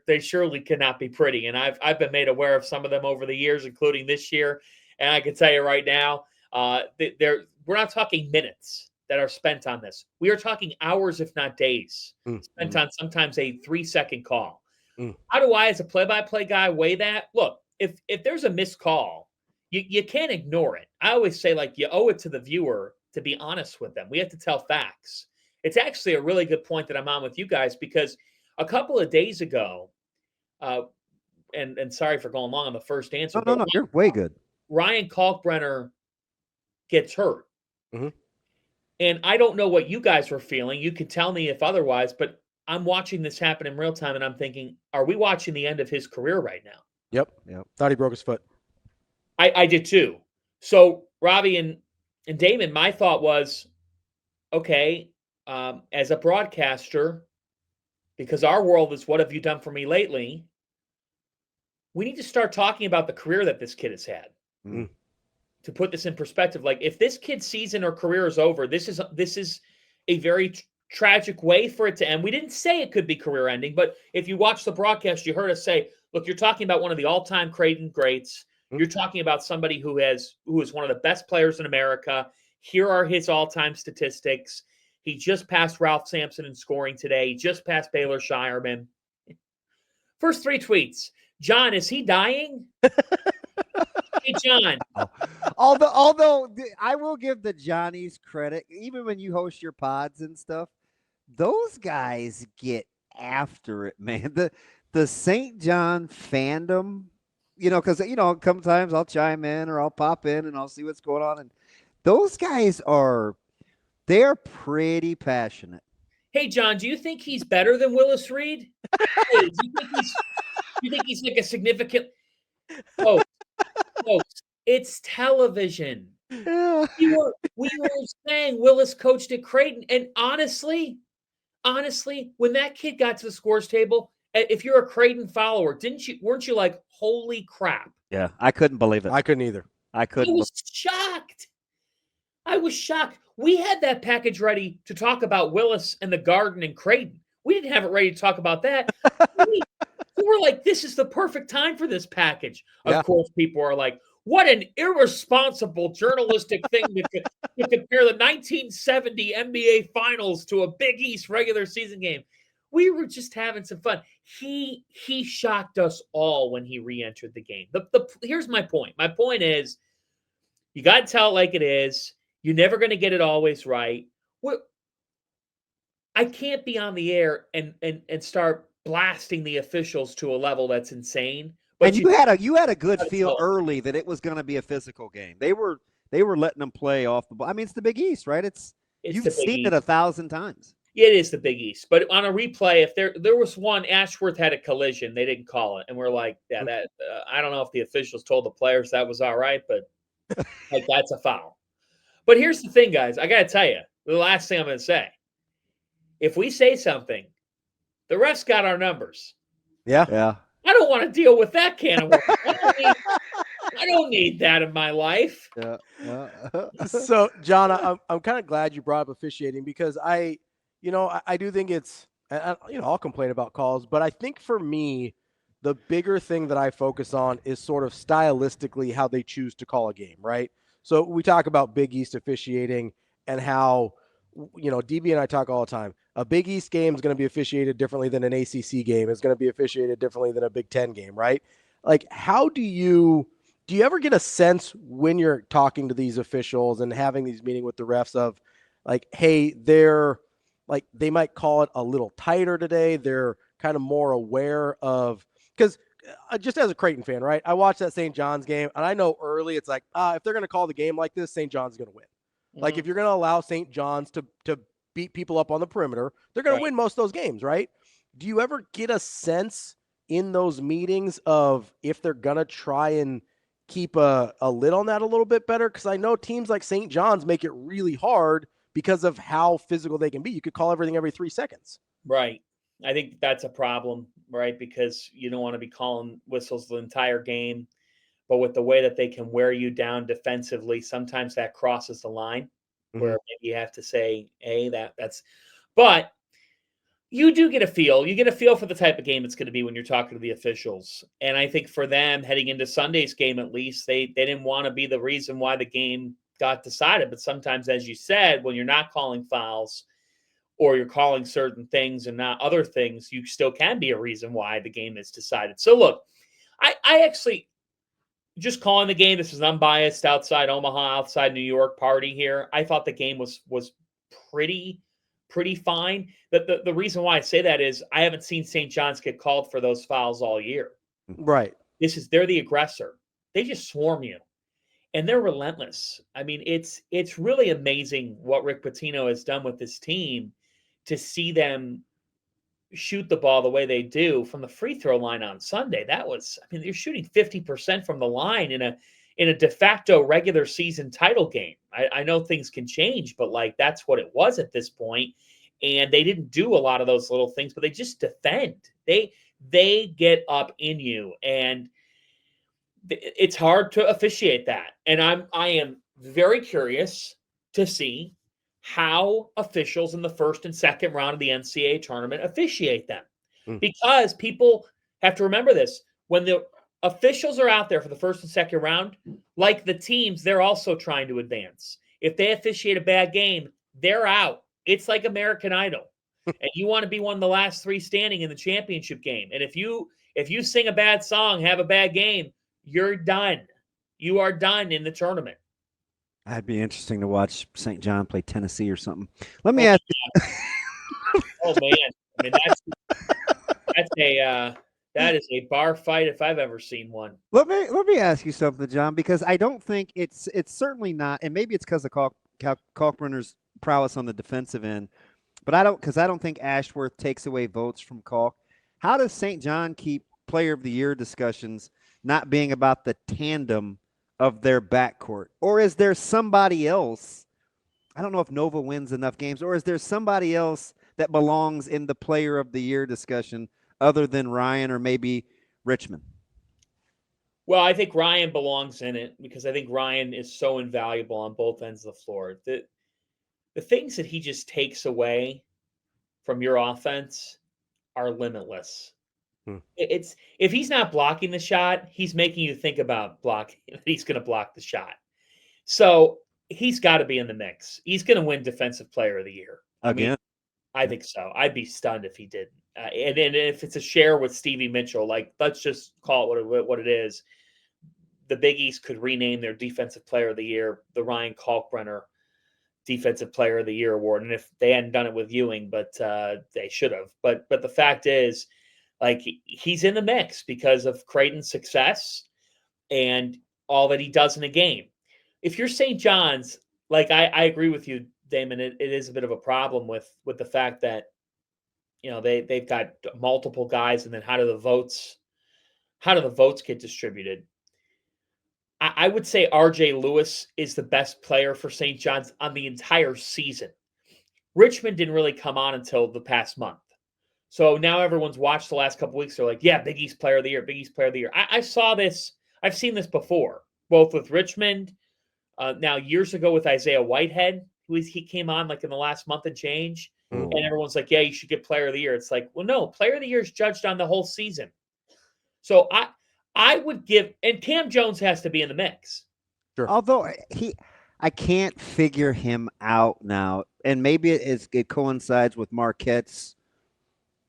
they surely cannot be pretty. And I've been made aware of some of them over the years, including this year. And I can tell you right now, We're not talking minutes that are spent on this. We are talking hours, if not days, spent on sometimes a 3-second call. How do I, as a play-by-play guy, weigh that? Look, if there's a missed call, you can't ignore it. I always say, like, you owe it to the viewer to be honest with them. We have to tell facts. It's actually a really good point that I'm on with you guys, because a couple of days ago, and sorry for going long on the first answer. No, you're way good. Ryan Kalkbrenner gets hurt. And I don't know what you guys were feeling. You could tell me if otherwise, but I'm watching this happen in real time, and I'm thinking, are we watching the end of his career right now? Yep. Thought he broke his foot. I did too. So, Ravi and Damon, my thought was, okay, as a broadcaster, because our world is what have you done for me lately, we need to start talking about the career that this kid has had. To put this in perspective, like, if this kid's season or career is over, this is a very tragic way for it to end. We didn't say it could be career ending, but if you watch the broadcast, you heard us say, look, you're talking about one of the all-time Creighton greats. You're talking about somebody who is one of the best players in America. Here are his all-time statistics. He just passed Ralph Sampson in scoring today. He just passed Baylor Shireman. First 3 tweets. John, is he dying? Hey, John. Although I will give the Johnnies credit, even when you host your pods and stuff, those guys get after it, man. The St. John fandom, because sometimes I'll chime in or I'll pop in and I'll see what's going on, and those guys they're pretty passionate. Hey, John, do you think he's better than Willis Reed? Hey, do you think he's like a significant? Folks, it's television. Yeah. We were saying Willis coached at Creighton, and honestly, when that kid got to the scores table, if you're a Creighton follower, weren't you like, holy crap? Yeah, I couldn't believe it. I couldn't either. I was shocked. I was shocked. We had that package ready to talk about Willis and the Garden and Creighton. We didn't have it ready to talk about that. we were like, this is the perfect time for this package. Of course, people are like, what an irresponsible journalistic thing to compare the 1970 NBA Finals to a Big East regular season game. We were just having some fun. He shocked us all when he re-entered the game. Here's my point. My point is, you got to tell it like it is. You're never going to get it always right. I can't be on the air and start blasting the officials to a level that's insane. But and you had a good feel early that it was going to be a physical game. They were letting them play off the ball. I mean, it's the Big East, right? You've seen it 1,000 times. It is the Big East, but on a replay, if there was one, Ashworth had a collision, they didn't call it, and we're like, yeah, that I don't know if the officials told the players that was all right, but like, that's a foul. But here's the thing, guys. I got to tell you, the last thing I'm going to say. If we say something, the refs got our numbers. Yeah. I don't want to deal with that can of worms. I don't need that in my life. Yeah. So, John, I'm kind of glad you brought up officiating, because I do think it's, I'll complain about calls, but I think for me, the bigger thing that I focus on is sort of stylistically how they choose to call a game, right? So we talk about Big East officiating and how, DB and I talk all the time. A Big East game is going to be officiated differently than an ACC game. It's going to be officiated differently than a Big Ten game, right? Like, how do you ever get a sense when you're talking to these officials and having these meetings with the refs of, like, hey, they might call it a little tighter today. They're kind of more aware of, because just as a Creighton fan, right? I watched that St. John's game, and I know early it's like, if they're going to call the game like this, St. John's going to win. Mm-hmm. Like, if you're going to allow St. John's to beat people up on the perimeter, they're going to win most of those games, right? Do you ever get a sense in those meetings of if they're going to try and keep a lid on that a little bit better? Because I know teams like St. John's make it really hard because of how physical they can be. You could call everything every 3 seconds. Right. I think that's a problem, right? Because you don't want to be calling whistles the entire game. But with the way that they can wear you down defensively, sometimes that crosses the line where maybe you have to say, hey, that's – but you do get a feel. You get a feel for the type of game it's going to be when you're talking to the officials. And I think for them, heading into Sunday's game at least, they didn't want to be the reason why the game got decided. But sometimes, as you said, when you're not calling fouls or you're calling certain things and not other things, you still can be a reason why the game is decided. So look, I actually just calling the game. This is unbiased outside Omaha, outside New York party here. I thought the game was pretty fine. The reason why I say that is I haven't seen St. John's get called for those fouls all year. Right. They're the aggressor. They just swarm you. And they're relentless. I mean, it's really amazing what Rick Pitino has done with this team to see them shoot the ball the way they do from the free throw line on Sunday. That was, I mean, they're shooting 50% from the line in a de facto regular season title game. I know things can change, but like that's what it was at this point. And they didn't do a lot of those little things, but they just defend. They get up in you, and it's hard to officiate that. And I am very curious to see how officials in the first and second round of the NCAA tournament officiate them. Because people have to remember this. When the officials are out there for the first and second round, like the teams, they're also trying to advance. If they officiate a bad game, they're out. It's like American Idol. And you want to be one of the last three standing in the championship game. And if you sing a bad song, have a bad game, you're done. You are done in the tournament. That'd be interesting to watch St. John play Tennessee or something. Let me ask you. Oh man, I mean that is a bar fight if I've ever seen one. Let me ask you something, John, because I don't think it's certainly not, and maybe it's because of Kalkbrenner's prowess on the defensive end, but I don't think Ashworth takes away votes from Kalk. How does St. John keep Player of the Year discussions not being about the tandem of their backcourt? Or is there somebody else? I don't know if Nova wins enough games, or is there somebody else that belongs in the Player of the Year discussion other than Ryan or maybe Richmond? Well, I think Ryan belongs in it because I think Ryan is so invaluable on both ends of the floor. The things that he just takes away from your offense are limitless. It's if he's not blocking the shot, he's making you think about blocking. He's going to block the shot. So he's got to be in the mix. He's going to win Defensive Player of the Year. Again? I think so. I'd be stunned if he didn't. And if it's a share with Stevie Mitchell, like let's just call it what it is. The Big East could rename their Defensive Player of the Year the Ryan Kalkbrenner Defensive Player of the Year award. And if they hadn't done it with Ewing, but they should have. But the fact is, like he's in the mix because of Creighton's success and all that he does in a game. If you're St. John's, like I agree with you, Damon, it is a bit of a problem with the fact that they've got multiple guys, and then how do the votes get distributed? I would say R.J. Lewis is the best player for St. John's on the entire season. Richmond didn't really come on until the past month. So now everyone's watched the last couple weeks. They're like, yeah, Big East Player of the Year, Big East Player of the Year. I saw this. I've seen this before, both with Richmond, now years ago with Isaiah Whitehead, he came on like in the last month and change. And everyone's like, yeah, you should get Player of the Year. It's like, well, no, Player of the Year is judged on the whole season. So I would give, and Cam Jones has to be in the mix. Sure. Although I can't figure him out now, and maybe it coincides with Marquette's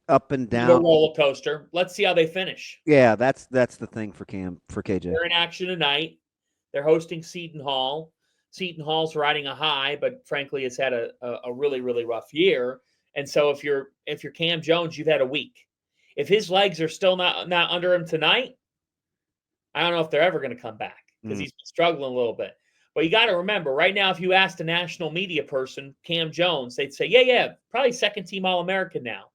up and down the roller coaster. Let's see how they finish. Yeah, that's the thing for KJ. They're in action tonight. They're hosting Seton Hall. Seton Hall's riding a high, but frankly, it's had a really, really rough year. And so if you're Cam Jones, you've had a week. If his legs are still not under him tonight, I don't know if they're ever going to come back because he's been struggling a little bit. But you got to remember, right now, if you asked a national media person, Cam Jones, they'd say, yeah, probably second-team All-American now.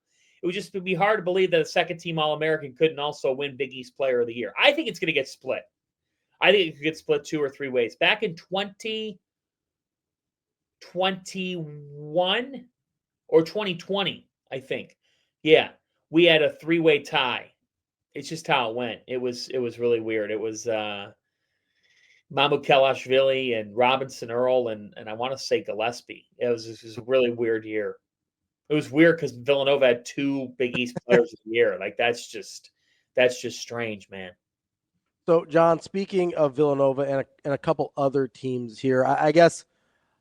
It would just be hard to believe that a second-team All-American couldn't also win Big East Player of the Year. I think it's going to get split. I think it could get split 2 or 3 ways. Back in 2021 or 2020, I think. Yeah, we had a 3-way tie. It's just how it went. It was really weird. It was Mahmoud Kelashvili and Robinson Earl and I want to say Gillespie. It was a really weird year. It was weird because Villanova had 2 Big East Players of the Year. Like that's just strange, man. So, John, speaking of Villanova and a couple other teams here, I guess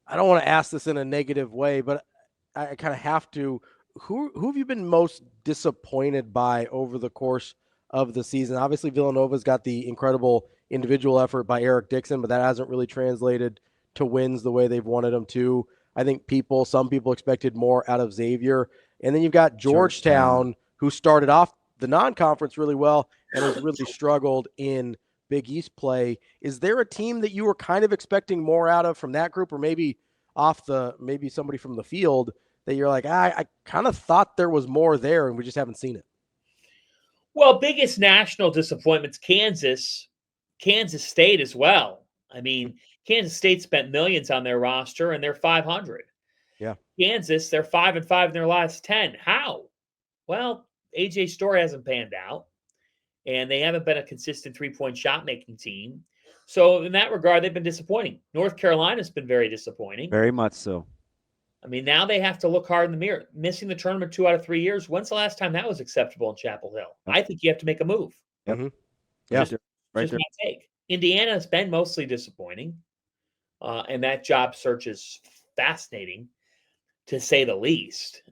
I don't want to ask this in a negative way, but I kind of have to. Who have you been most disappointed by over the course of the season? Obviously, Villanova's got the incredible individual effort by Eric Dixon, but that hasn't really translated to wins the way they've wanted them to. I think some people expected more out of Xavier. And then you've got Georgetown, who started off the non-conference really well and has really struggled in Big East play. Is there a team that you were kind of expecting more out of from that group, or maybe maybe somebody from the field that you're like, I kind of thought there was more there and we just haven't seen it? Well, biggest national disappointments, Kansas State as well. I mean, Kansas State spent millions on their roster and they're 500. Yeah. Kansas, they're 5-5 in their last 10. How? Well, AJ Story hasn't panned out, and they haven't been a consistent three-point shot-making team. So in that regard, they've been disappointing. North Carolina's been very disappointing. Very much so. I mean, now they have to look hard in the mirror. Missing the tournament 2 out of 3 years. When's the last time that was acceptable in Chapel Hill? I think you have to make a move. Yep. Mm-hmm. Yeah. Just my take. Indiana has been mostly disappointing, and that job search is fascinating, to say the least.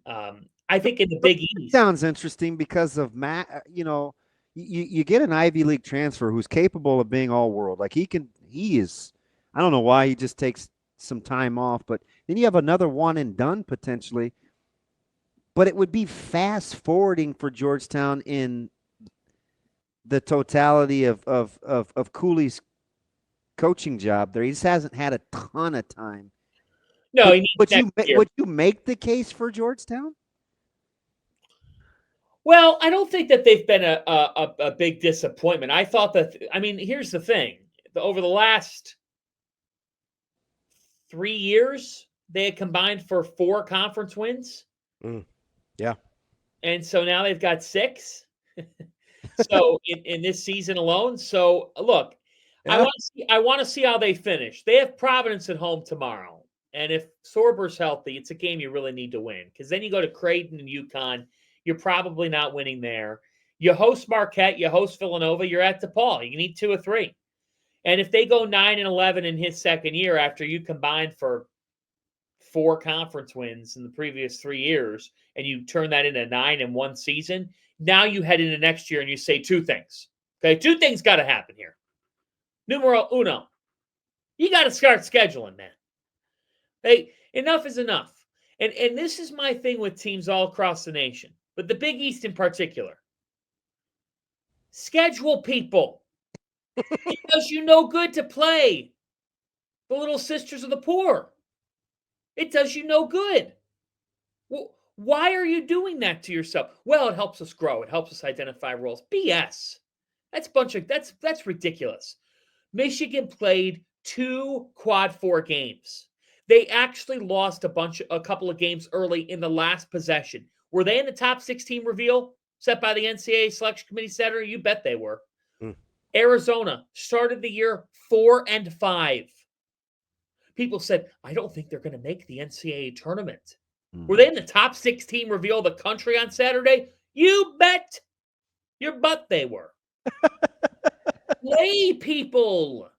I think in the Big East, sounds interesting because of Matt. You get an Ivy League transfer who's capable of being all world. Like he is. I don't know why he just takes some time off, but then you have another one and done potentially. But it would be fast forwarding for Georgetown in the totality of Cooley's coaching job there. He just hasn't had a ton of time. No, would you make the case for Georgetown? Well, I don't think that they've been a big disappointment. I thought that, I mean, here's the thing. Over the last 3 years, they had combined for 4 conference wins. Yeah. And so now they've got 6. So in this season alone. So look, yeah. I want to see how they finish. They have Providence at home tomorrow. And if Sorber's healthy, it's a game you really need to win. Because then you go to Creighton and UConn. You're probably not winning there. You host Marquette, you host Villanova, you're at DePaul. You need 2 or 3. And if they go 9-11 in his second year after you combined for 4 conference wins in the previous 3 years, and you turn that into 9 in one season, now you head into next year and you say 2 things. Okay, 2 things got to happen here. Numero uno, you got to start scheduling, man. Hey, enough is enough. And this is my thing with teams all across the nation, but the Big East in particular. Schedule people. It does you no good to play the Little Sisters of the Poor. It does you no good. Well, why are you doing that to yourself? Well, it helps us grow. It helps us identify roles. BS. That's ridiculous. Michigan played 2 quad 4 games. They actually lost a couple of games early in the last possession. Were they in the top 16 reveal set by the NCAA selection committee center? You bet they were. Arizona started the year 4-5. People said, I don't think they're going to make the NCAA tournament. Were they in the top 16 reveal of the country on Saturday? You bet your butt they were. Play people.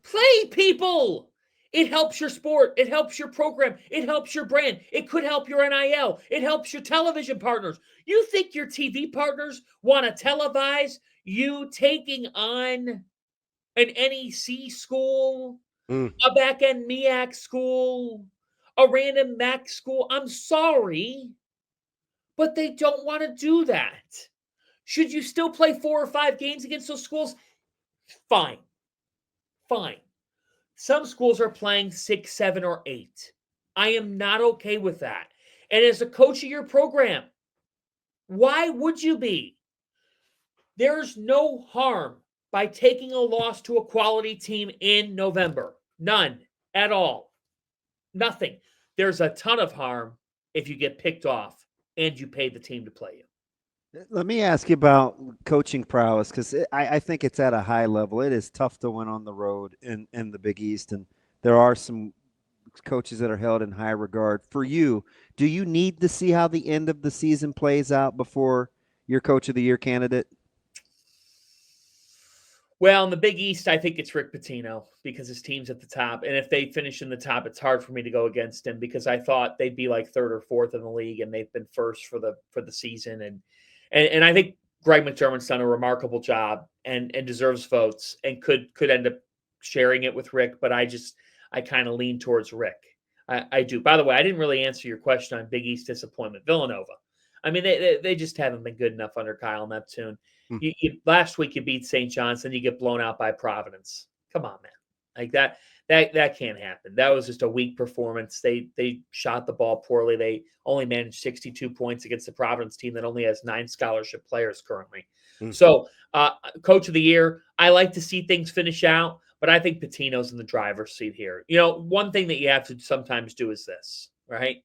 Play people. It helps your sport. It helps your program. It helps your brand. It could help your NIL. It helps your television partners. You think your TV partners want to televise you taking on an NEC school, a back-end MEAC school, a random MAC school? I'm sorry, but they don't want to do that. Should you still play 4 or 5 games against those schools? Fine. Some schools are playing 6, 7, or 8. I am not okay with that. And as a coach of your program, why would you be? There's no harm by taking a loss to a quality team in November. None at all. Nothing. There's a ton of harm if you get picked off and you pay the team to play you. Let me ask you about coaching prowess, because I think it's at a high level. It is tough to win on the road in the Big East, and there are some coaches that are held in high regard. For you, do you need to see how the end of the season plays out before you're Coach of the Year candidate? Well, in the Big East, I think it's Rick Pitino because his team's at the top. And if they finish in the top, it's hard for me to go against him because I thought they'd be like third or fourth in the league, and they've been first for the season. And I think Greg McDermott's done a remarkable job and deserves votes and could end up sharing it with Rick. But I kind of lean towards Rick. I do. By the way, I didn't really answer your question on Big East disappointment. Villanova. I mean, they just haven't been good enough under Kyle Neptune. Last week you beat St. John's, then you get blown out by Providence. Come on, man. Like that can't happen. That was just a weak performance. They shot the ball poorly. They only managed 62 points against the Providence team that only has 9 scholarship players currently. So, coach of the year, I like to see things finish out, but I think Pitino's in the driver's seat here. You know, one thing that you have to sometimes do is this, right?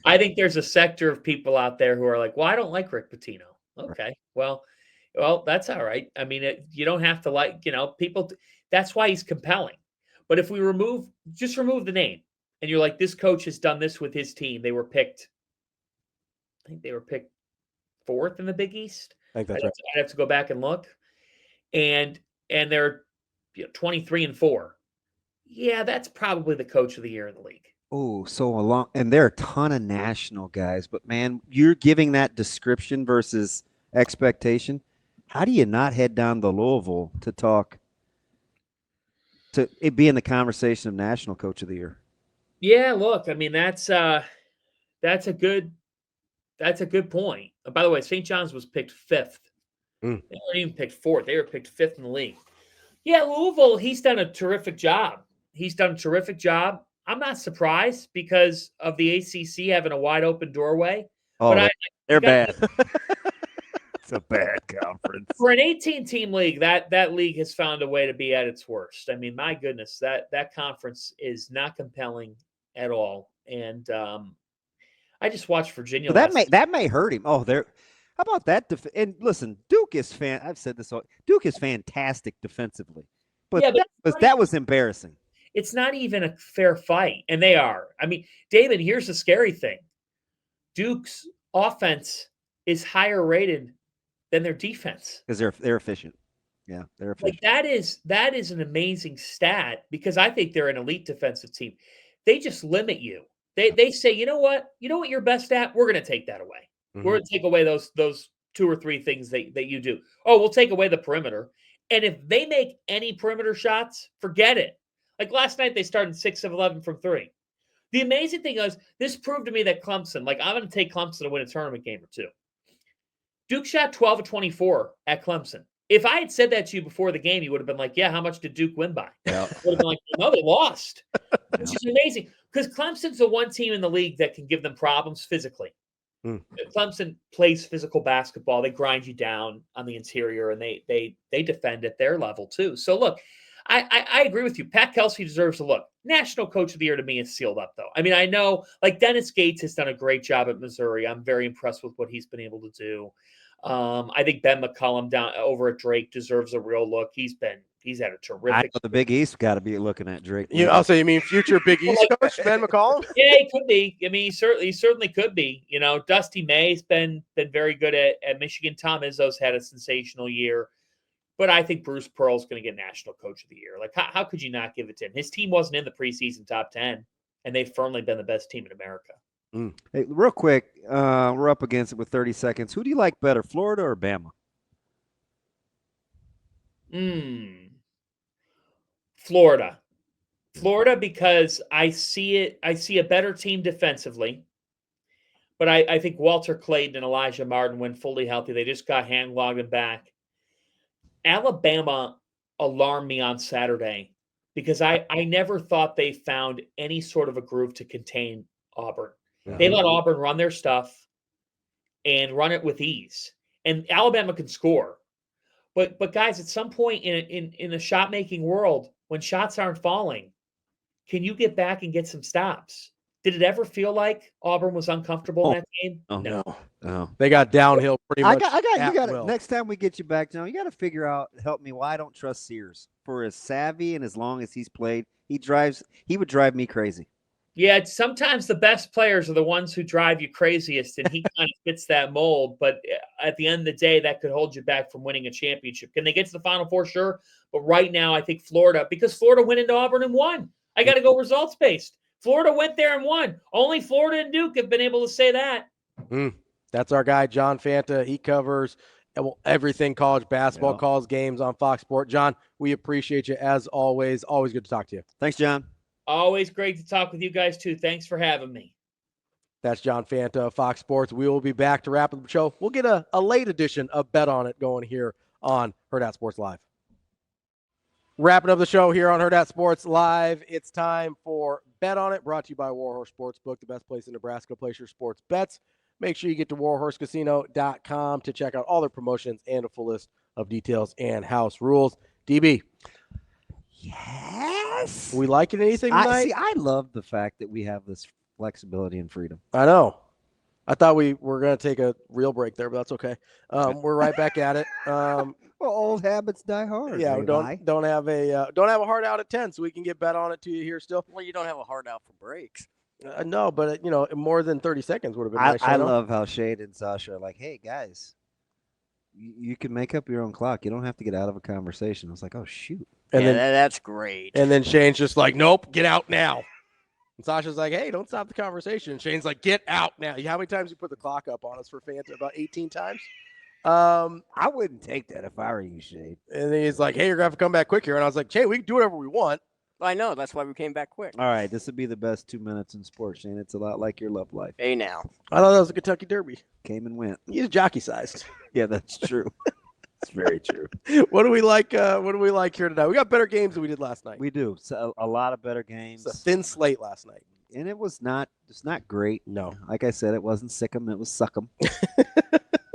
I think there's a sector of people out there who are like, well, I don't like Rick Pitino. Okay, well, that's all right. I mean, you don't have to like, people. That's why he's compelling. But if we remove the name, and you're like, this coach has done this with his team. They were picked. I think they were picked 4th in the Big East. I think that's right. I'd have to go back and look. And they're 23-4. Yeah, that's probably the coach of the year in the league. Oh, and there are a ton of national guys, but man, you're giving that description versus expectation. How do you not head down to Louisville to talk to it be in the conversation of national coach of the year? Yeah, look, I mean, that's a good point. By the way, St. John's was picked 5th. They weren't even picked 4th. They were picked 5th in the league. Yeah, Louisville, he's done a terrific job. I'm not surprised because of the ACC having a wide open doorway. Oh, but they're bad. It's a bad conference. For an 18-team league, that league has found a way to be at its worst. I mean, my goodness, that conference is not compelling at all. And I just watched Virginia. So that may hurt him. Oh, how about that? And listen, Duke is I've said this. Duke is fantastic defensively, but that was embarrassing. It's not even a fair fight, and they are. I mean, Damon, here's the scary thing. Duke's offense is higher rated than their defense. Because they're efficient. Yeah, they're efficient. Like that is an amazing stat because I think they're an elite defensive team. They just limit you. They say, you know what you're best at? We're going to take that away. We're going to take away those 2 or 3 things that you do. Oh, we'll take away the perimeter. And if they make any perimeter shots, forget it. Like last night, they started 6 of 11 from 3. The amazing thing is, this proved to me that Clemson, like I'm going to take Clemson to win a tournament game or 2. Duke shot 12 of 24 at Clemson. If I had said that to you before the game, you would have been like, yeah, how much did Duke win by? Yeah. Would have been like, no, they lost. Which is amazing because Clemson's the one team in the league that can give them problems physically. Clemson plays physical basketball. They grind you down on the interior, and they defend at their level too. So look, I agree with you. Pat Kelsey deserves a look. National Coach of the Year to me is sealed up, though. I mean, I know, like Dennis Gates has done a great job at Missouri. I'm very impressed with what he's been able to do. I think Ben McCollum down over at Drake deserves a real look. He's had a terrific. I know the Big East got to be looking at Drake. You mean future Big East coach Ben McCollum? Yeah, he could be. I mean, he certainly could be. Dusty May's been very good at Michigan. Tom Izzo's had a sensational year. But I think Bruce Pearl's going to get National Coach of the Year. Like, how could you not give it to him? His team wasn't in the preseason top 10, and they've firmly been the best team in America. Hey, real quick, we're up against it with 30 seconds. Who do you like better, Florida or Bama? Florida, because I see a better team defensively. But I think Walter Clayton and Elijah Martin, when fully healthy, they just got hand-logged back. Alabama alarmed me on Saturday because I never thought they found any sort of a groove to contain Auburn. Yeah. They let Auburn run their stuff and run it with ease. And Alabama can score. But guys, at some point in the shot-making world, when shots aren't falling, can you get back and get some stops? Did it ever feel like Auburn was uncomfortable in that game? No. They got downhill pretty much. You got it. Next time we get you back, John, you got to figure out, help me, why I don't trust Sears. For as savvy and as long as he's played, he would drive me crazy. Yeah, sometimes the best players are the ones who drive you craziest, and he kind of fits that mold. But at the end of the day, that could hold you back from winning a championship. Can they get to the Final Four? Sure. But right now, I think Florida, because Florida went into Auburn and won. I got to go results-based. Florida went there and won. Only Florida and Duke have been able to say that. That's our guy, John Fanta. He covers everything college basketball, calls games on Fox Sports. John, we appreciate you as always. Always good to talk to you. Thanks, John. Always great to talk with you guys, too. Thanks for having me. That's John Fanta of Fox Sports. We will be back to wrap up the show. We'll get a late edition of Bet On It going here on HURRDAT Sports Live. Wrapping up the show here on HURRDAT Sports Live, it's time for Bet On It, brought to you by Warhorse Sportsbook, the best place in Nebraska to place your sports bets. Make sure you get to warhorsecasino.com to check out all their promotions and a full list of details and house rules. DB. Yes. We liking anything tonight? I love the fact that we have this flexibility and freedom. I know. I thought we were going to take a real break there, but that's okay. We're right back at it. Well, old habits die hard. Yeah, don't have a hard out at 10, so we can get Bet On It to you here still. Well, you don't have a hard out for breaks. No, but more than 30 seconds would have been nice. I love how Shade and Sasha are like, hey guys, you can make up your own clock. You don't have to get out of a conversation. I was like, oh shoot. And that's great. And then Shane's just like, nope, get out now. And Sasha's like, hey, don't stop the conversation. And Shane's like, get out now. How many times you put the clock up on us for Fanta? About 18 times. I wouldn't take that if I were you, Shade. And then he's like, hey, you're going to have to come back quick here. And I was like, Shane, we can do whatever we want. I know. That's why we came back quick. All right, this would be the best 2 minutes in sports, Shane. It's a lot like your love life. Hey, now. I thought that was a Kentucky Derby. Came and went. He's jockey-sized. Yeah, that's true. It's very true. What do we like? What do we like here tonight? We got better games than we did last night. We do. So a lot of better games. It's a thin slate last night. And it's not great. No. Like I said, it wasn't sick 'em, it was suck 'em.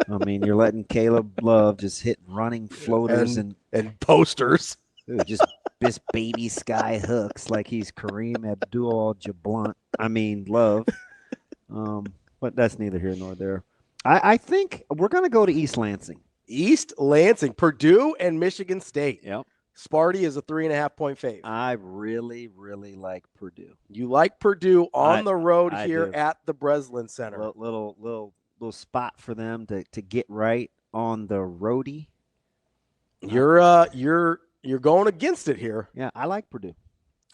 I mean, you're letting Caleb Love just hit running floaters and posters. Dude, just baby sky hooks like he's Kareem Abdul-Jabbar. I mean, Love. But that's neither here nor there. I think we're going to go to East Lansing. East Lansing, Purdue and Michigan State. Yep. Sparty is a 3.5-point fave. I really, really like Purdue. You like Purdue on the road here do. At the Breslin Center. Little spot for them to get right on the roadie. You're going against it here. Yeah, I like Purdue.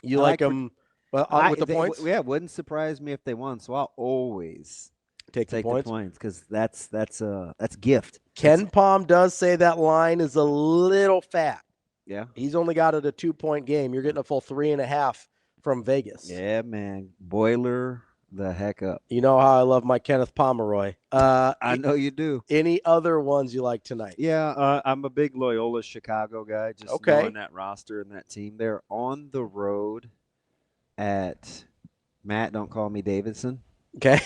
You like them with the points? Yeah, it wouldn't surprise me if they won. So I'll always take the points because that's gift. Ken Palm does say that line is a little fat. Yeah, he's only got it a 2-point game. You're getting a full 3.5 from Vegas. Yeah, man, boiler the heck up. You know how I love my Kenneth Pomeroy. I know you do. Any other ones you like tonight? Yeah, I'm a big Loyola Chicago guy. Just knowing that roster and that team. They're on the road at Matt. Don't call me Davidson. Okay.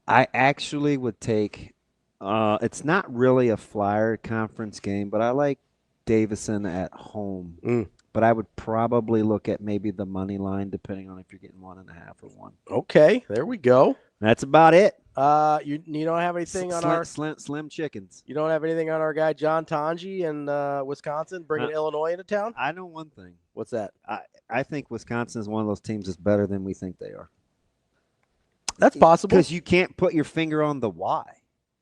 I actually would take. It's not really a Flyer conference game, but I like Davison at home. But I would probably look at maybe the money line, depending on if you're getting 1.5 or 1. Okay, there we go. That's about it. You don't have anything on our slim chickens. You don't have anything on our guy John Tanji in Wisconsin bringing Illinois into town? I know one thing. What's that? I think Wisconsin is one of those teams that's better than we think they are. That's possible because you can't put your finger on the why.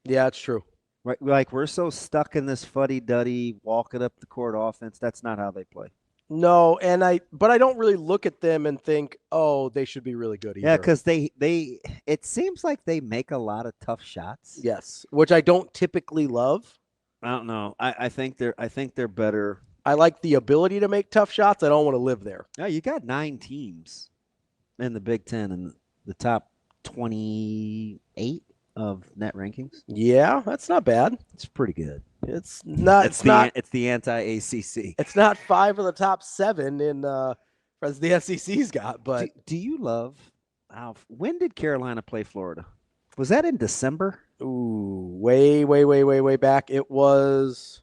Yeah, it's true. Right, like we're so stuck in this fuddy-duddy walking up the court offense. That's not how they play. No, but I don't really look at them and think, oh, they should be really good either. Yeah, because it seems like they make a lot of tough shots. Yes, which I don't typically love. I don't know. I think they're better. I like the ability to make tough shots. I don't want to live there. Yeah, you got 9 teams in the Big Ten and the top 28 of net rankings. Yeah, that's not bad. It's pretty good. It's not. It's the anti-ACC. It's not 5 of the top 7 in as the SEC's got. But do you love? When did Carolina play Florida? Was that in December? Ooh, way back. It was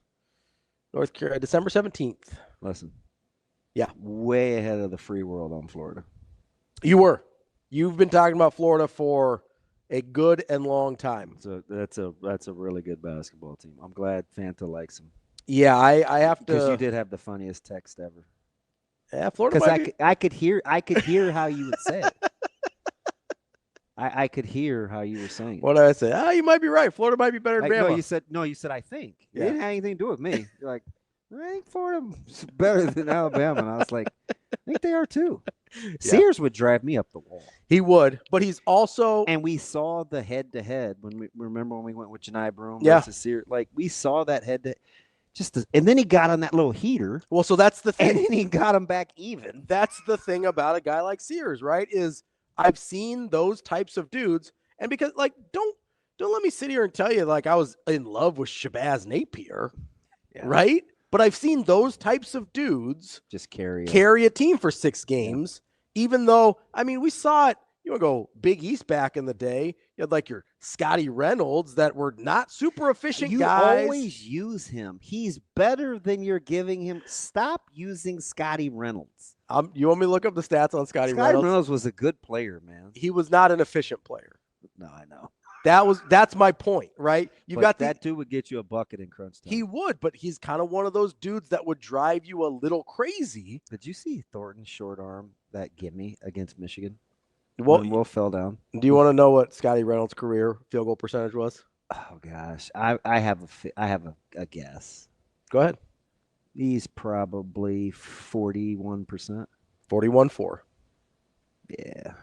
North Carolina, December 17th. Listen, yeah, way ahead of the free world on Florida. You've been talking about Florida for a good and long time. So that's a really good basketball team. I'm glad Fanta likes them. Yeah, I have to, because you did have the funniest text ever. Yeah, Florida Because might be. I could hear how you would say it. I could hear how you were saying it. What did I say? You might be right. Florida might be better than Like, Bama. no, you said I think. It Yeah. didn't have anything to do with me. You're like, I think Florida's better than Alabama. And I was like, I think they are too. Sears would drive me up the wall. He would, but he's also. And we saw the head-to-head when we remember when we went with Janai Broom Yeah. versus Sears. Like, we saw that head-to-head. And then he got on that little heater. Well, so that's the thing. And then he got him back even. That's the thing about a guy like Sears, right? Is I've seen those types of dudes, and because like don't let me sit here and tell you like I was in love with Shabazz Napier, right? But I've seen those types of dudes just carry a team for 6 games, even though I mean we saw it. You want to go Big East back in the day? You had like your Scotty Reynolds that were not super efficient guys. You always use him. He's better than you're giving him. Stop using Scotty Reynolds. You want me to look up the stats on Scotty Reynolds? Scotty Reynolds was a good player, man. He was not an efficient player. No, I know. That's my point, right? That dude would get you a bucket in crunch time. He would, but he's kind of one of those dudes that would drive you a little crazy. Did you see Thornton short arm that gimme against Michigan? Well, when Will fell down. Do you want to know what Scotty Reynolds' career field goal percentage was? Oh gosh, I have a guess. Go ahead. He's probably 41%. 41.4. Yeah.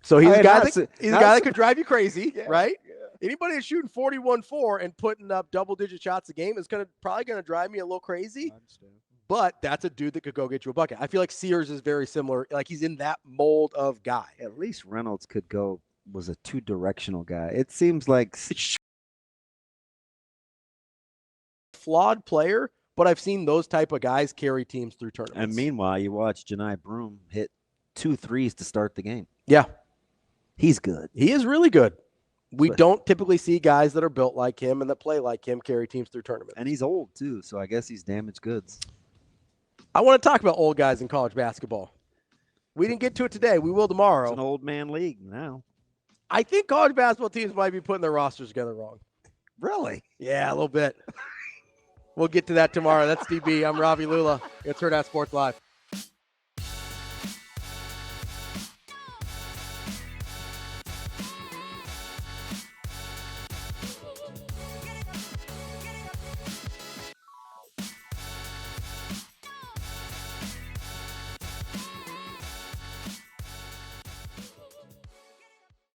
So he's a guy that could drive you crazy, right? Yeah. Anybody that's shooting 41.4 and putting up double-digit shots a game is probably gonna drive me a little crazy. I understand. But that's a dude that could go get you a bucket. I feel like Sears is very similar. Like he's in that mold of guy. At least Reynolds was a two-directional guy. It seems like flawed player, but I've seen those type of guys carry teams through tournaments. And meanwhile, you watch Janai Broom hit 2 threes to start the game. Yeah. He's good. He is really good. We don't typically see guys that are built like him and that play like him carry teams through tournaments. And he's old, too, so I guess he's damaged goods. I want to talk about old guys in college basketball. We didn't get to it today. We will tomorrow. It's an old man league now. I think college basketball teams might be putting their rosters together wrong. Really? Yeah, a little bit. We'll get to that tomorrow. That's DB. I'm Ravi Lulla. It's HURRDAT Sports Live.